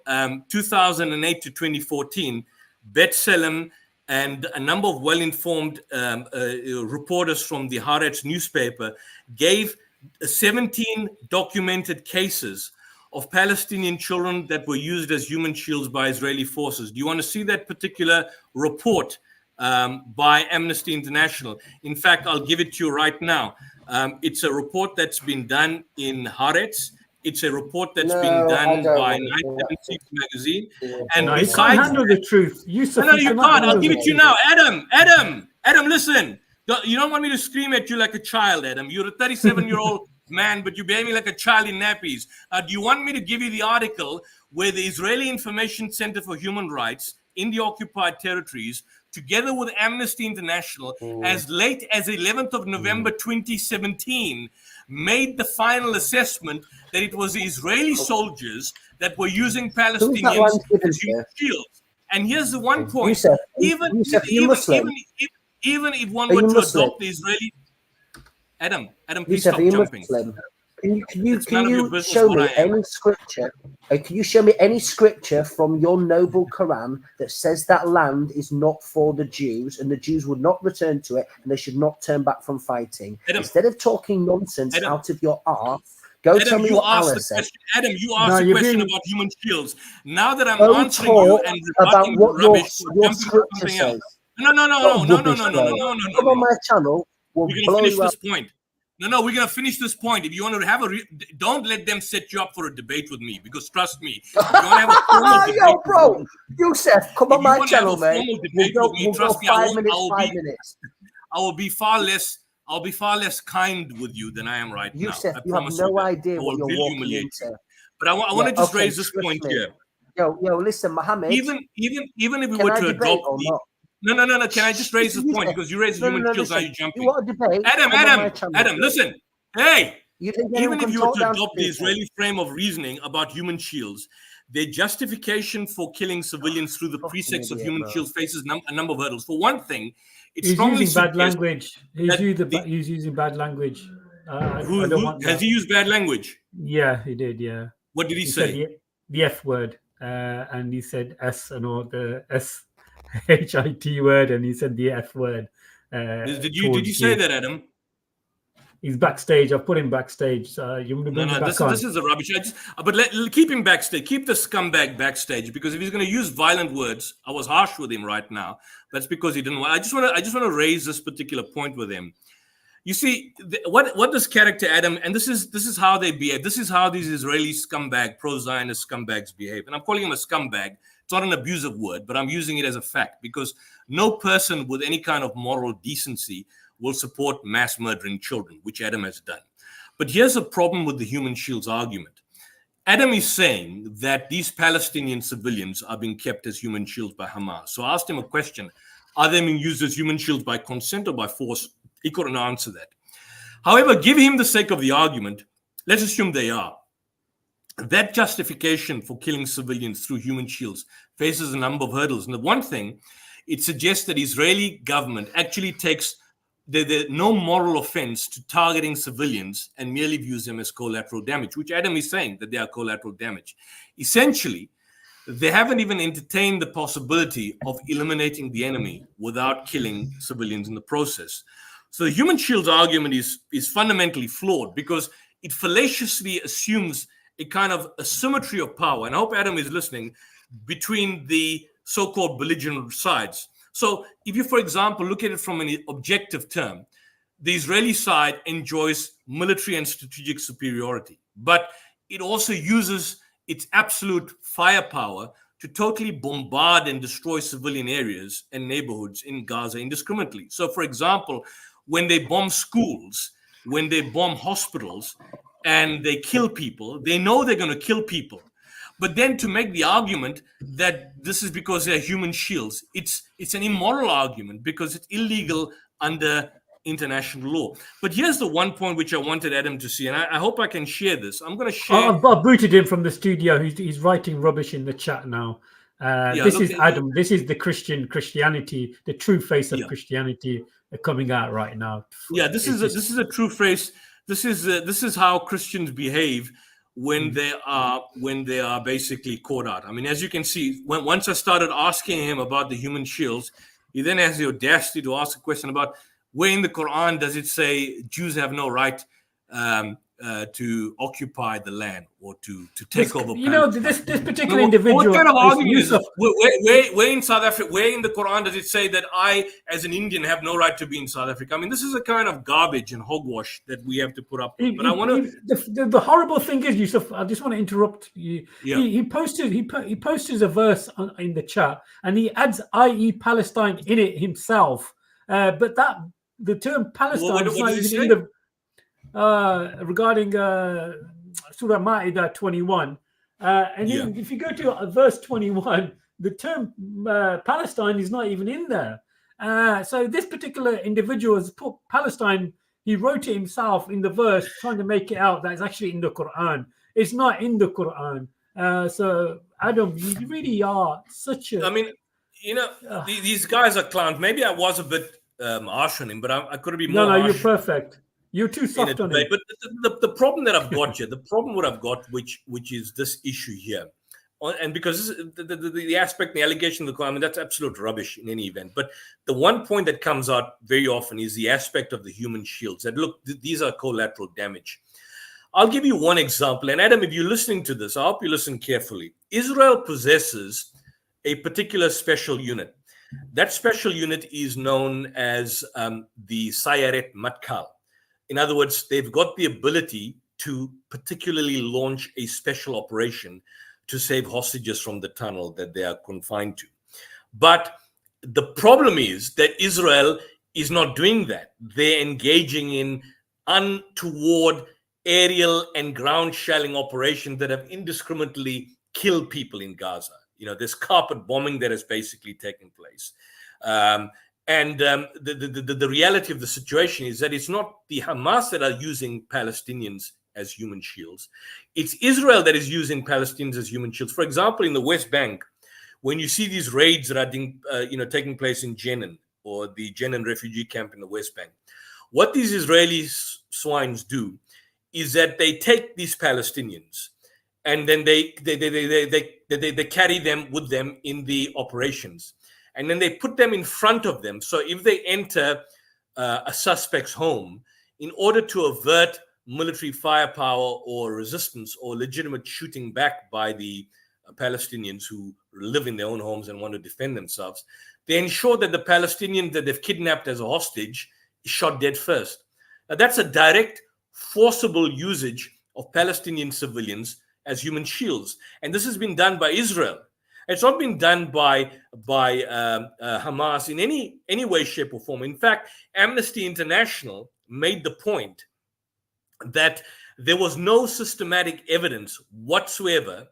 Speaker 2: 2008 to 2014, B'Tselem and a number of well-informed reporters from the Haaretz newspaper gave 17 documented cases of Palestinian children that were used as human shields by Israeli forces. Do you want to see that particular report by Amnesty International? In fact, I'll give it to you right now. It's a report that's been done in Haaretz. It's a report that's been done by 976 magazine. And
Speaker 1: No, you can't
Speaker 2: besides,
Speaker 1: handle the truth. Yusuf,
Speaker 2: no, you
Speaker 1: cannot
Speaker 2: can't. I'll
Speaker 1: handle
Speaker 2: give
Speaker 1: the
Speaker 2: it to you
Speaker 1: truth.
Speaker 2: now. Adam, listen. You don't want me to scream at you like a child, Adam. You're a 37-year-old man, but you're behaving like a child in nappies. Do you want me to give you the article where the Israeli Information Center for Human Rights in the occupied territories, together with Amnesty International, as late as 11th of November 2017, made the final assessment that it was the Israeli soldiers that were using Palestinians as shields. And here's the one point: even if one were to adopt the Israeli, Adam, please stop jumping.
Speaker 4: Can you show me any scripture? Can you show me any scripture from your noble Quran that says that land is not for the Jews and the Jews would not return to it and they should not turn back from fighting?
Speaker 2: Adam,
Speaker 4: instead of talking nonsense out of your arse, go tell me what Allah said.
Speaker 2: Adam, you asked a question about human shields. Now that I'm answering you and
Speaker 4: about what
Speaker 2: rubbish,
Speaker 4: your scripture says.
Speaker 2: No.
Speaker 4: Come on my channel.
Speaker 2: We're going to finish this point. No, we're going to finish this point. If you want to have don't let them set you up for a debate with me, because trust me, if you want to have a formal debate,
Speaker 4: yo, bro, Yusuf, come on my channel, man.
Speaker 2: We'll go
Speaker 4: 5 minutes.
Speaker 2: I will be far less kind with you than I am right now.
Speaker 4: Yusuf, you have no idea what you're walking into.
Speaker 2: But I want to just raise this point here.
Speaker 4: Yo, listen, Mohammed.
Speaker 2: Even if we were to adopt the... No. Can I just raise this point? Because you raised human shields, now you're jumping.
Speaker 4: You want a debate?
Speaker 2: Adam, listen. Hey!
Speaker 4: Even
Speaker 2: if you were to adopt the Israeli frame of reasoning about human shields, their justification for killing civilians through the precepts of human shields faces a number of hurdles. For one thing, it's strongly
Speaker 1: using bad language. He's using bad language.
Speaker 2: Has he used bad language?
Speaker 1: Yeah, he did. Yeah.
Speaker 2: What did he say?
Speaker 1: The F word, and he said S and all the SHIT word, and he said the F word.
Speaker 2: Did you say that, Adam?
Speaker 1: He's backstage. I've put him backstage. So you want to bring him back on?
Speaker 2: This is a rubbish. Keep him backstage. Keep the scumbag backstage, because if he's going to use violent words, I was harsh with him right now. That's because he didn't want. I just want to raise this particular point with him. You see, what this character Adam, and this is how they behave. This is how these Israeli scumbag, pro-Zionist scumbags behave. And I'm calling him a scumbag. It's not an abusive word, but I'm using it as a fact, because no person with any kind of moral decency will support mass murdering children, which Adam has done. But here's a problem with the human shields argument. Adam is saying that these Palestinian civilians are being kept as human shields by Hamas. So I asked him a question: are they being used as human shields by consent or by force? He couldn't answer that. However, give him the sake of the argument, let's assume they are. That justification for killing civilians through human shields faces a number of hurdles. And the one thing, it suggests that Israeli government actually takes no moral offense to targeting civilians and merely views them as collateral damage, which Adam is saying that they are collateral damage. Essentially, they haven't even entertained the possibility of eliminating the enemy without killing civilians in the process. So the human shields argument is fundamentally flawed, because it fallaciously assumes a kind of asymmetry of power, and I hope Adam is listening, between the so-called belligerent sides. So if you, for example, look at it from an objective term, the Israeli side enjoys military and strategic superiority, but it also uses its absolute firepower to totally bombard and destroy civilian areas and neighborhoods in Gaza indiscriminately. So, for example, when they bomb schools, when they bomb hospitals, and they kill people, they know they're going to kill people. But then to make the argument that this is because they're human shields, it's an immoral argument, because it's illegal under international law. But here's the one point which I wanted Adam to see, and I hope I can share this. I'm going to share.
Speaker 1: I've booted him from the studio. He's writing rubbish in the chat now. This is Adam. This is the Christianity, the true face of Christianity coming out right now.
Speaker 2: Yeah, this is a true face. This is how Christians behave when they are basically caught out. I mean, as you can see, once I started asking him about the human shields, he then has the audacity to ask a question about where in the Quran does it say Jews have no right to occupy the land or to take over.
Speaker 1: You know, this particular
Speaker 2: What
Speaker 1: individual.
Speaker 2: kind of argument is
Speaker 1: Yusuf,
Speaker 2: this? Where in South Africa, where in the Quran does it say that I, as an Indian, have no right to be in South Africa? I mean, this is a kind of garbage and hogwash that we have to put up with. But I want to.
Speaker 1: The horrible thing is, Yusuf, I just want to interrupt you.
Speaker 2: Yeah.
Speaker 1: He posted a verse in the chat, and he adds "i.e. Palestine" in it himself. But the term Palestine is not even in the. Regarding Surah Ma'idah 21, and then if you go to verse 21, the term Palestine is not even in there. So this particular individual has put Palestine. He wrote it himself in the verse, trying to make it out that it's actually in the Quran. It's not in the Quran. So Adam, you really are such a.
Speaker 2: I mean, you know, these guys are clowns. Maybe I was a bit harsh on him, but I could be more.
Speaker 1: No,
Speaker 2: harsh.
Speaker 1: You're perfect. You're too soft on it.
Speaker 2: But the problem that I've got here, the problem what I've got, which is this issue here, and because the aspect, the allegation of the Quran, I mean, that's absolute rubbish in any event. But the one point that comes out very often is the aspect of the human shields. That look, these are collateral damage. I'll give you one example. And Adam, if you're listening to this, I hope you listen carefully. Israel possesses a particular special unit. That special unit is known as the Sayeret Matkal. In other words, they've got the ability to particularly launch a special operation to save hostages from the tunnel that they are confined to. But the problem is that Israel is not doing that. They're engaging in untoward aerial and ground shelling operations that have indiscriminately killed people in Gaza. You know, there's carpet bombing that has basically taken place. The reality of the situation is that it's not the Hamas that are using Palestinians as human shields. It's Israel that is using Palestinians as human shields. For example, in the West Bank, when you see these raids that are taking place in Jenin or the Jenin refugee camp in the West Bank, what these Israeli swines do is that they take these Palestinians and then they carry them with them in the operations. And then they put them in front of them. So if they enter a suspect's home, in order to avert military firepower or resistance or legitimate shooting back by the Palestinians who live in their own homes and want to defend themselves, they ensure that the Palestinian that they've kidnapped as a hostage is shot dead first. Now, that's a direct, forcible usage of Palestinian civilians as human shields. And this has been done by Israel. It's not been done by Hamas in any way, shape, or form. In fact, Amnesty International made the point that there was no systematic evidence whatsoever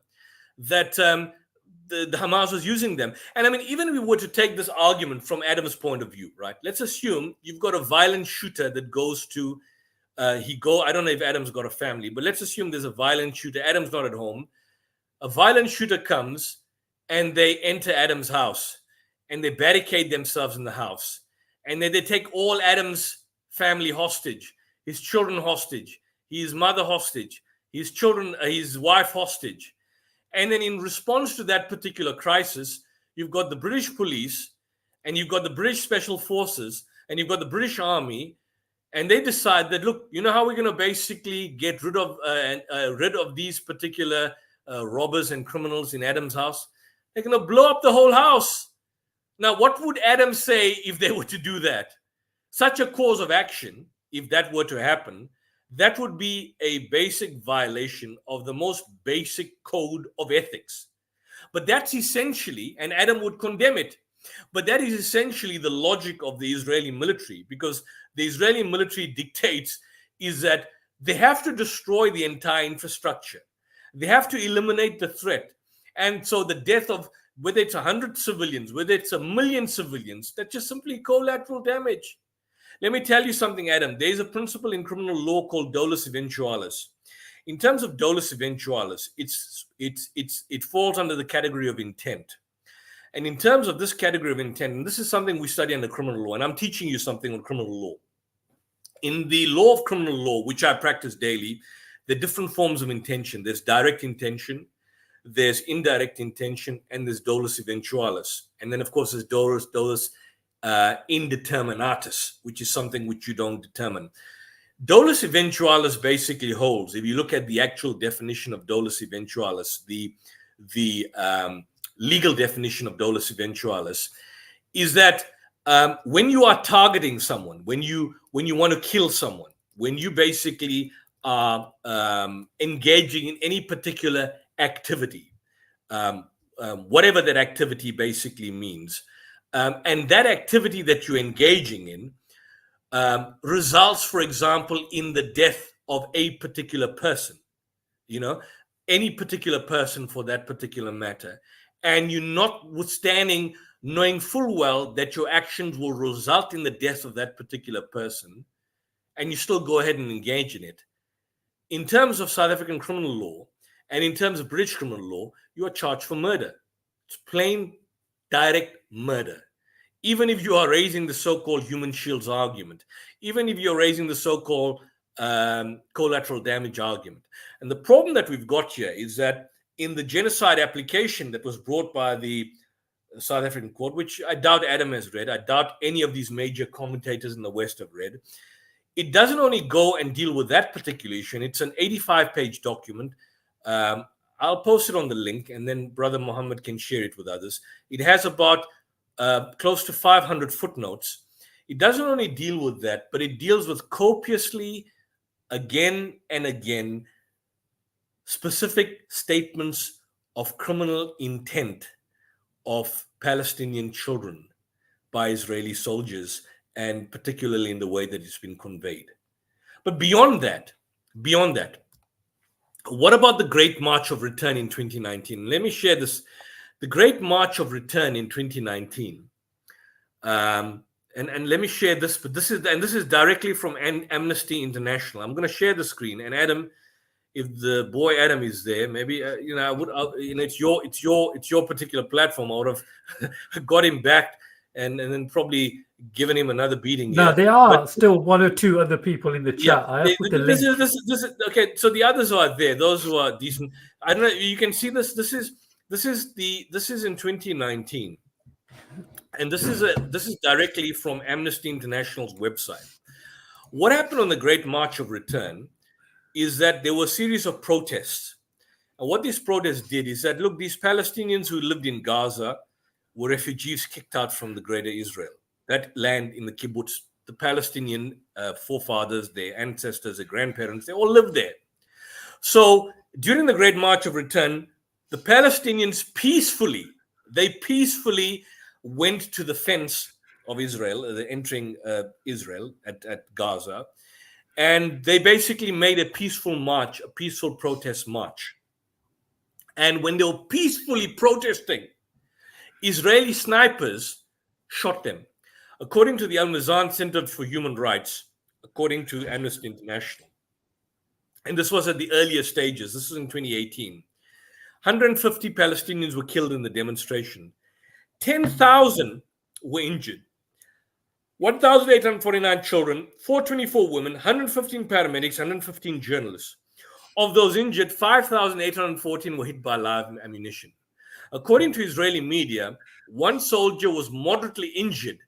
Speaker 2: that the Hamas was using them. And I mean, even if we were to take this argument from Adam's point of view, right? Let's assume you've got a violent shooter that goes to, I don't know if Adam's got a family, but let's assume there's a violent shooter. Adam's not at home. A violent shooter comes and they enter Adam's house and they barricade themselves in the house. And then they take all Adam's family hostage, his children hostage, his mother hostage, his children, his wife hostage. And then in response to that particular crisis, you've got the British police and you've got the British Special Forces and you've got the British Army. And they decide that, look, you know how we're going to basically get rid of these particular robbers and criminals in Adam's house? They're going to blow up the whole house. Now, what would Adam say if they were to do that? Such a course of action, if that were to happen, that would be a basic violation of the most basic code of ethics. But that's essentially, and Adam would condemn it, but that is essentially the logic of the Israeli military, because the Israeli military dictates is that they have to destroy the entire infrastructure. They have to eliminate the threat. And so the death of, whether it's 100 civilians, whether it's 1 million civilians, that's just simply collateral damage. Let me tell you something, Adam. There's a principle in criminal law called dolus eventualis. In terms of dolus eventualis, it falls under the category of intent. And in terms of this category of intent, and this is something we study under criminal law, and I'm teaching you something on criminal law. In the law of criminal law, which I practice daily, there are different forms of intention. There's direct intention, there's indirect intention, and there's dolus eventualis. And then, of course, there's dolus indeterminatus, which is something which you don't determine. Dolus eventualis basically holds, if you look at the actual definition of dolus eventualis, the legal definition of dolus eventualis, is that when you are targeting someone, when you want to kill someone, when you basically are engaging in any particular activity, whatever that activity basically means, and that activity that you're engaging in results, for example, in the death of a particular person, any particular person for that particular matter, and you're notwithstanding knowing full well that your actions will result in the death of that particular person, and you still go ahead and engage in it. In terms of South African criminal law and in terms of British criminal law, you are charged for murder. It's plain, direct murder. Even if you are raising the so-called human shields argument, even if you're raising the so-called collateral damage argument. And the problem that we've got here is that in the genocide application that was brought by the South African court, which I doubt Adam has read, I doubt any of these major commentators in the West have read, it doesn't only go and deal with that particular issue. It's an 85-page document. I'll post it on the link, and then Brother Muhammad can share it with others. It has about close to 500 footnotes. It doesn't only deal with that, but it deals with copiously, again and again, specific statements of criminal intent of Palestinian children by Israeli soldiers, and particularly in the way that it's been conveyed. But beyond that, what about the Great March of Return in 2019? Let me share this. The Great March of Return in 2019, and let me share this. But this is directly from Amnesty International. I'm going to share the screen. And Adam, if the boy Adam is there, maybe it's your particular platform. I would have got him back and then probably given him another beating.
Speaker 1: No, there are still one or two other people in the chat.
Speaker 2: Yeah,
Speaker 1: I have put the link.
Speaker 2: This is okay. So the others are there. Those who are decent. I don't know. You can see this. This is in 2019, and this is directly from Amnesty International's website. What happened on the Great March of Return is that there were a series of protests, and what these protests did is that, look, these Palestinians who lived in Gaza were refugees kicked out from the Greater Israel, that land in the kibbutz. The Palestinian forefathers, their ancestors, their grandparents, they all lived there. So during the Great March of Return, the Palestinians peacefully went to the fence of Israel, entering Israel at Gaza, and they basically made a peaceful march, a peaceful protest march. And when they were peacefully protesting, Israeli snipers shot them. According to the Al-Mizan Center for Human Rights, according to Amnesty International, and this was at the earlier stages, this was in 2018, 150 Palestinians were killed in the demonstration. 10,000 were injured. 1,849 children, 424 women, 115 paramedics, 115 journalists. Of those injured, 5,814 were hit by live ammunition. According to Israeli media, one soldier was moderately injured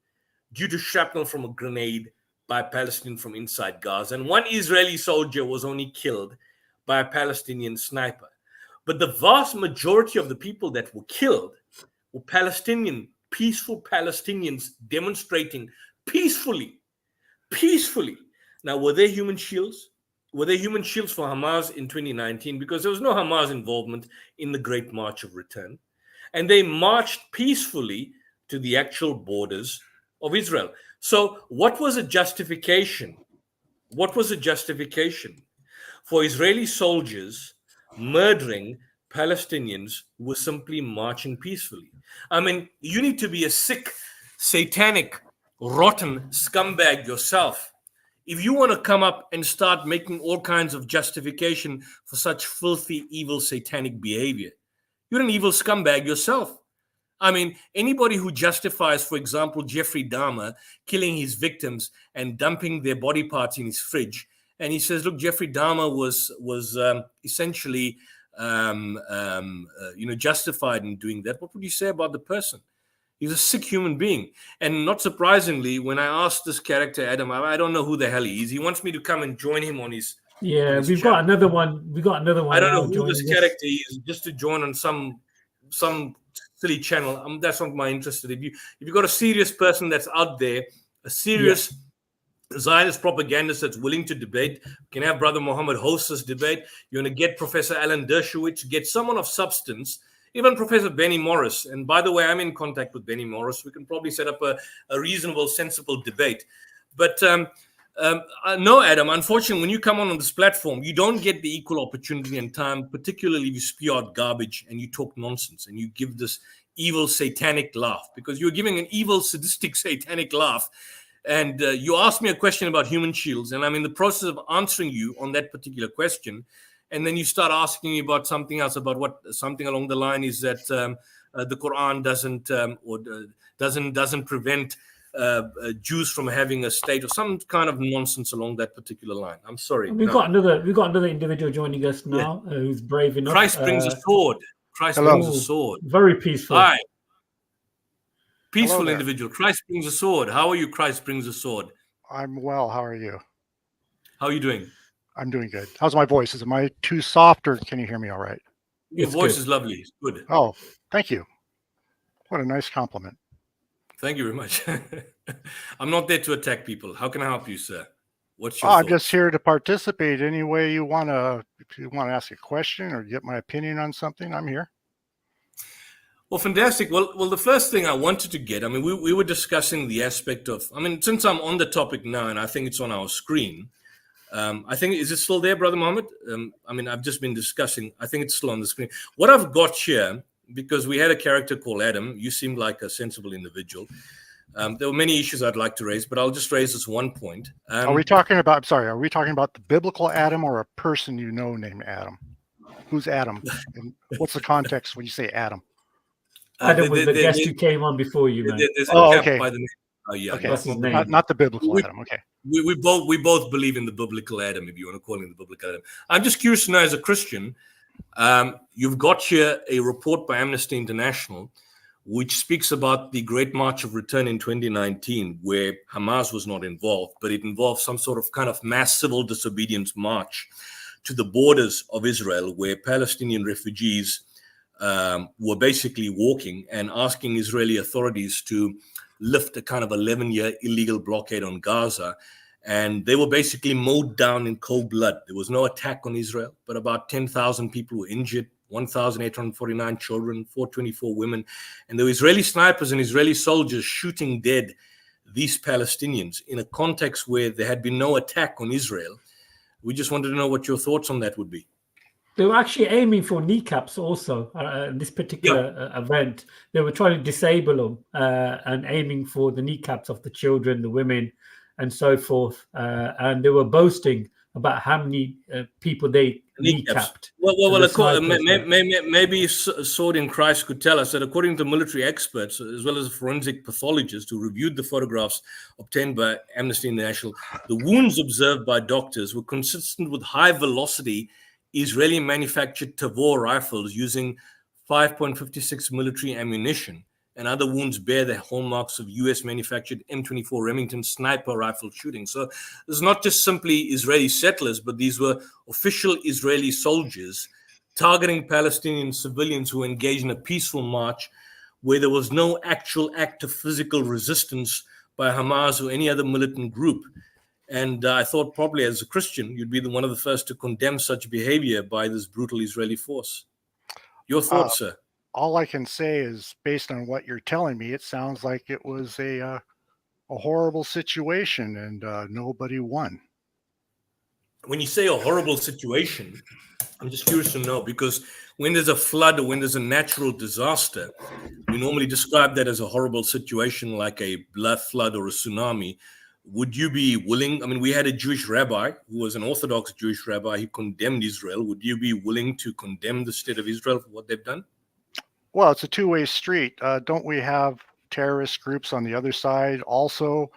Speaker 2: due to shrapnel from a grenade by a Palestinian from inside Gaza, and one Israeli soldier was only killed by a Palestinian sniper. But the vast majority of the people that were killed were Palestinian, peaceful Palestinians demonstrating peacefully. Now, were there human shields? Were there human shields for Hamas in 2019? Because there was no Hamas involvement in the Great March of Return. And they marched peacefully to the actual borders of Israel. So what was a justification? What was a justification for Israeli soldiers murdering Palestinians who were simply marching peacefully? I mean, you need to be a sick, satanic, rotten scumbag yourself if you want to come up and start making all kinds of justification for such filthy, evil, satanic behavior. You're an evil scumbag yourself. I mean, anybody who justifies, for example, Jeffrey Dahmer killing his victims and dumping their body parts in his fridge, and he says, look, Jeffrey Dahmer was essentially justified in doing that. What would you say about the person? He's a sick human being. And not surprisingly, when I asked this character, Adam, I don't know who the hell he is. He wants me to come and join him on his
Speaker 1: Yeah, we've got another one. We've got another one.
Speaker 2: I don't know who this character is, just to join on some silly channel. That's not my interest. If you've got a serious person that's out there, a serious Zionist propagandist that's willing to debate, you can have Brother Muhammad host this debate. You're going to get Professor Alan Dershowitz, get someone of substance, even Professor Benny Morris. And by the way, I'm in contact with Benny Morris. We can probably set up a reasonable, sensible debate. But no, Adam, unfortunately, when you come on this platform, you don't get the equal opportunity and time, particularly if you spew out garbage and you talk nonsense and you give this evil satanic laugh, because you're giving an evil, sadistic, satanic laugh. And you asked me a question about human shields, and I'm in the process of answering you on that particular question. And then you start asking me about something else, about something along the line is that the Quran doesn't prevent Jews from having a state, or some kind of nonsense along that particular line. I'm sorry.
Speaker 1: We've got another individual joining us now who's brave enough.
Speaker 2: Christ brings a sword. Christ brings a sword.
Speaker 1: Very peaceful.
Speaker 2: Hi. Peaceful individual. Christ brings a sword. How are you? Christ brings a sword.
Speaker 5: I'm well. How are you?
Speaker 2: How are you doing?
Speaker 5: I'm doing good. How's my voice? Is my too soft, or can you hear me all right?
Speaker 2: Your voice is lovely. It's good.
Speaker 5: Oh, thank you. What a nice compliment.
Speaker 2: Thank you very much. I'm not there to attack people. How can I help you, sir? What's your
Speaker 5: I'm just here to participate any way you want to. If you want to ask a question or get my opinion on something, I'm here.
Speaker 2: Well, fantastic. Well, the first thing I wanted to get, we were discussing the aspect of, since I'm on the topic now, and I think it's on our screen, I think, is it still there, Brother Mohammed? I've just been discussing, I think it's still on the screen. What I've got here, because we had a character called Adam, you seemed like a sensible individual. There were many issues I'd like to raise, but I'll just raise this one point.
Speaker 5: Are we talking about the biblical Adam or a person named Adam? Who's Adam? And what's the context when you say Adam?
Speaker 1: Adam was the guest who came on before you, man.
Speaker 5: Okay.
Speaker 2: By the name.
Speaker 5: Okay.
Speaker 1: That's his name.
Speaker 5: Not the biblical Adam. Okay.
Speaker 2: We both believe in the biblical Adam, if you want to call him the biblical Adam. I'm just curious to know, as a Christian, you've got here a report by Amnesty International, which speaks about the Great March of Return in 2019, where Hamas was not involved, but it involved some sort of kind of mass civil disobedience march to the borders of Israel, where Palestinian refugees were basically walking and asking Israeli authorities to lift a kind of 11-year illegal blockade on Gaza. And they were basically mowed down in cold blood. There was no attack on Israel, but about 10,000 people were injured, 1,849 children, 424 women. And there were Israeli snipers and Israeli soldiers shooting dead these Palestinians in a context where there had been no attack on Israel. We just wanted to know what your thoughts on that would be.
Speaker 1: They were actually aiming for kneecaps also. This particular event, they were trying to disable them and aiming for the kneecaps of the children, the women, and so forth. And they were boasting about how many people they kneecapped.
Speaker 2: Maybe Sword in Christ could tell us that according to military experts, as well as forensic pathologists who reviewed the photographs obtained by Amnesty International, the wounds observed by doctors were consistent with high velocity Israeli manufactured Tavor rifles using 5.56 military ammunition, and other wounds bear the hallmarks of US manufactured M24 Remington sniper rifle shooting. So this is not just simply Israeli settlers, but these were official Israeli soldiers targeting Palestinian civilians who engaged in a peaceful march where there was no actual act of physical resistance by Hamas or any other militant group. And I thought probably as a Christian, you'd be one of the first to condemn such behavior by this brutal Israeli force. Your thoughts, sir?
Speaker 5: All I can say is, based on what you're telling me, it sounds like it was a horrible situation and nobody won.
Speaker 2: When you say a horrible situation, I'm just curious to know, because when there's a flood or when there's a natural disaster, we normally describe that as a horrible situation like a blood flood or a tsunami. Would you be willing? We had a Jewish rabbi who was an Orthodox Jewish rabbi. He condemned Israel. Would you be willing to condemn the state of Israel for what they've done?
Speaker 5: Well, it's a two-way street. Don't we have terrorist groups on the other side also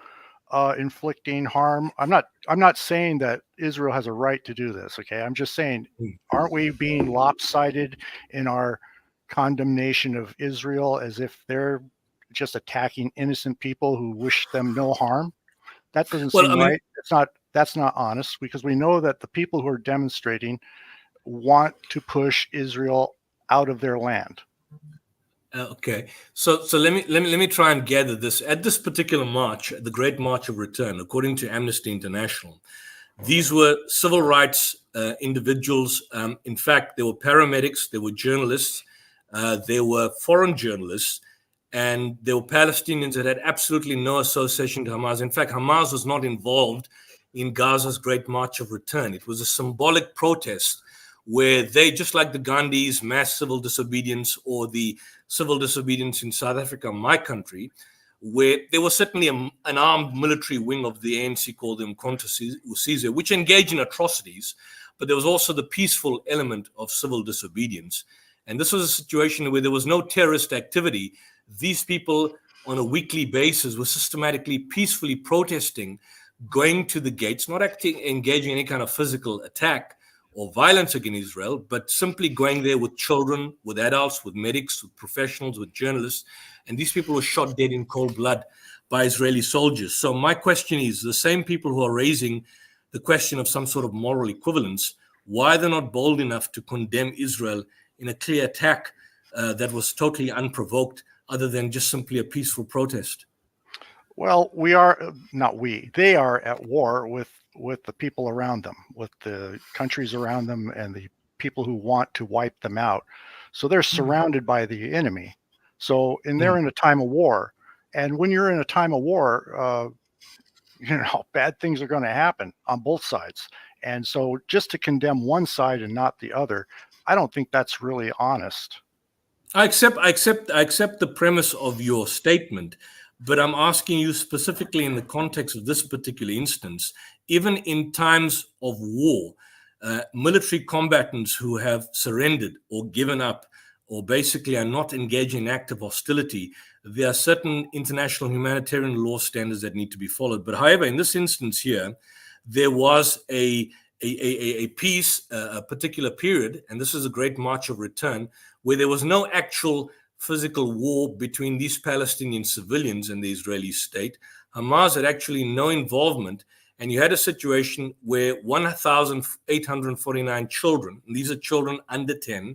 Speaker 5: inflicting harm? I'm not saying that Israel has a right to do this. Okay, I'm just saying, aren't we being lopsided in our condemnation of Israel as if they're just attacking innocent people who wish them no harm. That doesn't
Speaker 2: Well,
Speaker 5: seem
Speaker 2: I mean,
Speaker 5: right. That's not honest, because we know that the people who are demonstrating want to push Israel out of their land.
Speaker 2: Okay, so let me try and gather this. At this particular march, the Great March of Return, according to Amnesty International, these were civil rights individuals. In fact, there were paramedics, there were journalists, there were foreign journalists, and there were Palestinians that had absolutely no association to Hamas. In fact, Hamas was not involved in Gaza's Great March of Return. It was a symbolic protest where they, just like the Gandhi's mass civil disobedience or the civil disobedience in South Africa, my country, where there was certainly an armed military wing of the ANC called the Umkhonto Sizwe, which engaged in atrocities, but there was also the peaceful element of civil disobedience. And this was a situation where there was no terrorist activity. These people, on a weekly basis, were systematically, peacefully protesting, going to the gates, not engaging in any kind of physical attack or violence against Israel, but simply going there with children, with adults, with medics, with professionals, with journalists. And these people were shot dead in cold blood by Israeli soldiers. So my question is, the same people who are raising the question of some sort of moral equivalence, why they're not bold enough to condemn Israel in a clear attack that was totally unprovoked, other than just simply a peaceful protest?
Speaker 5: Well, they are at war with the people around them, with the countries around them and the people who want to wipe them out. So they're surrounded by the enemy. They're in a time of war. And when you're in a time of war, bad things are going to happen on both sides. And so just to condemn one side and not the other, I don't think that's really honest.
Speaker 2: I accept the premise of your statement, but I'm asking you specifically in the context of this particular instance. Even in times of war, military combatants who have surrendered or given up or basically are not engaging in active hostility, there are certain international humanitarian law standards that need to be followed. But however, in this instance here, there was a peace, a particular period, and this is a Great March of Return, where there was no actual physical war between these Palestinian civilians and the Israeli state. Hamas had actually no involvement, and you had a situation where 1,849 children, and these are children under 10,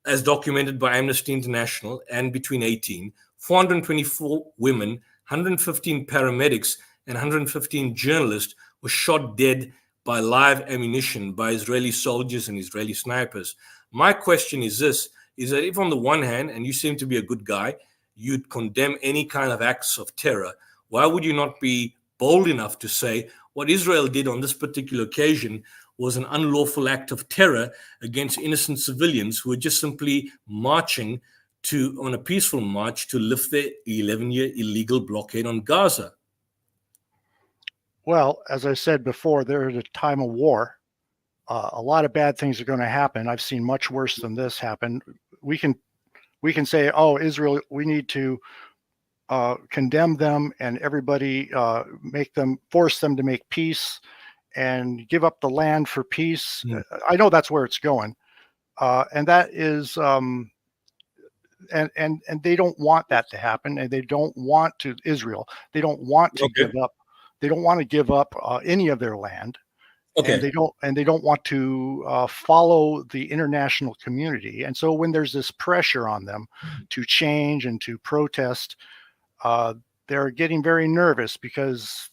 Speaker 2: as documented by Amnesty International, and between 18, 424 women, 115 paramedics, and 115 journalists were shot dead by live ammunition by Israeli soldiers and Israeli snipers. My question is this, is that if on the one hand, and you seem to be a good guy, you'd condemn any kind of acts of terror, why would you not be bold enough to say what Israel did on this particular occasion was an unlawful act of terror against innocent civilians who were just simply marching on a peaceful march to lift their 11-year illegal blockade on Gaza?
Speaker 5: Well, as I said before, they're at a time of war. A lot of bad things are going to happen. I've seen much worse than this happen. We can say, oh, Israel, we need to condemn them and everybody force them to make peace and give up the land for peace. I know that's where it's going. And that is, and they don't want that to happen. And they don't want to, Israel, they don't want to give up. They don't want to give up any of their land. Okay. And they don't want to follow the international community. And so when there's this pressure on them to change and to protest, they're getting very nervous because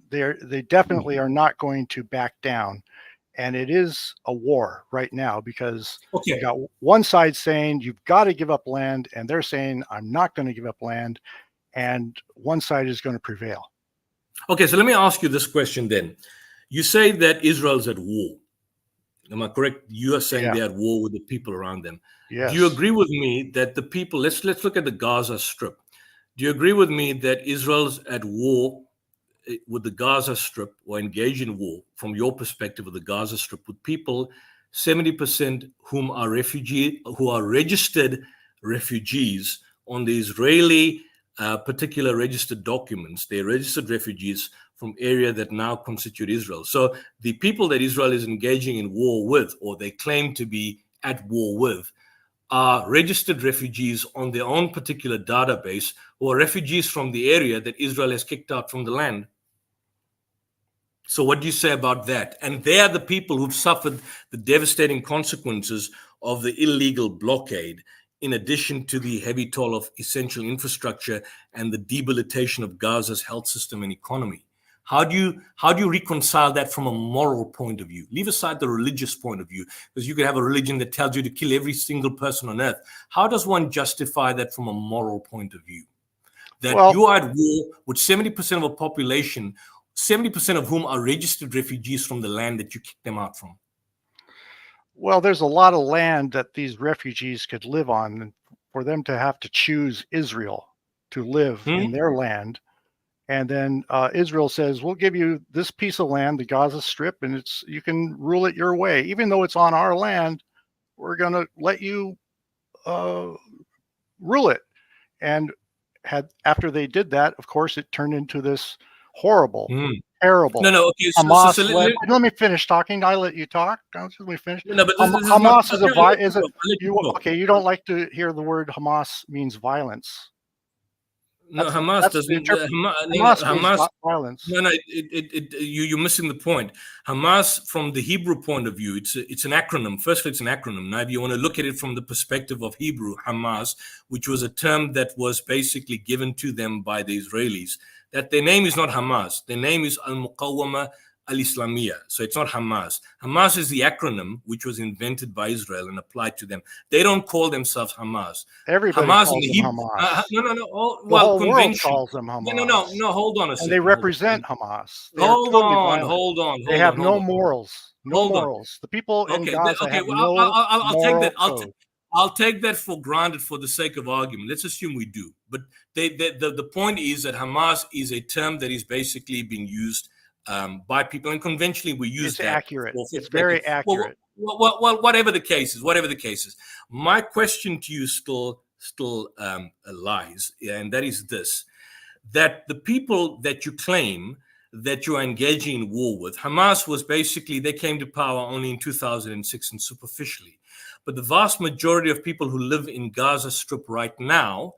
Speaker 5: they definitely are not going to back down. And it is a war right now because you got one side saying you've got to give up land, and they're saying I'm not going to give up land, and one side is going to prevail.
Speaker 2: Okay, so let me ask you this question then. You say that Israel's at war. Am I correct? You are saying they're at war with the people around them.
Speaker 5: Yes.
Speaker 2: Do you agree with me that the people, let's look at the Gaza Strip. Do you agree with me that Israel's at war with the Gaza Strip, or engaged in war from your perspective of the Gaza Strip, with people, 70% whom are registered refugees on the Israeli particular registered documents? They're registered refugees from area that now constitute Israel. So the people that Israel is engaging in war with, or they claim to be at war with, are registered refugees on their own particular database, or refugees from the area that Israel has kicked out from the land. So what do you say about that? And they are the people who've suffered the devastating consequences of the illegal blockade, in addition to the heavy toll of essential infrastructure and the debilitation of Gaza's health system and economy. How do you reconcile that from a moral point of view? Leave aside the religious point of view, because you could have a religion that tells you to kill every single person on earth. How does one justify that from a moral point of view? That you are at war with 70% of a population, 70% of whom are registered refugees from the land that you kicked them out from.
Speaker 5: Well, there's a lot of land that these refugees could live on, and for them to have to choose Israel to live in their land. And then Israel says, we'll give you this piece of land, the Gaza Strip, and you can rule it your way. Even though it's on our land, we're going to let you rule it. And after they did that, of course, it turned into this horrible, terrible.
Speaker 2: Okay.
Speaker 5: Hamas. Let me finish talking. I let you talk. Let me finish.
Speaker 2: No, but
Speaker 5: Hamas okay? You don't like to hear the word Hamas means violence.
Speaker 2: No, Hamas doesn't. Hamas
Speaker 5: violence.
Speaker 2: No, you're missing the point. Hamas, from the Hebrew point of view, it's an acronym. Firstly, it's an acronym. Now, if you want to look at it from the perspective of Hebrew, Hamas, which was a term that was basically given to them by the Israelis, that their name is not Hamas. Their name is Al-Muqawwama Al-Islamiyya. So it's not Hamas. Hamas is the acronym which was invented by Israel and applied to them. They don't call themselves Hamas.
Speaker 5: Everybody
Speaker 2: Hamas
Speaker 5: calls them Hamas.
Speaker 2: No.
Speaker 5: The whole world calls them Hamas.
Speaker 2: No. Hold on a second.
Speaker 5: And they represent Hamas.
Speaker 2: Hold on.
Speaker 5: They have no morals. No morals. The people in Gaza have no moral code.
Speaker 2: I'll take that for granted for the sake of argument. Let's assume we do. But the point is that Hamas is a term that is basically being used by people, and conventionally we use that.
Speaker 5: Accurate. It's very accurate.
Speaker 2: Well, whatever the case is. My question to you still lies, and that is this: that the people that you claim that you are engaging in war with, Hamas was basically, they came to power only in 2006 and superficially. But the vast majority of people who live in Gaza Strip right now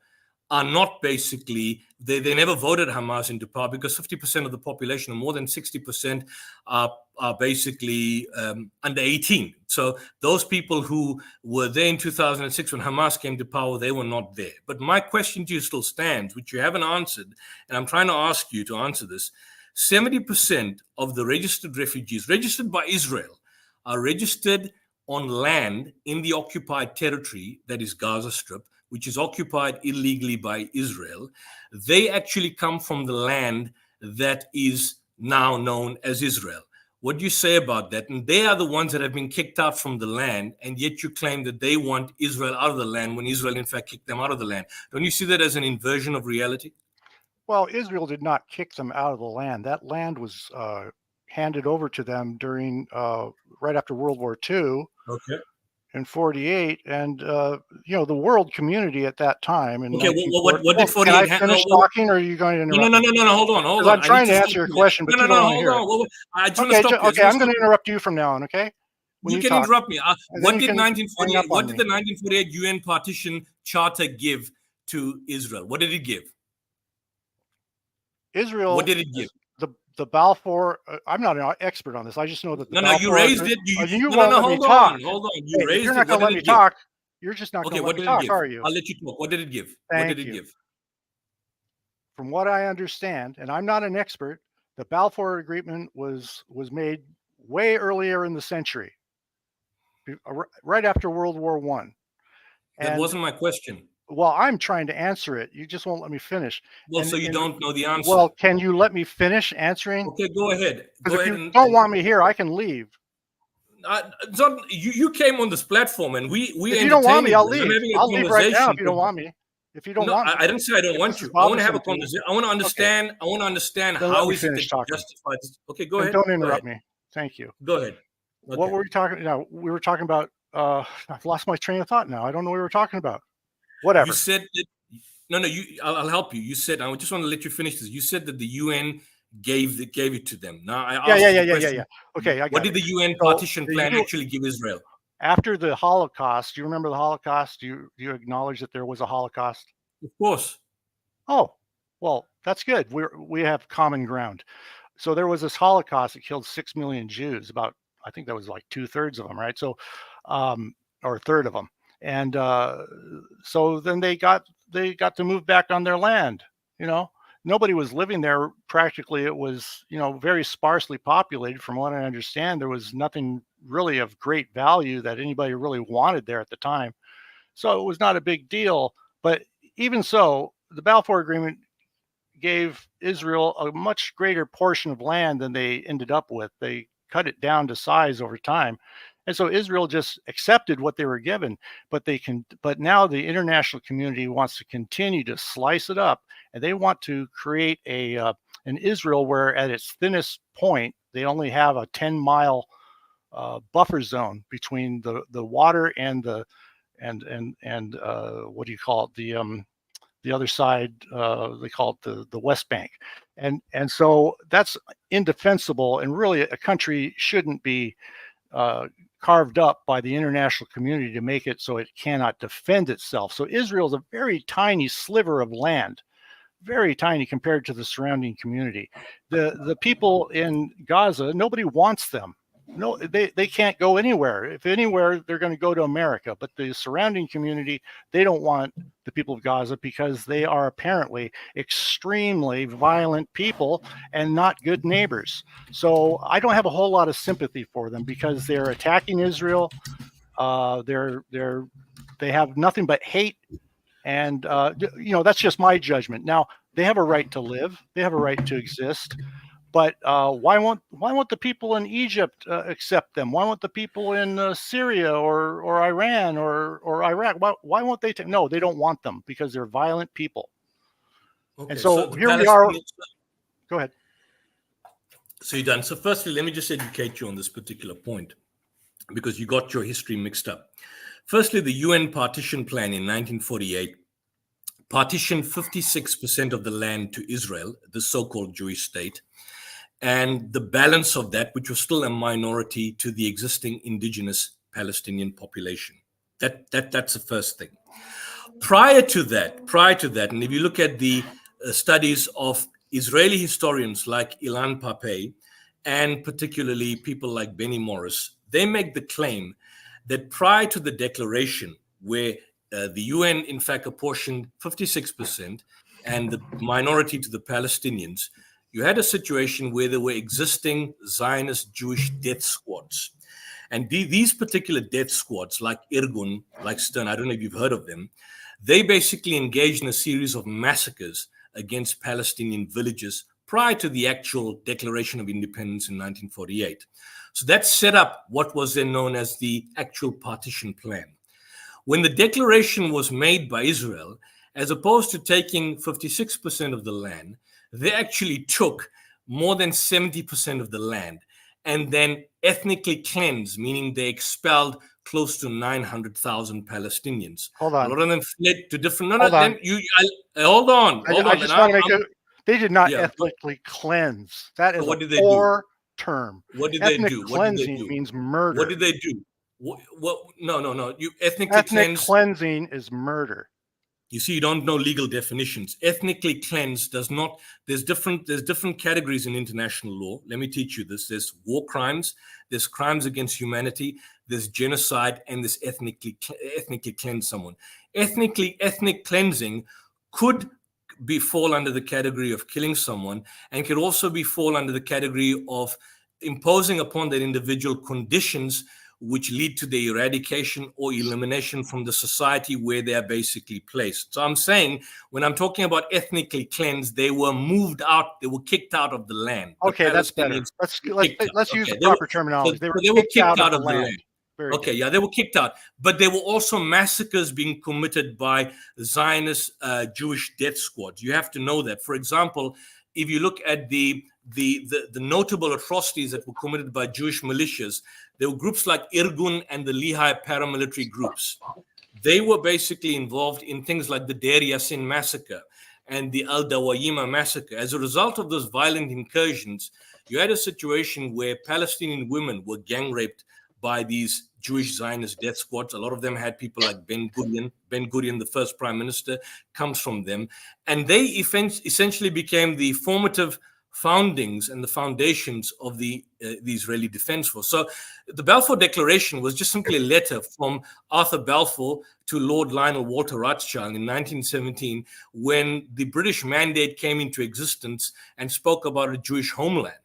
Speaker 2: are not basically, they never voted Hamas into power, because 50% of the population, or more than 60%, are basically under 18. So those people who were there in 2006 when Hamas came to power, they were not there. But my question to you still stands, which you haven't answered, and I'm trying to ask you to answer this. 70% of the registered refugees, registered by Israel, are registered on land in the occupied territory, that is Gaza Strip, which is occupied illegally by Israel. They actually come from the land that is now known as Israel. What do you say about that? And they are the ones that have been kicked out from the land, and yet you claim that they want Israel out of the land when Israel, in fact, kicked them out of the land. Don't you see that as an inversion of reality?
Speaker 5: Well, Israel did not kick them out of the land. That land was handed over to them during right after World War II.
Speaker 2: Okay.
Speaker 5: In 48, and the world community at that time. And
Speaker 2: okay, what did 48?
Speaker 5: Can I finish talking, or are you going to interrupt?
Speaker 2: No. Hold on.
Speaker 5: I'm trying to answer your question, but you don't want to hear it.
Speaker 2: I just want to stop you.
Speaker 5: Okay, I'm going to interrupt you from now on. Okay.
Speaker 2: You can interrupt me. What did 1948? What did the 1948 UN Partition Charter give to Israel? What did it give?
Speaker 5: Israel.
Speaker 2: What did it give?
Speaker 5: The Balfour. I'm not an expert on this. I just know that.
Speaker 2: You raised it.
Speaker 5: Hold on.
Speaker 2: You raised it.
Speaker 5: You're not going to let me talk. You're just not going to let me talk, are you?
Speaker 2: I'll let you talk. What did it give?
Speaker 5: Thank
Speaker 2: what did it
Speaker 5: you.
Speaker 2: give?
Speaker 5: From what I understand, and I'm not an expert, the Balfour Agreement was made way earlier in the century, right after World War I.
Speaker 2: That wasn't my question.
Speaker 5: Well, I'm trying to answer it. You just won't let me finish.
Speaker 2: Well, so you don't know the answer.
Speaker 5: Well, can you let me finish answering?
Speaker 2: Okay, go ahead.
Speaker 5: Because if you don't want me here, I can leave.
Speaker 2: You came on this platform, and we.
Speaker 5: If you don't want me, I'll leave. I'll leave right now if you don't want me. If you don't want me.
Speaker 2: I didn't say I don't want you. I want to have a conversation. I want to understand. Okay. I want to understand how is it justified. Okay, go ahead.
Speaker 5: Don't interrupt me. Thank you.
Speaker 2: Go ahead.
Speaker 5: Okay. What were we talking? No, we were talking about. I've lost my train of thought now. I don't know what we were talking about. Whatever.
Speaker 2: You said that, no. I'll help you. You said, I just want to let you finish this. You said that the UN gave it to them. Now I asked
Speaker 5: yeah. Okay.
Speaker 2: What did the UN partition plan actually give Israel?
Speaker 5: after the Holocaust, do you remember the Holocaust? Do you acknowledge that there was a Holocaust?
Speaker 2: Of course.
Speaker 5: Oh, well, that's good. We have common ground. So there was this Holocaust that killed 6 million Jews. I think that was like 2/3 of them, right? So, or a third of them. And so then they got to move back on their land. Nobody was living there practically. It was, very sparsely populated. From what I understand, there was nothing really of great value that anybody really wanted there at the time. So it was not a big deal. But even so, the Balfour Agreement gave Israel a much greater portion of land than they ended up with. They cut it down to size over time. And so Israel just accepted what they were given, but now the international community wants to continue to slice it up, and they want to create an Israel where at its thinnest point, they only have a 10-mile buffer zone between the water and what do you call it? The other side, they call it the West Bank. And so that's indefensible, and really a country shouldn't be carved up by the international community to make it so it cannot defend itself. So Israel is a very tiny sliver of land, very tiny compared to the surrounding community. The people in Gaza, nobody wants them. No, they can't go anywhere. If anywhere, they're going to go to America. But the surrounding community, they don't want the people of Gaza because they are apparently extremely violent people and not good neighbors. So I don't have a whole lot of sympathy for them because they're attacking Israel. They have nothing but hate, and that's just my judgment. Now they have a right to live. They have a right to exist. But why won't the people in Egypt accept them? Why won't the people in Syria or Iran or Iraq? Why won't they? No, they don't want them because they're violent people. Okay, and so here we are. Go ahead.
Speaker 2: So you're done. So firstly, let me just educate you on this particular point because you got your history mixed up. Firstly, the UN partition plan in 1948 partitioned 56% of the land to Israel, the so-called Jewish state, and the balance of that, which was still a minority, to the existing indigenous Palestinian population. That's the first thing. Prior to that, and if you look at the studies of Israeli historians like Ilan Pappé, and particularly people like Benny Morris, they make the claim that prior to the declaration, where the UN, in fact, apportioned 56% and the minority to the Palestinians, you had a situation where there were existing Zionist Jewish death squads. And these particular death squads, like Irgun, like Stern, I don't know if you've heard of them, they basically engaged in a series of massacres against Palestinian villages prior to the actual Declaration of Independence in 1948. So that set up what was then known as the actual partition plan. When the declaration was made by Israel, as opposed to taking 56% of the land, they actually took more than 70% of the land and then ethnically cleansed, meaning they expelled close to 900,000 Palestinians.
Speaker 5: Hold on.
Speaker 2: A lot of them fled to different...
Speaker 5: Hold on. I just want to make it... They did not ethnically cleanse. That is a poor term.
Speaker 2: What did
Speaker 5: Ethnic
Speaker 2: they do?
Speaker 5: Cleansing means murder.
Speaker 2: What did they do? No.
Speaker 5: Ethnic cleansing is murder.
Speaker 2: You see, you don't know legal definitions. Ethnically cleansed does not. There's different categories in international law. Let me teach you this. There's war crimes. There's crimes against humanity. There's genocide, and there's ethnically cleanse someone. Ethnic cleansing could fall under the category of killing someone, and could also fall under the category of imposing upon that individual conditions which lead to the eradication or elimination from the society where they are basically placed. So I'm saying, when I'm talking about ethnically cleansed, they were moved out, they were kicked out of the land.
Speaker 5: Okay, that's better. Let's use the proper terminology. They were kicked out of the land.
Speaker 2: Okay, yeah, they were kicked out. But there were also massacres being committed by Zionist Jewish death squads. You have to know that. For example, if you look at the notable atrocities that were committed by Jewish militias, there were groups like Irgun and the Lehi paramilitary groups. They were basically involved in things like the Deir Yassin massacre and the Al-Dawayima massacre. As a result of those violent incursions, you had a situation where Palestinian women were gang raped by these Jewish Zionist death squads. A lot of them had people like Ben Gurion. Ben Gurion, the first prime minister, comes from them. And they essentially became the formative foundings and the foundations of the Israeli Defense Force. So the Balfour Declaration was just simply a letter from Arthur Balfour to Lord Lionel Walter Rothschild in 1917, when the British Mandate came into existence and spoke about a Jewish homeland.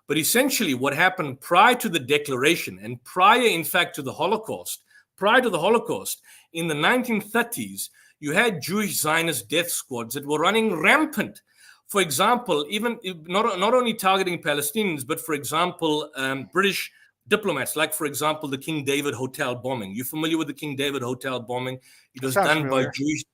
Speaker 2: But essentially what happened prior to the declaration, and prior, in fact, to the Holocaust, in the 1930s, you had Jewish Zionist death squads that were running rampant. For example, even not only targeting Palestinians, but for example, British diplomats, like for example, the King David Hotel bombing. You're familiar with the King David Hotel bombing? It was done by Jewish.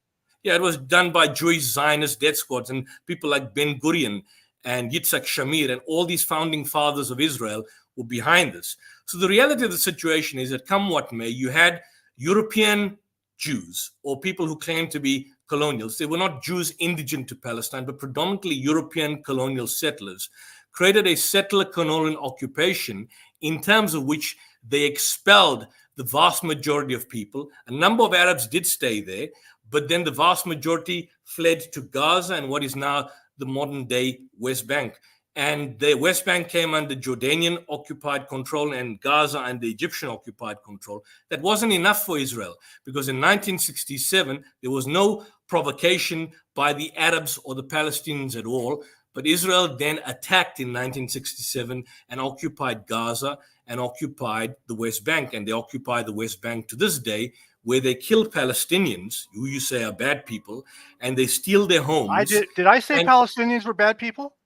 Speaker 2: Yeah, it was done by Jewish Zionist death squads, and people like Ben Gurion and Yitzhak Shamir and all these founding fathers of Israel were behind this. So the reality of the situation is that come what may, you had European Jews or people who claimed to be colonials. They were not Jews indigent to Palestine, but predominantly European colonial settlers, created a settler colonial occupation in terms of which they expelled the vast majority of people. A number of Arabs did stay there, but then the vast majority fled to Gaza and what is now the modern day West Bank. And the West Bank came under Jordanian occupied control and Gaza under Egyptian occupied control. That wasn't enough for Israel, because in 1967, there was no provocation by the Arabs or the Palestinians at all. But Israel then attacked in 1967 and occupied Gaza and occupied the West Bank. And they occupy the West Bank to this day, where they kill Palestinians, who you say are bad people, and they steal their homes.
Speaker 5: Did I say Palestinians were bad people?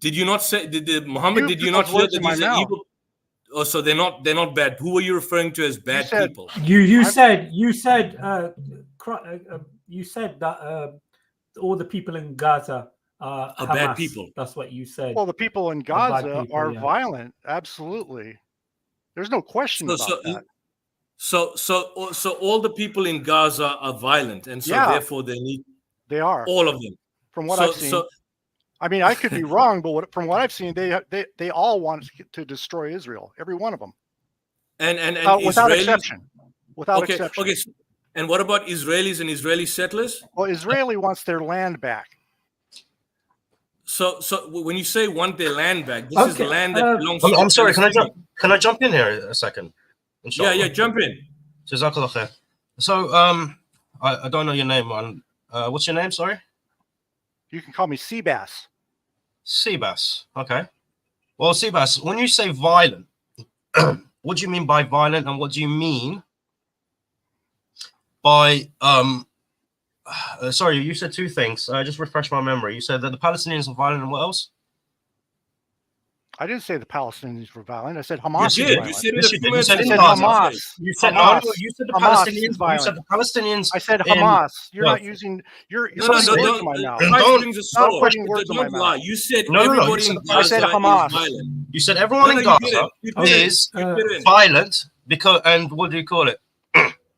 Speaker 2: Did you not say, Muhammad, did you not hear that these are evil? Oh, so they're not bad. Who were you referring to as bad people?
Speaker 1: You said that all the people in Gaza are
Speaker 2: bad people.
Speaker 1: That's what you said.
Speaker 5: Well, the people in Gaza are violent. Absolutely. There's no question about that.
Speaker 2: So all the people in Gaza are violent, and so therefore
Speaker 5: they are
Speaker 2: all of them.
Speaker 5: From what I've seen. I mean, I could be wrong, but from what I've seen, they all want to destroy Israel, every one of them,
Speaker 2: and
Speaker 5: without exception. Without exception.
Speaker 2: Okay. And what about Israelis and Israeli settlers?
Speaker 5: Well, Israeli wants their land back.
Speaker 2: So when you say want their land back, this is the land that belongs to.
Speaker 6: I'm sorry. Can I jump in here a second?
Speaker 2: Inshallah. Yeah, jump in.
Speaker 6: Jazakallah khair. So I don't know your name, man. What's your name? Sorry.
Speaker 5: You can call me Seabass.
Speaker 6: Seabass. Okay. Well, Seabass, when you say violent, what do you mean by violent, and what do you mean by sorry, you said two things. Just refresh my memory. You said that the Palestinians are violent, and what else?
Speaker 5: I didn't say the Palestinians were violent. I said Hamas.
Speaker 2: You did. You said
Speaker 5: Hamas.
Speaker 6: You said Hamas. No, you said the Palestinians. You said the Palestinians.
Speaker 5: I said Hamas. You're not using. You're not putting words in my mouth.
Speaker 2: Don't putting words in my mouth. You said everybody in Gaza.
Speaker 5: I said Hamas.
Speaker 6: You said everyone in Gaza is violent because, and what do you call it?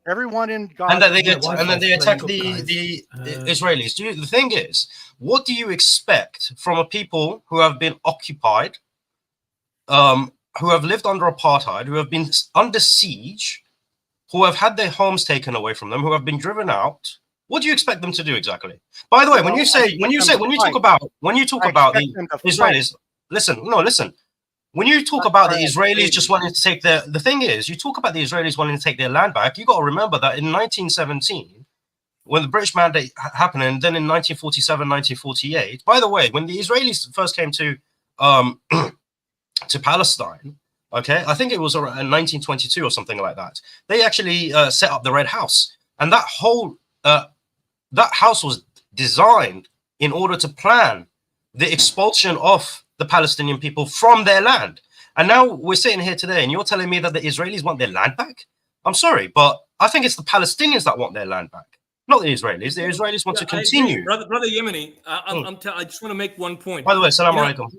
Speaker 5: Everyone in Gaza.
Speaker 6: And then they attack the Israelis. The thing is, what do you expect from a people who have been occupied? Who have lived under apartheid, who have been under siege, who have had their homes taken away from them, who have been driven out? What do you expect them to do exactly? By the way, when you talk about the Israelis, listen. When you talk about the Israelis just wanting to take the thing is, you talk about the Israelis wanting to take their land back. You got to remember that in 1917, when the British Mandate happened, and then in 1947, 1948. By the way, when the Israelis first came to Palestine, okay, I think it was around 1922 or something like that. They actually set up the Red House, and that whole that house was designed in order to plan the expulsion of the Palestinian people from their land. And now we're sitting here today, and you're telling me that the Israelis want their land back? I'm sorry, but I think it's the Palestinians that want their land back, not the Israelis. The Israelis want to continue.
Speaker 2: Brother Yemeni, I just want to make one point.
Speaker 6: By the way, salam alaikum.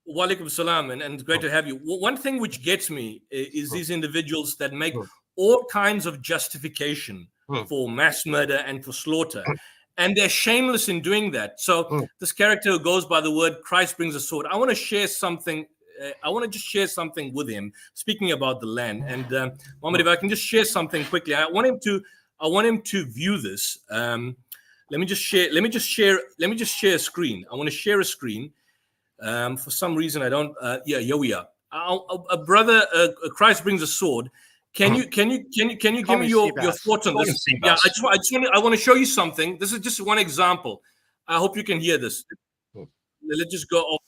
Speaker 2: Walaikum salam, and it's great to have you. One thing which gets me is these individuals that make all kinds of justification for mass murder and for slaughter. And they're shameless in doing that. So this character who goes by the word Christ brings a sword. I want to share something I want to just share something with him. Speaking about the land, and Mohammed, if I can just share something quickly, I want him to view this. Let me just share a screen. I want to share a screen. For some reason, I don't. Yeah, here we are. Brother, Christ brings a sword. Can you give me your thoughts on this? Yeah, I want to show you something. This is just one example. I hope you can hear this. Let's just go off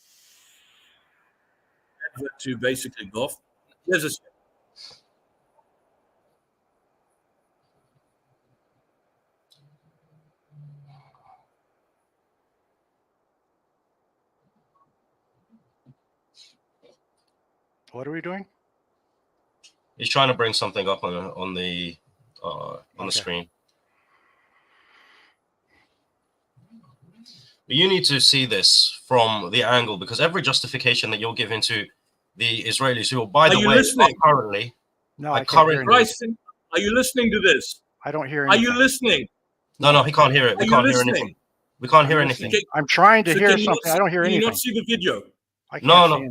Speaker 2: to basically go off. Here's this.
Speaker 5: What are we doing?
Speaker 6: He's trying to bring something up on the screen. You need to see this from the angle, because every justification that you're giving to the Israelis, who, by the way,
Speaker 2: listening?
Speaker 6: Currently,
Speaker 5: no, I can't hear
Speaker 2: anything. Are you listening to this?
Speaker 5: I don't hear anything.
Speaker 2: Are you listening?
Speaker 6: No, he can't hear it. We can't hear anything. We can't hear anything.
Speaker 2: Okay.
Speaker 5: I'm trying to hear something. I don't hear anything.
Speaker 2: Can you not see the video?
Speaker 6: No.
Speaker 2: I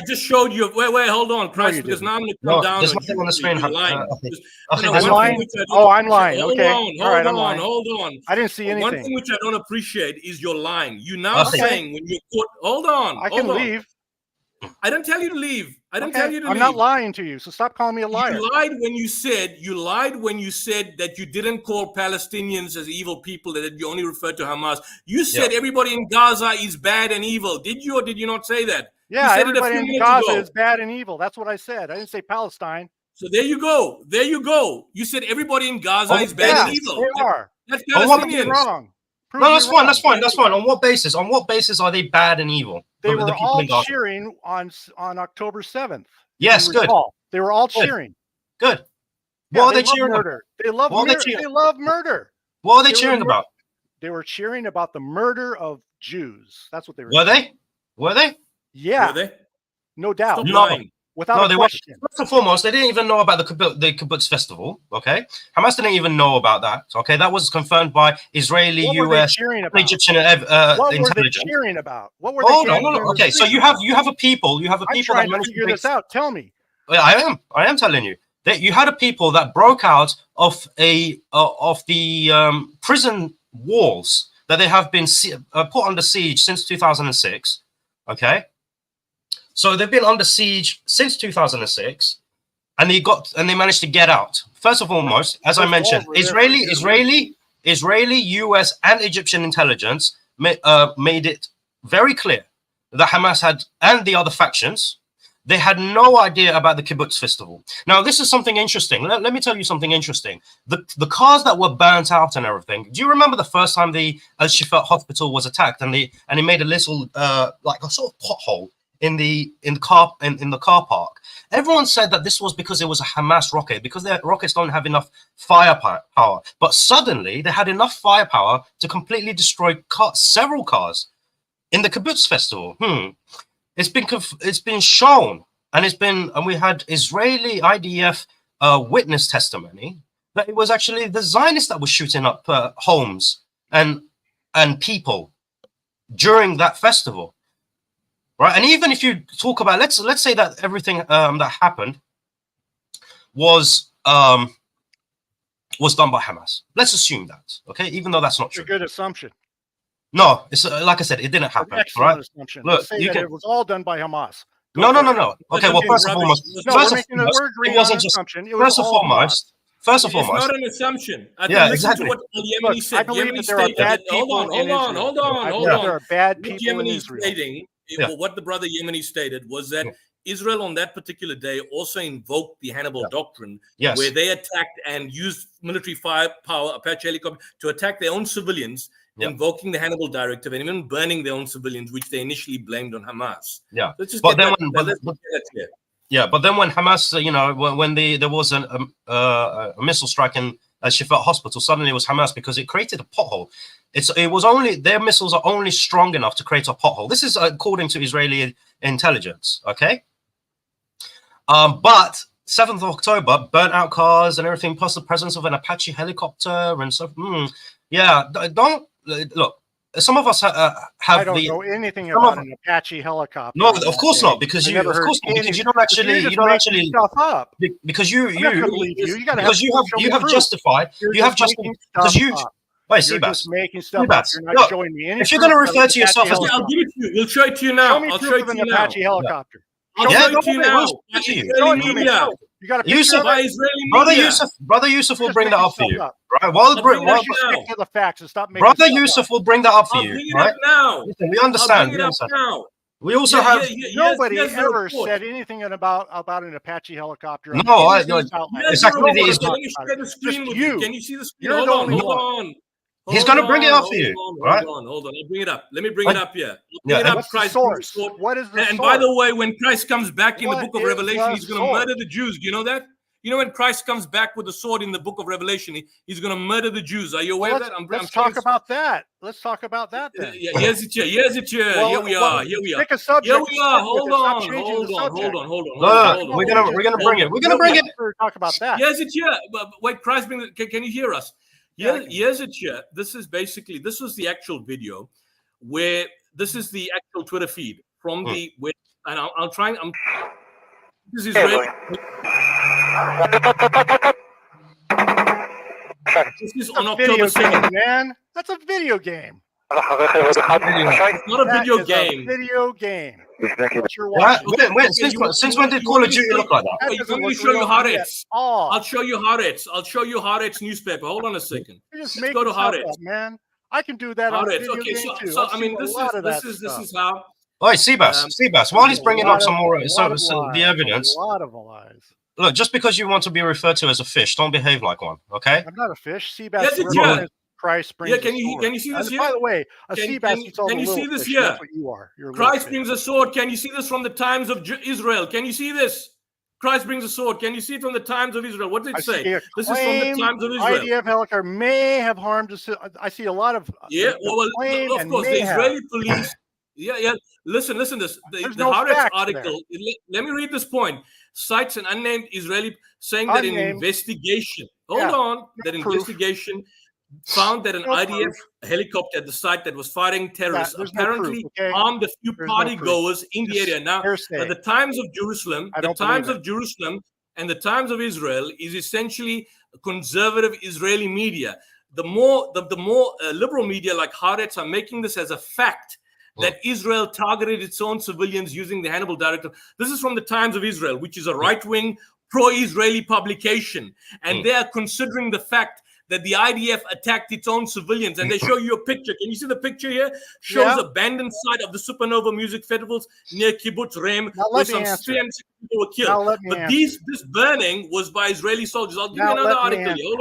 Speaker 2: just showed you. Wait, hold on, Christ, because now I'm going to come down.
Speaker 6: There's nothing on the screen.
Speaker 5: I'm lying? Oh, I'm lying. Okay.
Speaker 2: Hold on.
Speaker 5: I didn't see anything.
Speaker 2: One thing which I don't appreciate is your lying. You now saying when you're caught. Hold on.
Speaker 5: I can leave.
Speaker 2: I didn't tell you to leave. I'm
Speaker 5: not lying to you, so stop calling me a liar.
Speaker 2: You lied when you said that you didn't call Palestinians as evil people, that you only referred to Hamas. You said everybody in Gaza is bad and evil. Did you or did you not say that?
Speaker 5: Yeah, everybody in Gaza is bad and evil. That's what I said. I didn't say Palestine.
Speaker 2: So there you go. You said everybody in Gaza is bad and evil.
Speaker 5: They are.
Speaker 2: That's Palestinians.
Speaker 5: Wrong.
Speaker 6: No, that's fine. That's fine. On what basis? On what basis are they bad and evil?
Speaker 5: They were all cheering on October 7th.
Speaker 6: Yes, good.
Speaker 5: They were all cheering.
Speaker 6: Good.
Speaker 5: What are they cheering about? They love murder.
Speaker 6: What are they cheering about?
Speaker 5: They were cheering about the murder of Jews. That's what they were.
Speaker 6: Were they?
Speaker 5: Yeah.
Speaker 2: Were they?
Speaker 5: No doubt.
Speaker 6: Without a question. First and foremost, they didn't even know about the Kibbutz festival. Okay, Hamas didn't even know about that. Okay, that was confirmed by Israeli, US, Egyptian intelligence.
Speaker 5: What were they cheering about? What were they?
Speaker 6: Hold on. Okay, so you have a people. You have a people that managed to
Speaker 5: figure this out. Tell me.
Speaker 6: I am telling you that you had a people that broke out of the prison walls that they have been put under siege since 2006. Okay. So they've been under siege since 2006, and they managed to get out. First and foremost, as I mentioned, Israeli, US, and Egyptian intelligence made it very clear that Hamas and the other factions, they had no idea about the Kibbutz festival. Now, this is something interesting. Let me tell you something interesting. The cars that were burnt out and everything. Do you remember the first time the Al-Shifa hospital was attacked, and they made a little like a sort of pothole in the car park? Everyone said that this was because it was a Hamas rocket, because their rockets don't have enough firepower. But suddenly they had enough firepower to completely destroy several cars in the Kibbutz festival. It's been shown, and we had Israeli IDF witness testimony that it was actually the Zionists that were shooting up homes and people during that festival. Right, and even if you talk about, let's say that everything that happened was done by Hamas. Let's assume that, okay? Even though that's not true.
Speaker 5: It's a good assumption.
Speaker 6: No, it's like I said, it didn't happen. Right?
Speaker 5: Assumption. Look, it was all done by Hamas.
Speaker 6: No. Okay, well, first and foremost, First and foremost,
Speaker 2: it's not an assumption.
Speaker 6: Exactly.
Speaker 2: What Yemeni said.
Speaker 5: I believe that there are bad people in Israel.
Speaker 2: Hold on.
Speaker 5: There are bad people in Israel.
Speaker 2: What the brother Yemeni stated was that Israel on that particular day also invoked the Hannibal Doctrine, where they attacked and used military firepower, Apache helicopter, to attack their own civilians, invoking the Hannibal Directive and even burning their own civilians, which they initially blamed on Hamas. But then
Speaker 6: when Hamas, when there was a missile strike in Shifa Hospital, suddenly it was Hamas because it created a pothole. It was only their missiles are only strong enough to create a pothole. This is according to Israeli intelligence. Okay, but 7th of October, burnt out cars and everything, plus the presence of an Apache helicopter and so. Don't look. some of us have
Speaker 5: I don't know anything about an Apache helicopter.
Speaker 6: No, of course not, because you don't actually
Speaker 5: stuff up.
Speaker 6: Because you have justified because you. Wait,
Speaker 5: Seabass. Making stuff up. You're not showing me any.
Speaker 6: If you're going to refer to yourself as,
Speaker 2: I'll give it to you. We'll show it to you now.
Speaker 5: I'll show it to you now. Apache helicopter.
Speaker 2: I'll show it to you now. Israeli media.
Speaker 5: You got
Speaker 6: Brother Yusuf will bring that up for you, right?
Speaker 5: Stick to the facts and stop making.
Speaker 6: Brother Yusuf will bring that up for you, right?
Speaker 2: Now,
Speaker 6: listen, we understand. We also have
Speaker 5: nobody ever said anything about an Apache helicopter.
Speaker 6: No, exactly.
Speaker 2: Let me share the screen with you. Can you see the screen? Hold on.
Speaker 6: He's going to bring it up for you, right?
Speaker 2: Hold on. I'll bring it up. Let me bring it up here.
Speaker 5: What's the source? What is the source?
Speaker 2: And by the way, when Christ comes back in the book of Revelation, he's going to murder the Jews. Do you know that? You know when Christ comes back with the sword in the book of Revelation, he's going to murder the Jews. Are you aware of that?
Speaker 5: Let's talk about that. Let's talk about that then.
Speaker 2: Yes, it's here. Here we are.
Speaker 5: Pick a subject.
Speaker 2: Here we are. Hold on.
Speaker 6: We're gonna bring it. We're gonna bring it.
Speaker 5: Talk about that.
Speaker 2: Yes, it's here. Wait, Christ, can you hear us? Yes, it's here. This was the actual video where this is the actual Twitter feed from the where, and I'll try. This is Israeli. This is on October 2nd.
Speaker 5: Man, that's a video game.
Speaker 2: It's not a video game.
Speaker 5: A video game.
Speaker 6: Since when did Call of Duty look like that?
Speaker 2: Let me show you Haaretz. I'll show you Haaretz newspaper. Hold on a second.
Speaker 5: Let's go to Haaretz, man. I can do that on a video game too.
Speaker 2: So I mean, this is how.
Speaker 6: All right, Seabass, while he's bringing up some more the evidence.
Speaker 5: A lot of lies.
Speaker 6: Look, just because you want to be referred to as a fish, don't behave like one, okay?
Speaker 5: I'm not a fish. Seabass. Christ brings
Speaker 2: can you see this here?
Speaker 5: By the way, a Seabass eats all the little fish. Can you see this here? That's what you are.
Speaker 2: Christ brings a sword. Can you see this from the times of Israel? Can you see this? Christ brings a sword. Can you see it from the times of Israel? What did it say? This is from the times of Israel.
Speaker 5: IDF helicopter may have harmed us. I see a lot of
Speaker 2: of course, the Israeli police. Yeah. Listen. This the Haaretz article. Let me read this point. Cites an unnamed Israeli saying that an investigation. Investigation found that an IDF helicopter at the site that was fighting terrorists apparently harmed a few party goers in the area. Now, the Times of Jerusalem, and the Times of Israel is essentially conservative Israeli media. The more liberal media like Haaretz are making this as a fact that Israel targeted its own civilians using the Hannibal Directive. This is from the Times of Israel, which is a right-wing pro-Israeli publication, and they are considering the fact that the IDF attacked its own civilians, and they show you a picture. Can you see the picture here? Shows abandoned site of the Supernova Music Festivals near Kibbutz Reim, where some 360 people were killed. But this burning was by Israeli soldiers. I'll give you another article here. Hold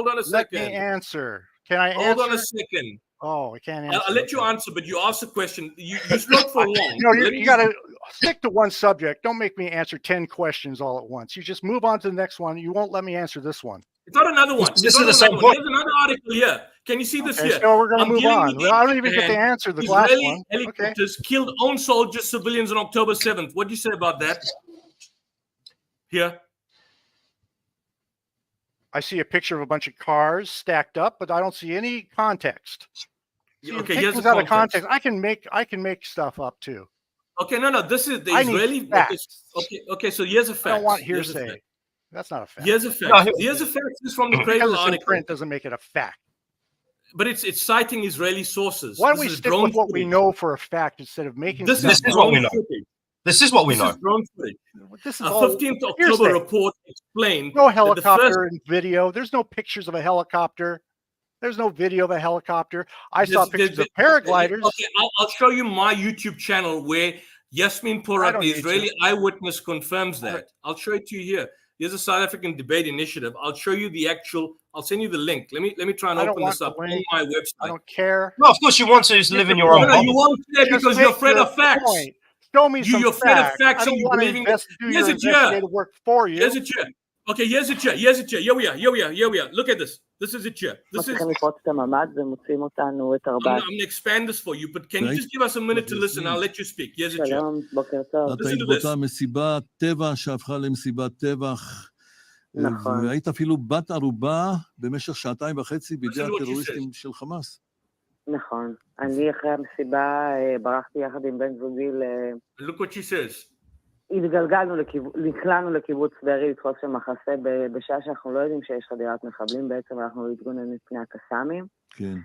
Speaker 2: on a second.
Speaker 5: Let me answer. Can I answer?
Speaker 2: Hold on a second.
Speaker 5: Oh, I can't answer.
Speaker 2: I'll let you answer, but you asked the question. You spoke for long.
Speaker 5: You got to stick to one subject. Don't make me answer 10 questions all at once. You just move on to the next one. You won't let me answer this one.
Speaker 2: It's not another one.
Speaker 6: This is the same point.
Speaker 2: There's another article here. Can you see this here?
Speaker 5: So we're going to move on. I don't even get to answer the last one.
Speaker 2: Israeli helicopters killed own soldiers, civilians on October 7th. What do you say about that? Here.
Speaker 5: I see a picture of a bunch of cars stacked up, but I don't see any context.
Speaker 2: Okay, here's the
Speaker 5: out of context. I can make stuff up too.
Speaker 2: Okay, no. This is the Israeli. Okay. So here's a fact.
Speaker 5: I don't want hearsay. That's not a fact.
Speaker 2: Here's a fact. Here's a fact. This is from the Cradle article.
Speaker 5: Print doesn't make it a fact.
Speaker 2: But it's citing Israeli sources.
Speaker 5: Why don't we stick with what we know for a fact instead of making
Speaker 6: this is what we know. This is what we know.
Speaker 2: This is a 15th October report explained.
Speaker 5: No helicopter in video. There's no pictures of a helicopter. There's no video of a helicopter. I saw pictures of paragliders.
Speaker 2: Okay, I'll show you my YouTube channel where Yasmin Porat, the Israeli eyewitness, confirms that. I'll show it to you here. Here's a South African debate initiative. I'll show you the actual. I'll send you the link. Let me try and open this up on my website.
Speaker 5: I don't care.
Speaker 6: No, of course you want to live in your own bubble.
Speaker 2: You won't care because you're afraid of facts.
Speaker 5: Show me some
Speaker 2: you're afraid of facts.
Speaker 5: I don't want to
Speaker 2: here's it here.
Speaker 5: Work for you.
Speaker 2: Here's it here. Okay, here's it here. Here's it here. Here we are. Look at this. This is it here. This is. I'm going to expand this for you, but can you just give us a minute to listen? I'll let you speak. Here's it here. Listen to this.
Speaker 7: מסיבת טבע שהפכה למסיבת טבח, והיית אפילו בת ערובה במשך 2.5 בידי הטרוריסטים של חמאס.
Speaker 8: נכון. אני אחרי המסיבה ברחתי יחד עם בן זוגי
Speaker 2: Look what she says.
Speaker 8: נקלענו לקיבוץ בארי לתפוס של מחסה בשעה שאנחנו לא יודעים שיש חדירת מחבלים, בעצם אנחנו להתגונן מפני הקסאמים.
Speaker 7: כן.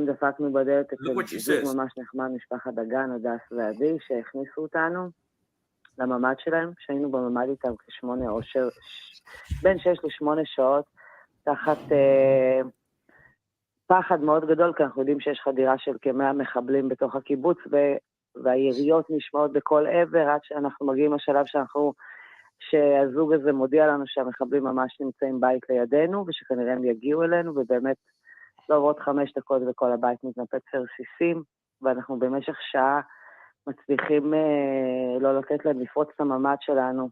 Speaker 8: דפקנו בדלת אצל זוג ממש נחמד, משפחת דגן, הדס ועדי, שהכניסו אותנו לממד שלהם, שהיינו בממד איתם בין 6 ל-8 שעות, תחת פחד מאוד גדול, כי אנחנו יודעים שיש חדירה של כ-100 מחבלים בתוך הקיבוץ, והיריות נשמעות בכל עבר, עד שאנחנו מגיעים לשלב שהזוג הזה מודיע לנו שהמחבלים ממש נמצאים בית לידינו, ושכנראה הם יגיעו אלינו, ובאמת לא עוברות 5 דקות וכל הבית מתנפץ לרסיסים, ואנחנו במשך שעה מצליחים לא לתת להם לפרוץ את הממד שלנו,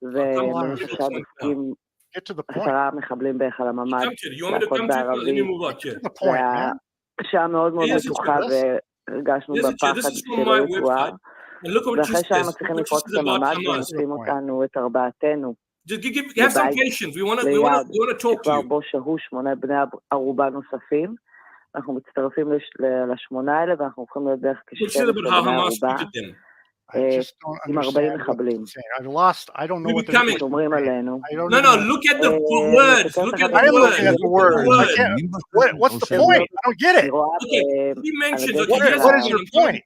Speaker 8: ובמשך שעה דופקים 10 מחבלים בערך על הממד, להכות בערבית, שעה מאוד מאוד מתוחה, הרגשנו בפחד שלא יתואר, ואחרי שהם מצליחים לפרוץ את הממד ונושאים אותנו, את 4תנו, ליד, שכבר בו שהו 8 בני ערובה נוספים, אנחנו מצטרפים ל8 האלה, ואנחנו הולכים להיות בערך כ12 בני ערובה, עם 40 מחבלים. שומרים עלינו.
Speaker 2: No, look at the words. Look at the words.
Speaker 5: What's the point? I don't get it.
Speaker 2: Okay, he mentioned.
Speaker 5: What is your point?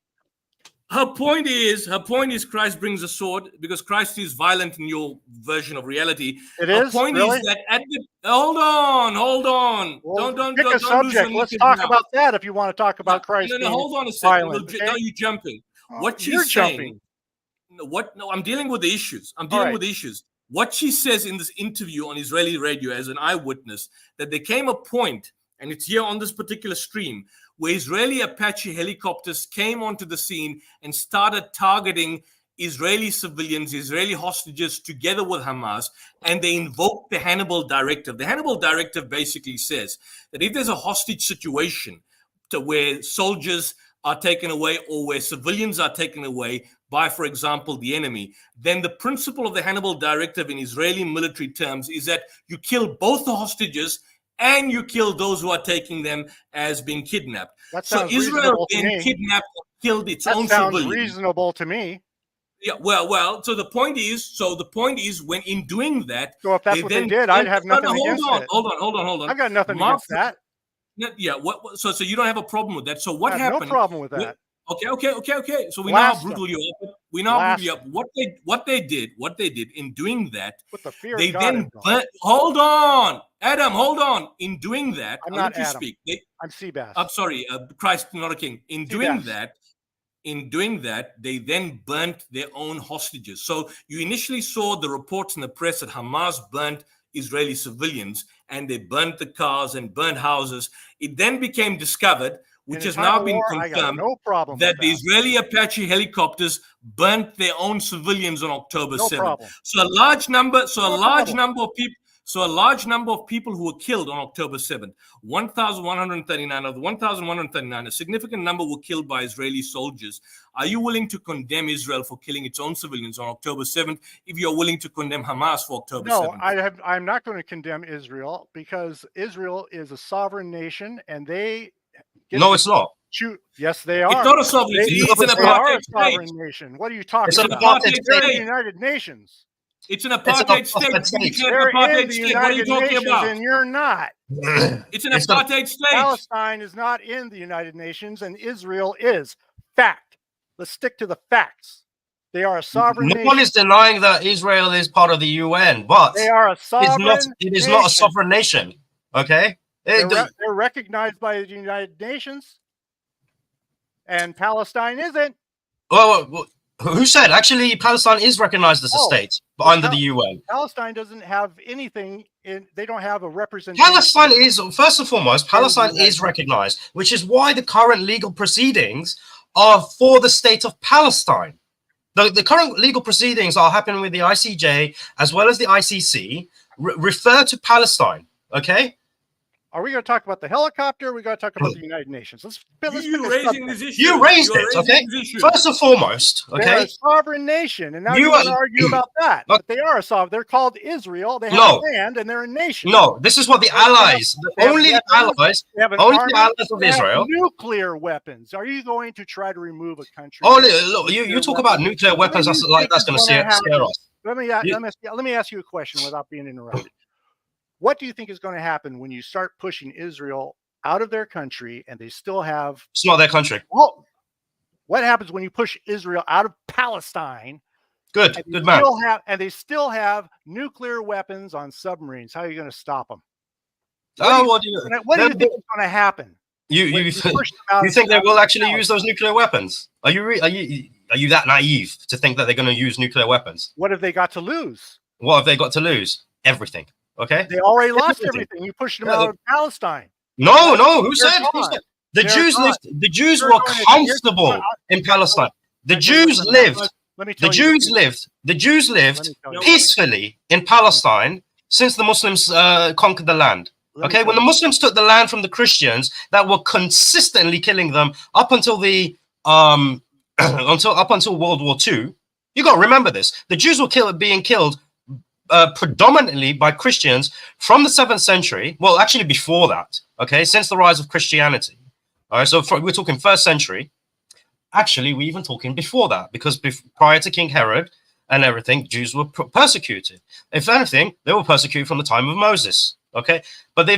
Speaker 2: Her point is Christ brings a sword because Christ is violent in your version of reality.
Speaker 5: It
Speaker 2: Her
Speaker 5: is
Speaker 2: point
Speaker 5: really?
Speaker 2: is that at the hold on.
Speaker 5: Well, don't pick a subject. Let's talk about that if you want to talk about Christ.
Speaker 2: No, hold on a second.
Speaker 5: Violent, okay?
Speaker 2: Now you're jumping. What she's
Speaker 5: You're
Speaker 2: saying.
Speaker 5: jumping.
Speaker 2: No, I'm dealing with the issues. With the issues. What she says in this interview on Israeli radio as an eyewitness, that there came a point, and it's here on this particular stream, where Israeli Apache helicopters came onto the scene and started targeting Israeli civilians, Israeli hostages together with Hamas, and they invoked the Hannibal Directive. The Hannibal Directive basically says that if there's a hostage situation where soldiers are taken away or where civilians are taken away by, for example, the enemy, then the principle of the Hannibal Directive in Israeli military terms is that you kill both the hostages and you kill those who are taking them as being kidnapped. So Israel then kidnapped and killed its own civilians.
Speaker 5: That sounds reasonable to me.
Speaker 2: Yeah, well. So the point is, when in doing that,
Speaker 5: so if that's what they did, I'd have nothing against it.
Speaker 2: Hold on.
Speaker 5: I've got nothing against that.
Speaker 2: Yeah. So you don't have a problem with that. So what happened?
Speaker 5: No problem with that.
Speaker 2: Okay. So we know how brutal you are. We know how brutal you are. What they did in doing that, they then burnt. Hold on, Adam. Hold on. In doing that,
Speaker 5: I'm not Adam. I'm Seabass.
Speaker 2: I'm sorry, Christ, not a king. In doing that, they then burnt their own hostages. So you initially saw the reports in the press that Hamas burnt Israeli civilians and they burnt the cars and burnt houses. It then became discovered, which has now been confirmed, that the Israeli Apache helicopters burnt their own civilians on October 7th. So a large number of people who were killed on October 7th, 1,139 of the 1,139, a significant number were killed by Israeli soldiers. Are you willing to condemn Israel for killing its own civilians on October 7th if you're willing to condemn Hamas for October 7th?
Speaker 5: No, I'm not going to condemn Israel because Israel is a sovereign nation and they...
Speaker 6: No, it's not.
Speaker 5: Yes, they are.
Speaker 2: It's not a sovereign nation. It's an apartheid
Speaker 5: sovereign nation. What are you talking about?
Speaker 2: It's an apartheid state.
Speaker 5: The United Nations.
Speaker 2: It's an apartheid state.
Speaker 5: They're in the United Nations and you're not.
Speaker 2: It's an apartheid state.
Speaker 5: Palestine is not in the United Nations and Israel is. Fact. Let's stick to the facts. They are a sovereign nation.
Speaker 6: No one is denying that Israel is part of the UN, but
Speaker 5: they are a sovereign
Speaker 6: it is not a sovereign nation. Okay?
Speaker 5: They're recognized by the United Nations, and Palestine isn't.
Speaker 6: Well, who said? Actually, Palestine is recognized as a state, but under the UN.
Speaker 5: Palestine doesn't have anything in. They don't have a representation.
Speaker 6: Palestine is, first and foremost, Palestine is recognized, which is why the current legal proceedings are for the state of Palestine. The current legal proceedings are happening with the ICJ as well as the ICC. Refer to Palestine, okay?
Speaker 5: Are we going to talk about the helicopter? Or are we going to talk about the United Nations? Let's
Speaker 2: You raising this issue.
Speaker 6: You raised it, okay? First and foremost, okay?
Speaker 5: They're a sovereign nation, and now you want to argue about that. But they are a sovereign. They're called Israel. They have land, and they're a nation.
Speaker 6: No, this is what the allies, only the allies of Israel.
Speaker 5: Nuclear weapons. Are you going to try to remove a country?
Speaker 6: Oh, look, you talk about nuclear weapons. That's going to scare us.
Speaker 5: Let me ask you a question without being interrupted. What do you think is going to happen when you start pushing Israel out of their country and they still have...
Speaker 6: It's not their country.
Speaker 5: Well, what happens when you push Israel out of Palestine?
Speaker 6: Good man.
Speaker 5: And they still have nuclear weapons on submarines. How are you going to stop them?
Speaker 6: What
Speaker 5: do you think is going to happen?
Speaker 6: You think they will actually use those nuclear weapons? Are you that naive to think that they're going to use nuclear weapons?
Speaker 5: What have they got to lose?
Speaker 6: What have they got to lose? Everything. Okay.
Speaker 5: They already lost everything. You pushed them out of Palestine.
Speaker 6: No. Who said? The Jews lived. The Jews were comfortable in Palestine. The Jews lived. The Jews lived peacefully in Palestine since the Muslims conquered the land. Okay, when the Muslims took the land from the Christians that were consistently killing them up until the up until World War II, you got to remember this. The Jews were being killed predominantly by Christians from the 7th century. Well, actually before that, okay, since the rise of Christianity. All right, so we're talking 1st century. Actually, we're even talking before that, because prior to King Herod and everything, Jews were persecuted. If anything, they were persecuted from the time of Moses. Okay, but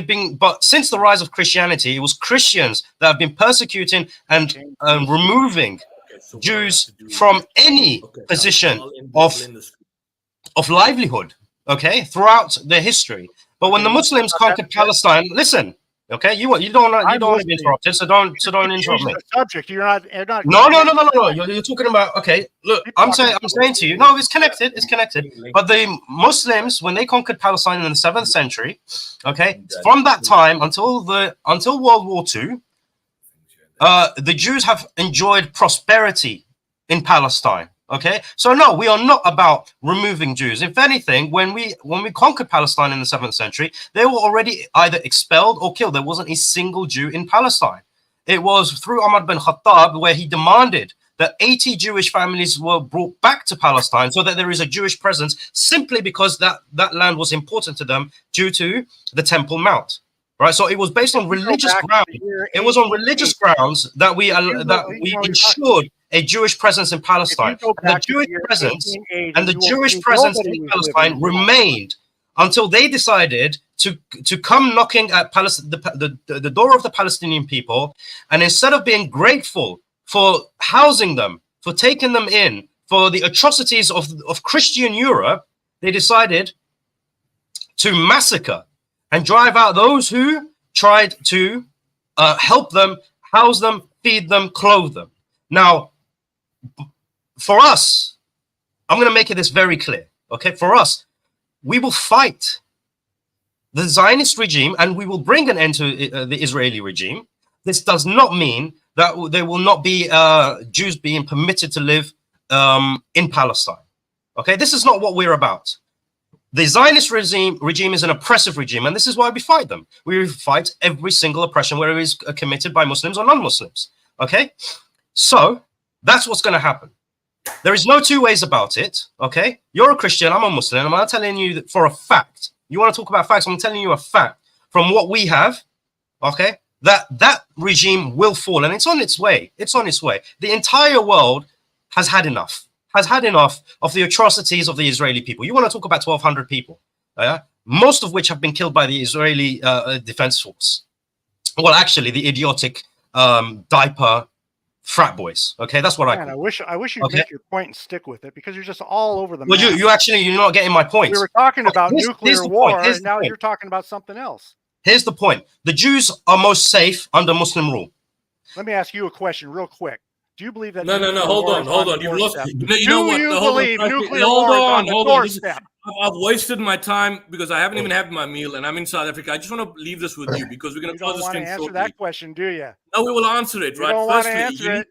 Speaker 6: since the rise of Christianity, it was Christians that have been persecuting and removing Jews from any position of livelihood. Okay, throughout their history. But when the Muslims conquered Palestine, listen. Okay, you don't want to be interrupted, so don't interrupt me.
Speaker 5: Subject, you're not.
Speaker 6: No. You're talking about. Okay, look, I'm saying to you. No, it's connected. It's connected. But the Muslims, when they conquered Palestine in the 7th century, okay, from that time until World War II, the Jews have enjoyed prosperity in Palestine. Okay, so no, we are not about removing Jews. If anything, when we conquered Palestine in the 7th century, they were already either expelled or killed. There wasn't a single Jew in Palestine. It was through Umar bin Khattab where he demanded that 80 Jewish families were brought back to Palestine so that there is a Jewish presence, simply because that land was important to them due to the Temple Mount. Right, so it was based on religious grounds. It was on religious grounds that we ensured a Jewish presence in Palestine. The Jewish presence in Palestine remained until they decided to come knocking at the door of the Palestinian people, and instead of being grateful for housing them, for taking them in, for the atrocities of Christian Europe, they decided to massacre and drive out those who tried to help them, house them, feed them, clothe them. Now, for us, I'm going to make this very clear. Okay, for us, we will fight the Zionist regime and we will bring an end to the Israeli regime. This does not mean that there will not be Jews being permitted to live in Palestine. Okay, this is not what we're about. The Zionist regime is an oppressive regime, and this is why we fight them. We fight every single oppression, whether it is committed by Muslims or non-Muslims. Okay, so that's what's going to happen. There is no two ways about it. Okay, you're a Christian, I'm a Muslim. I'm not telling you that for a fact. You want to talk about facts? I'm telling you a fact from what we have. Okay, that regime will fall, and it's on its way. It's on its way. The entire world has had enough. Has had enough of the atrocities of the Israeli people. You want to talk about 1,200 people, most of which have been killed by the Israeli Defense Force. Well, actually, the idiotic diaper frat boys. Okay, that's what
Speaker 5: I wish you'd make your point and stick with it, because you're just all over the map.
Speaker 6: Well, you're not getting my point.
Speaker 5: We were talking about nuclear war, and now you're talking about something else.
Speaker 6: Here's the point. The Jews are most safe under Muslim rule.
Speaker 5: Let me ask you a question real quick. Do you believe that?
Speaker 2: No. Hold on. You've lost. You know what?
Speaker 5: Believe nuclear war is on the doorstep?
Speaker 2: I've wasted my time because I haven't even had my meal, and I'm in South Africa. I just want to leave this with you because we're going to close this thing shortly.
Speaker 5: You don't want to answer that question, do you?
Speaker 2: No, we will answer it.
Speaker 5: You
Speaker 2: right.
Speaker 5: Don't want to answer
Speaker 2: it.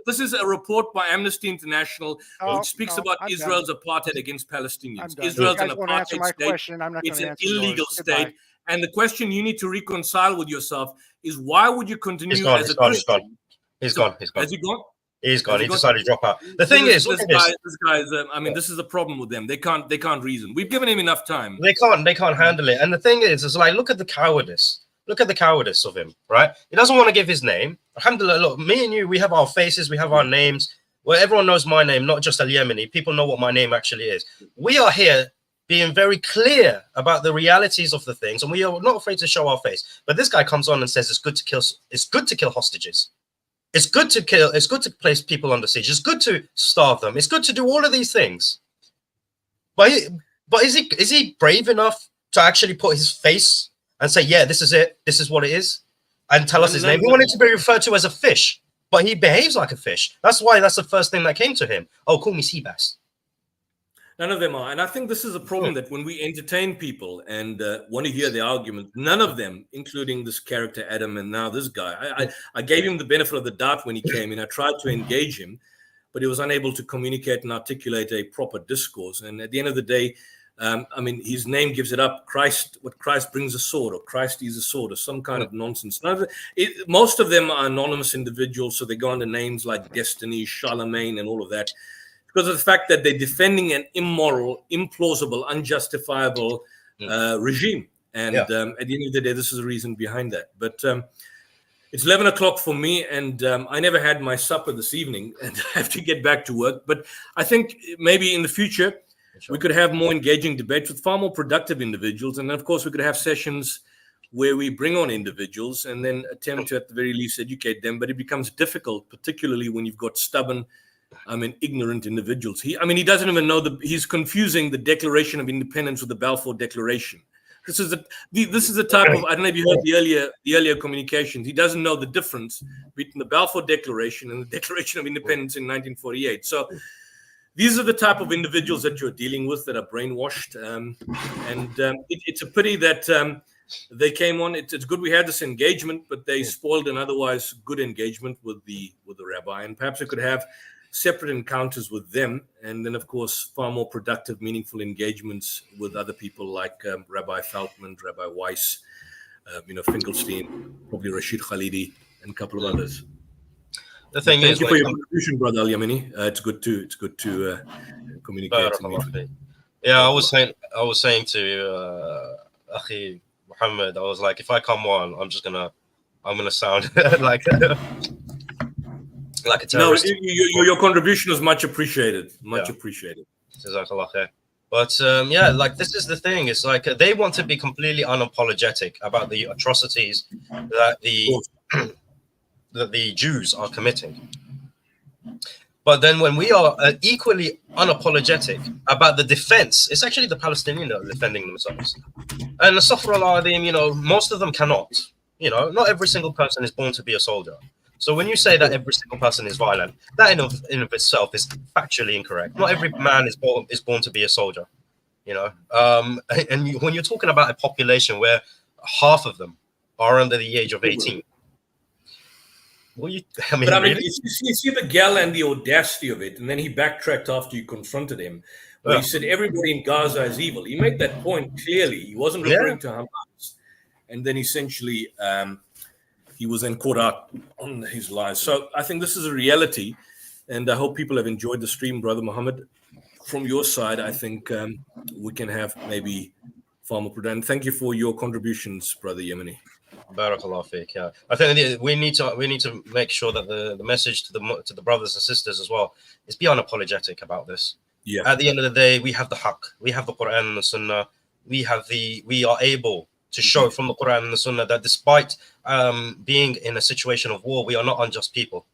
Speaker 2: This is a report by Amnesty International which speaks about Israel's apartheid against Palestinians. Israel's an apartheid state. It's an illegal state. And the question you need to reconcile with yourself is, why would you continue
Speaker 6: He's gone.
Speaker 2: as
Speaker 6: He's
Speaker 2: a
Speaker 6: gone.
Speaker 2: Christian?
Speaker 6: He's gone. He's gone.
Speaker 2: Has he gone?
Speaker 6: He's gone. He
Speaker 2: gone?
Speaker 6: decided to drop out. The thing is, look at this.
Speaker 2: This guy's. I mean, this is the problem with them. They can't reason. We've given him enough time.
Speaker 6: They can't handle it. And the thing is, it's like, look at the cowardice. Look at the cowardice of him, right? He doesn't want to give his name. Alhamdulillah, look, me and you, we have our faces, we have our names. Well, everyone knows my name, not just Al-Yemeni. People know what my name actually is. We are here being very clear about the realities of the things, and we are not afraid to show our face. But this guy comes on and says it's good to kill hostages. It's good to kill, it's good to place people under siege. It's good to starve them. It's good to do all of these things. But is he brave enough to actually put his face and say, yeah, this is it, this is what it is, and tell us his name? He wanted to be referred to as a fish, but he behaves like a fish. That's why that's the first thing that came to him. Oh, call me sea bass.
Speaker 2: None of them are. And I think this is a problem, that when we entertain people and want to hear the argument, none of them, including this character Adam and now this guy, I gave him the benefit of the doubt when he came in. I tried to engage him, but he was unable to communicate and articulate a proper discourse. And at the end of the day, I mean, his name gives it up. Christ brings a sword, or Christ is a sword, or some kind of nonsense. Most of them are anonymous individuals, so they go under names like Destiny, Charlemagne, and all of that, because of the fact that they're defending an immoral, implausible, unjustifiable regime. And at the end of the day, this is the reason behind that. But it's 11 o'clock for me, and I never had my supper this evening, and I have to get back to work. But I think maybe in the future, we could have more engaging debates with far more productive individuals. And then, of course, we could have sessions where we bring on individuals and then attempt to, at the very least, educate them. But it becomes difficult, particularly when you've got stubborn, ignorant individuals. He doesn't even know he's confusing the Declaration of Independence with the Balfour Declaration. This is the type of, I don't know if you heard the earlier communications. He doesn't know the difference between the Balfour Declaration and the Declaration of Independence in 1948. So these are the type of individuals that you're dealing with that are brainwashed. It's a pity that they came on. It's good we had this engagement, but they spoiled an otherwise good engagement with the rabbi. And perhaps we could have separate encounters with them, and then, of course, far more productive, meaningful engagements with other people like Rabbi Feldman, Rabbi Weiss, Finkelstein, probably Rashid Khalidi, and a couple of others.
Speaker 6: The thing
Speaker 2: Thank you for your contribution, brother Al-Yemeni. It's good to communicate.
Speaker 6: Yeah, I was saying to Akhi Muhammad, I was like, if I come on, I'm gonna sound like a terrorist.
Speaker 2: No, your contribution is much appreciated. Much appreciated.
Speaker 6: But like, this is the thing. It's like they want to be completely unapologetic about the atrocities that the Jews are committing. But then when we are equally unapologetic about the defense, it's actually the Palestinians that are defending themselves. And astaghfirullah, most of them cannot. Not every single person is born to be a soldier. So when you say that every single person is violent, that in of itself is factually incorrect. Not every man is born to be a soldier. And when you're talking about a population where half of them are under the age of 18,
Speaker 2: you see the gall and the audacity of it, and then he backtracked after you confronted him, where he said everybody in Gaza is evil. He made that point clearly. He wasn't referring to Hamas, and then essentially he was then caught out on his lies. So I think this is a reality, and I hope people have enjoyed the stream, Brother Muhammad. From your side, I think we can have maybe far more productive. Thank you for your contributions, Brother Yemeni.
Speaker 6: Barakallah fiqh. Yeah, I think we need to make sure that the message to the brothers and sisters as well is be unapologetic about this.
Speaker 2: Yeah.
Speaker 6: At the end of the day, we have the haqq, we have the Quran and the Sunnah, we are able to show from the Quran and the Sunnah that despite being in a situation of war, we are not unjust people.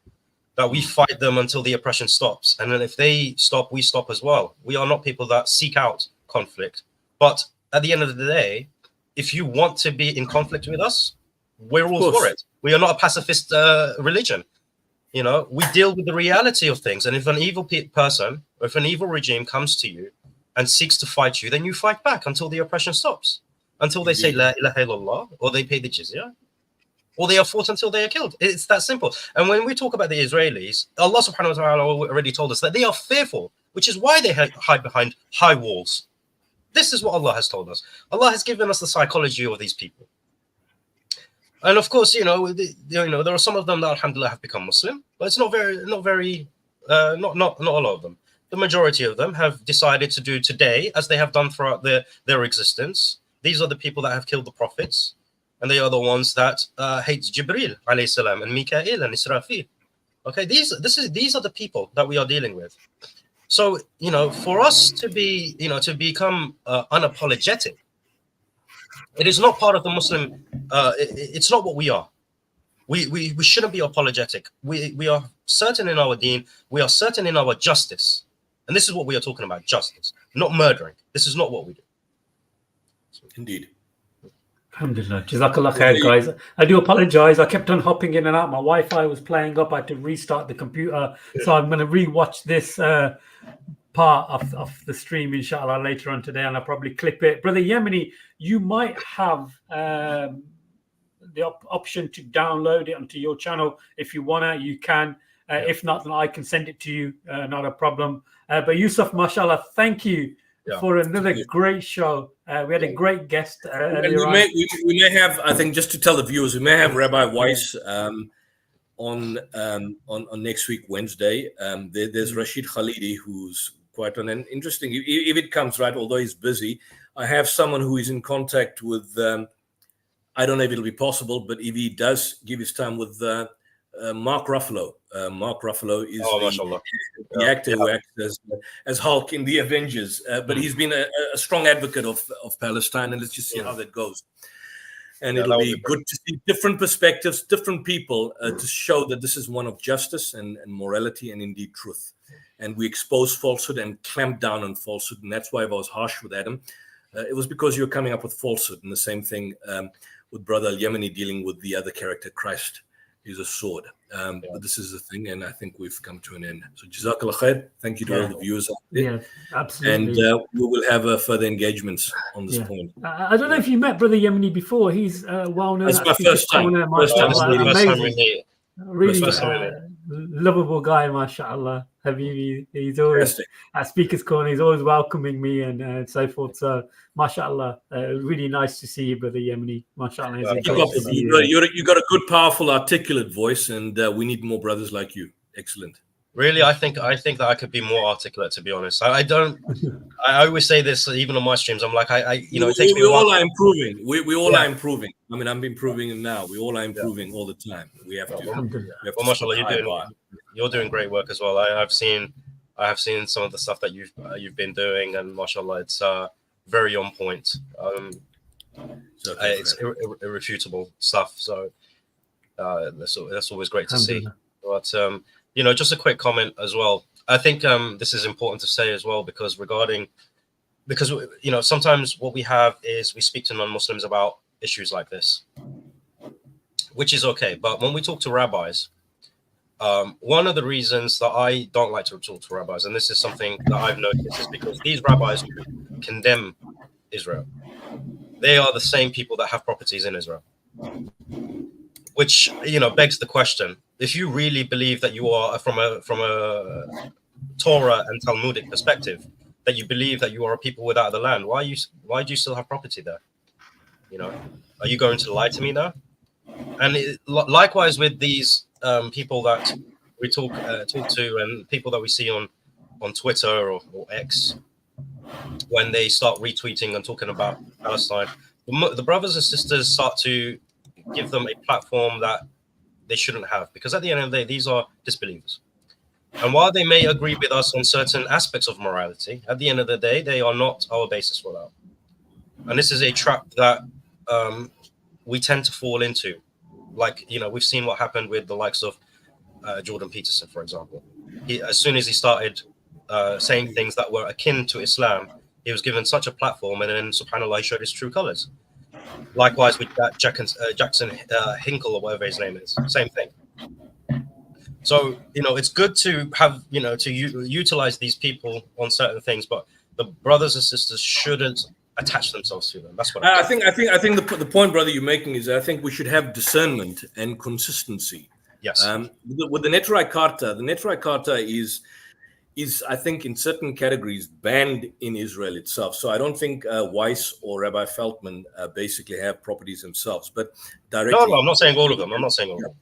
Speaker 6: That we fight them until the oppression stops, and then if they stop, we stop as well. We are not people that seek out conflict. But at the end of the day, if you want to be in conflict with us, we're all for it. We are not a pacifist religion. We deal with the reality of things. And if an evil person or if an evil regime comes to you and seeks to fight you, then you fight back until the oppression stops, until they say La ilaha illallah, or they pay the jizya, or they are fought until they are killed. It's that simple. And when we talk about the Israelis, Allah subhanahu wa ta'ala already told us that they are fearful, which is why they hide behind high walls. This is what Allah has told us. Allah has given us the psychology of these people. And of course, there are some of them that, alhamdulillah, have become Muslim, but it's not a lot of them. The majority of them have decided to do today as they have done throughout their existence. These are the people that have killed the prophets, and they are the ones that hate Jibril alayhi salam and Mikael and Israfil. Okay, these are the people that we are dealing with. So, for us to become unapologetic, it is not part of the Muslim. It's not what we are. We shouldn't be apologetic. We are certain in our deen. We are certain in our justice, and this is what we are talking about: justice, not murdering. This is not what we do.
Speaker 2: Indeed.
Speaker 1: Alhamdulillah. Jazakallah khair, guys. I do apologize. I kept on hopping in and out. My Wi-Fi was playing up. I had to restart the computer. So I'm going to re-watch this part of the stream, inshallah, later on today, and I'll probably clip it. Brother Yemeni, you might have the option to download it onto your channel. If you want to, you can. If not, then I can send it to you. Not a problem. But Yusuf, mashallah, thank you for another great show. We had a great guest earlier on.
Speaker 2: We may have, I think, just to tell the viewers, we may have Rabbi Weiss on next week, Wednesday. There's Rashid Khalidi, who's quite an interesting, if it comes right, although he's busy. I have someone who is in contact with, I don't know if it'll be possible, but if he does give his time with Mark Ruffalo. Mark Ruffalo is the actor who acts as Hulk in the Avengers, but he's been a strong advocate of Palestine, and let's just see how that goes. And it'll be good to see different perspectives, different people, to show that this is one of justice and morality and indeed truth. And we expose falsehood and clamp down on falsehood, and that's why I was harsh with Adam. It was because you were coming up with falsehood, and the same thing with Brother Al-Yemeni dealing with the other character, Christ is a sword. But this is the thing, and I think we've come to an end. So Jazakallah khair. Thank you to all the viewers out there.
Speaker 1: Yeah, absolutely.
Speaker 2: And we will have further engagements on this point.
Speaker 1: I don't know if you met Brother Yemeni before. He's well known.
Speaker 2: That's my first time.
Speaker 1: Amazing. Really lovable guy, mashallah. Habibi, he's always at Speaker's Corner. He's always welcoming me and so forth. So, mashallah, really nice to see you, Brother Yemeni. Mashallah.
Speaker 2: You got a good, powerful, articulate voice, and we need more brothers like you. Excellent.
Speaker 6: Really, I think that I could be more articulate, to be honest. I always say this, even on my streams. I'm like, it takes me.
Speaker 2: We all are improving. We all are improving. I mean, I'm improving now. We all are improving all the time. We have to.
Speaker 6: Well, mashallah, you're doing great work as well. I have seen some of the stuff that you've been doing, and mashallah, it's very on point. It's irrefutable stuff. So that's always great to see. But just a quick comment as well. I think this is important to say as well, because sometimes what we have is we speak to non-Muslims about issues like this, which is okay. But when we talk to rabbis, one of the reasons that I don't like to talk to rabbis, and this is something that I've noticed, is because these rabbis condemn Israel. They are the same people that have properties in Israel, which begs the question: if you really believe that you are from a Torah and Talmudic perspective, that you believe that you are a people without the land, why do you still have property there? Are you going to lie to me now? And likewise with these people that we talk to, and people that we see on Twitter or X, when they start retweeting and talking about Palestine, the brothers and sisters start to give them a platform that they shouldn't have, because at the end of the day, these are disbelievers. And while they may agree with us on certain aspects of morality, at the end of the day, they are not our basis for that. And this is a trap that we tend to fall into. Like, we've seen what happened with the likes of Jordan Peterson, for example. As soon as he started saying things that were akin to Islam, he was given such a platform, and then, subhanAllah, he showed his true colors. Likewise with that Jackson Hinkle, or whatever his name is, same thing. So, it's good to have, to utilize these people on certain things, but the brothers and sisters shouldn't attach themselves to them. That's what I think.
Speaker 2: I think the point, brother, you're making is I think we should have discernment and consistency.
Speaker 6: Yes.
Speaker 2: With the Neturai Karta, is is, I think, in certain categories banned in Israel itself. So I don't think Weiss or Rabbi Feldman basically have properties themselves, but directly.
Speaker 6: No, I'm not saying all of them. I'm not saying all of them.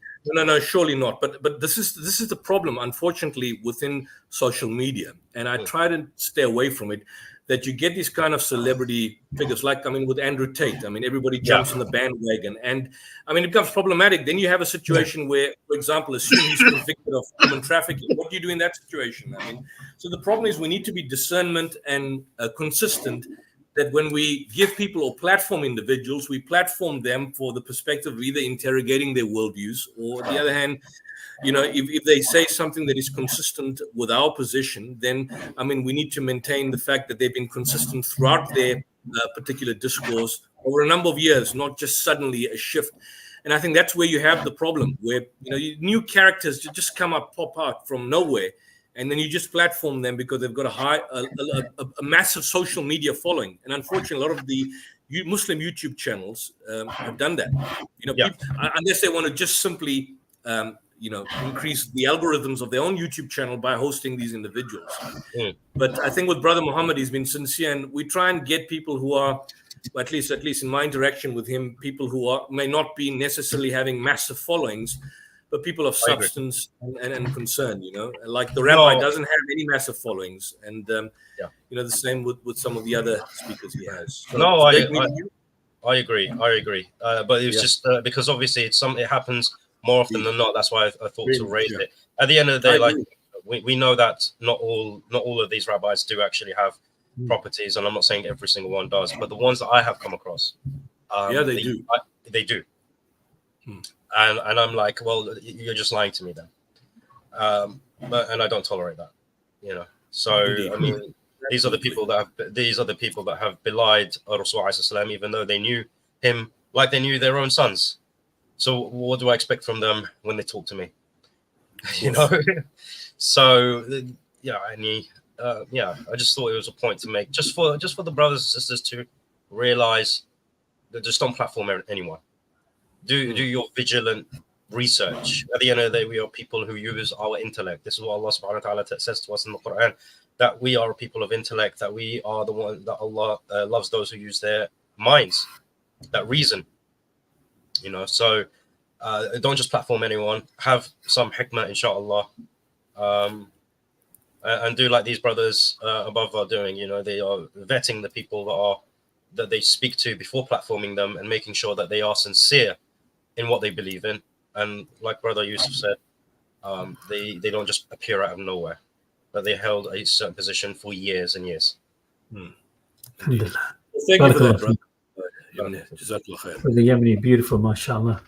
Speaker 2: No, surely not. But this is the problem, unfortunately, within social media, and I try to stay away from it. That you get these kind of celebrity figures, like, I mean, with Andrew Tate. I mean, everybody jumps on the bandwagon, and I mean, it becomes problematic. Then you have a situation where, for example, assume he's convicted of human trafficking. What do you do in that situation? I mean, so the problem is we need to be discernment and consistent. That when we give people or platform individuals, we platform them for the perspective of either interrogating their worldviews, or on the other hand, you know, if they say something that is consistent with our position, then, I mean, we need to maintain the fact that they've been consistent throughout their particular discourse over a number of years, not just suddenly a shift. And I think that's where you have the problem, where, you know, new characters just come up, pop out from nowhere, and then you just platform them because they've got a massive social media following. And unfortunately, a lot of the Muslim YouTube channels have done that. You know, people, unless they want to just simply you know, increase the algorithms of their own YouTube channel by hosting these individuals. But I think with Brother Muhammad, he's been sincere, and we try and get people who are, at least in my interaction with him, people who may not be necessarily having massive followings, but people of substance and concern, you know, like the rabbi doesn't have any massive followings, and you know, the same with some of the other speakers he has. So
Speaker 6: I agree. But it was just because obviously it happens more often than not. That's why I thought to raise it. At the end of the day, like we know that not all of these rabbis do actually have properties, and I'm not saying every single one does, but the ones that I have come across, they do. And I'm like, well, you're just lying to me then. And I don't tolerate that, you know. So I mean, these are the people that have belied Rasul, even though they knew him like they knew their own sons. So what do I expect from them when they talk to me? You know. So I just thought it was a point to make, just for the brothers and sisters to realize that just don't platform anyone. Do your vigilant research. At the end of the day, we are people who use our intellect. This is what Allah subhanahu wa ta'ala says to us in the Quran, that we are people of intellect, that we are the one that Allah loves those who use their minds, that reason. You know, so don't just platform anyone. Have some hikmah, inshallah, and do like these brothers above are doing. You know, they are vetting the people that they speak to before platforming them, and making sure that they are sincere in what they believe in. And like Brother Yusuf said, they don't just appear out of nowhere, but they held a certain position for years and years.
Speaker 2: Thank you for that, brother.
Speaker 1: For the Yemeni, beautiful, mashallah.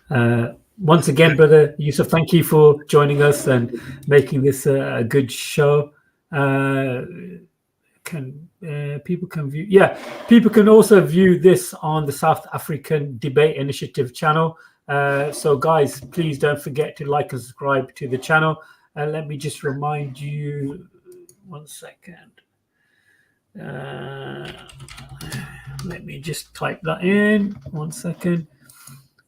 Speaker 1: Once again, Brother Yusuf, thank you for joining us and making this a good show. People can view? Yeah, people can also view this on the South African Debate Initiative channel. So guys, please don't forget to like and subscribe to the channel. Let me just remind you, 1 second. Let me just type that in, 1 second.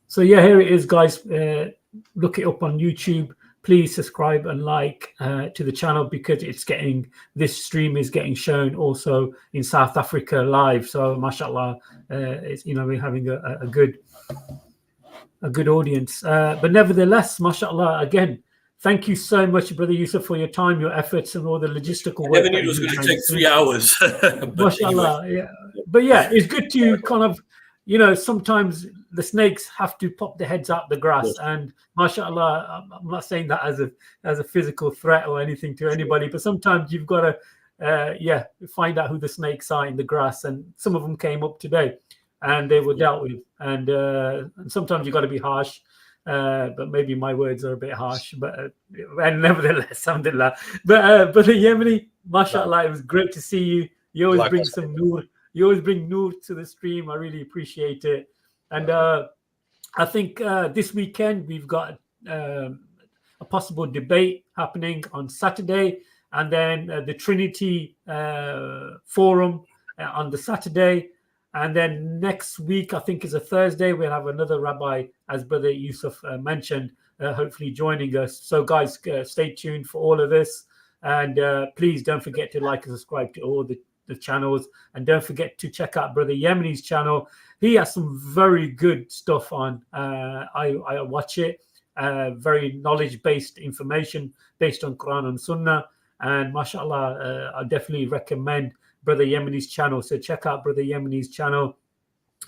Speaker 1: So yeah, here it is, guys. Look it up on YouTube. Please subscribe and like to the channel, because this stream is getting shown also in South Africa live. So mashallah, it's, you know, we're having a good audience. But nevertheless, mashallah, again, thank you so much, Brother Yusuf, for your time, your efforts, and all the logistical work.
Speaker 2: I never knew it was going to take 3 hours.
Speaker 1: Mashallah, anyway. Yeah. But yeah, it's good to kind of, you know, sometimes the snakes have to pop their heads out the grass. Yes. And mashallah, I'm not saying that as a physical threat or anything to anybody, but sometimes you've got to, find out who the snakes are in the grass. And some of them came up today, and they were dealt with. And sometimes you've got to be harsh. But maybe my words are a bit harsh, but and nevertheless, alhamdulillah. But the Yemeni, mashallah, it was great to see you. You always bring some nur. You always bring nur to the stream. I really appreciate it. And I think this weekend we've got a possible debate happening on Saturday, and then the Trinity Forum on the Saturday. And then next week, I think is a Thursday, we'll have another rabbi, as Brother Yusuf mentioned, hopefully joining us. So guys, stay tuned for all of this. And please don't forget to like and subscribe to all the channels, and don't forget to check out Brother Yemeni's channel. He has some very good stuff on. I watch it. Very knowledge-based information based on Quran and Sunnah, and mashallah, I definitely recommend Brother Yemeni's channel. So check out Brother Yemeni's channel,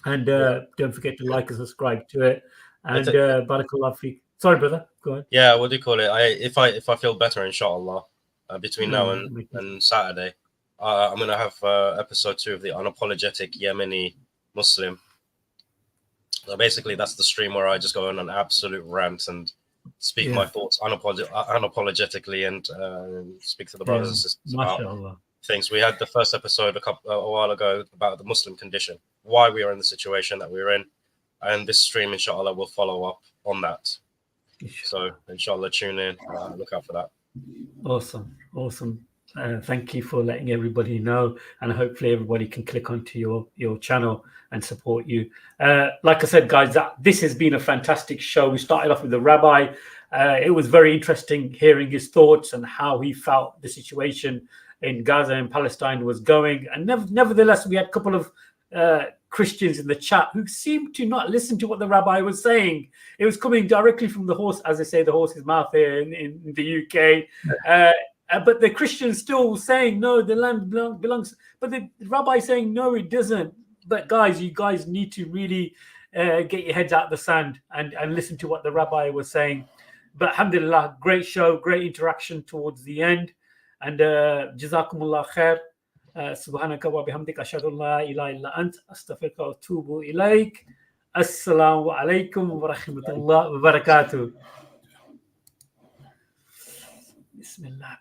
Speaker 1: and don't forget to like and subscribe to it. And barakallah feek. Sorry, brother, go ahead.
Speaker 6: Yeah, what do you call it? If I feel better, inshallah, between now and Saturday, I'm gonna have episode 2 of the Unapologetic Yemeni Muslim. So basically, that's the stream where I just go on an absolute rant and speak my thoughts unapologetically and speak to the brothers and sisters about things. We had the first episode a while ago about the Muslim condition, why we are in the situation that we're in, and this stream, inshallah, will follow up on that. So, inshallah, tune in, look out for that.
Speaker 1: Awesome. Thank you for letting everybody know, and hopefully everybody can click onto your channel and support you. Like I said, guys, this has been a fantastic show. We started off with the rabbi. It was very interesting hearing his thoughts and how he felt the situation in Gaza and Palestine was going. And nevertheless, we had a couple of Christians in the chat who seemed to not listen to what the rabbi was saying. It was coming directly from the horse, as they say, the horse's mouth here in the UK. But the Christians still saying, no, the land belongs. But the rabbi saying, no, it doesn't. But guys, you guys need to really get your heads out of the sand and listen to what the rabbi was saying. But alhamdulillah, great show, great interaction towards the end. And jazakumullah khair. Subhanaka wa bihamdika ashhadu an la ilaha illa ant astaghfiruka wa atubu ilaik. Assalamu alaikum wa rahmatullahi wa barakatuh. Bismillah.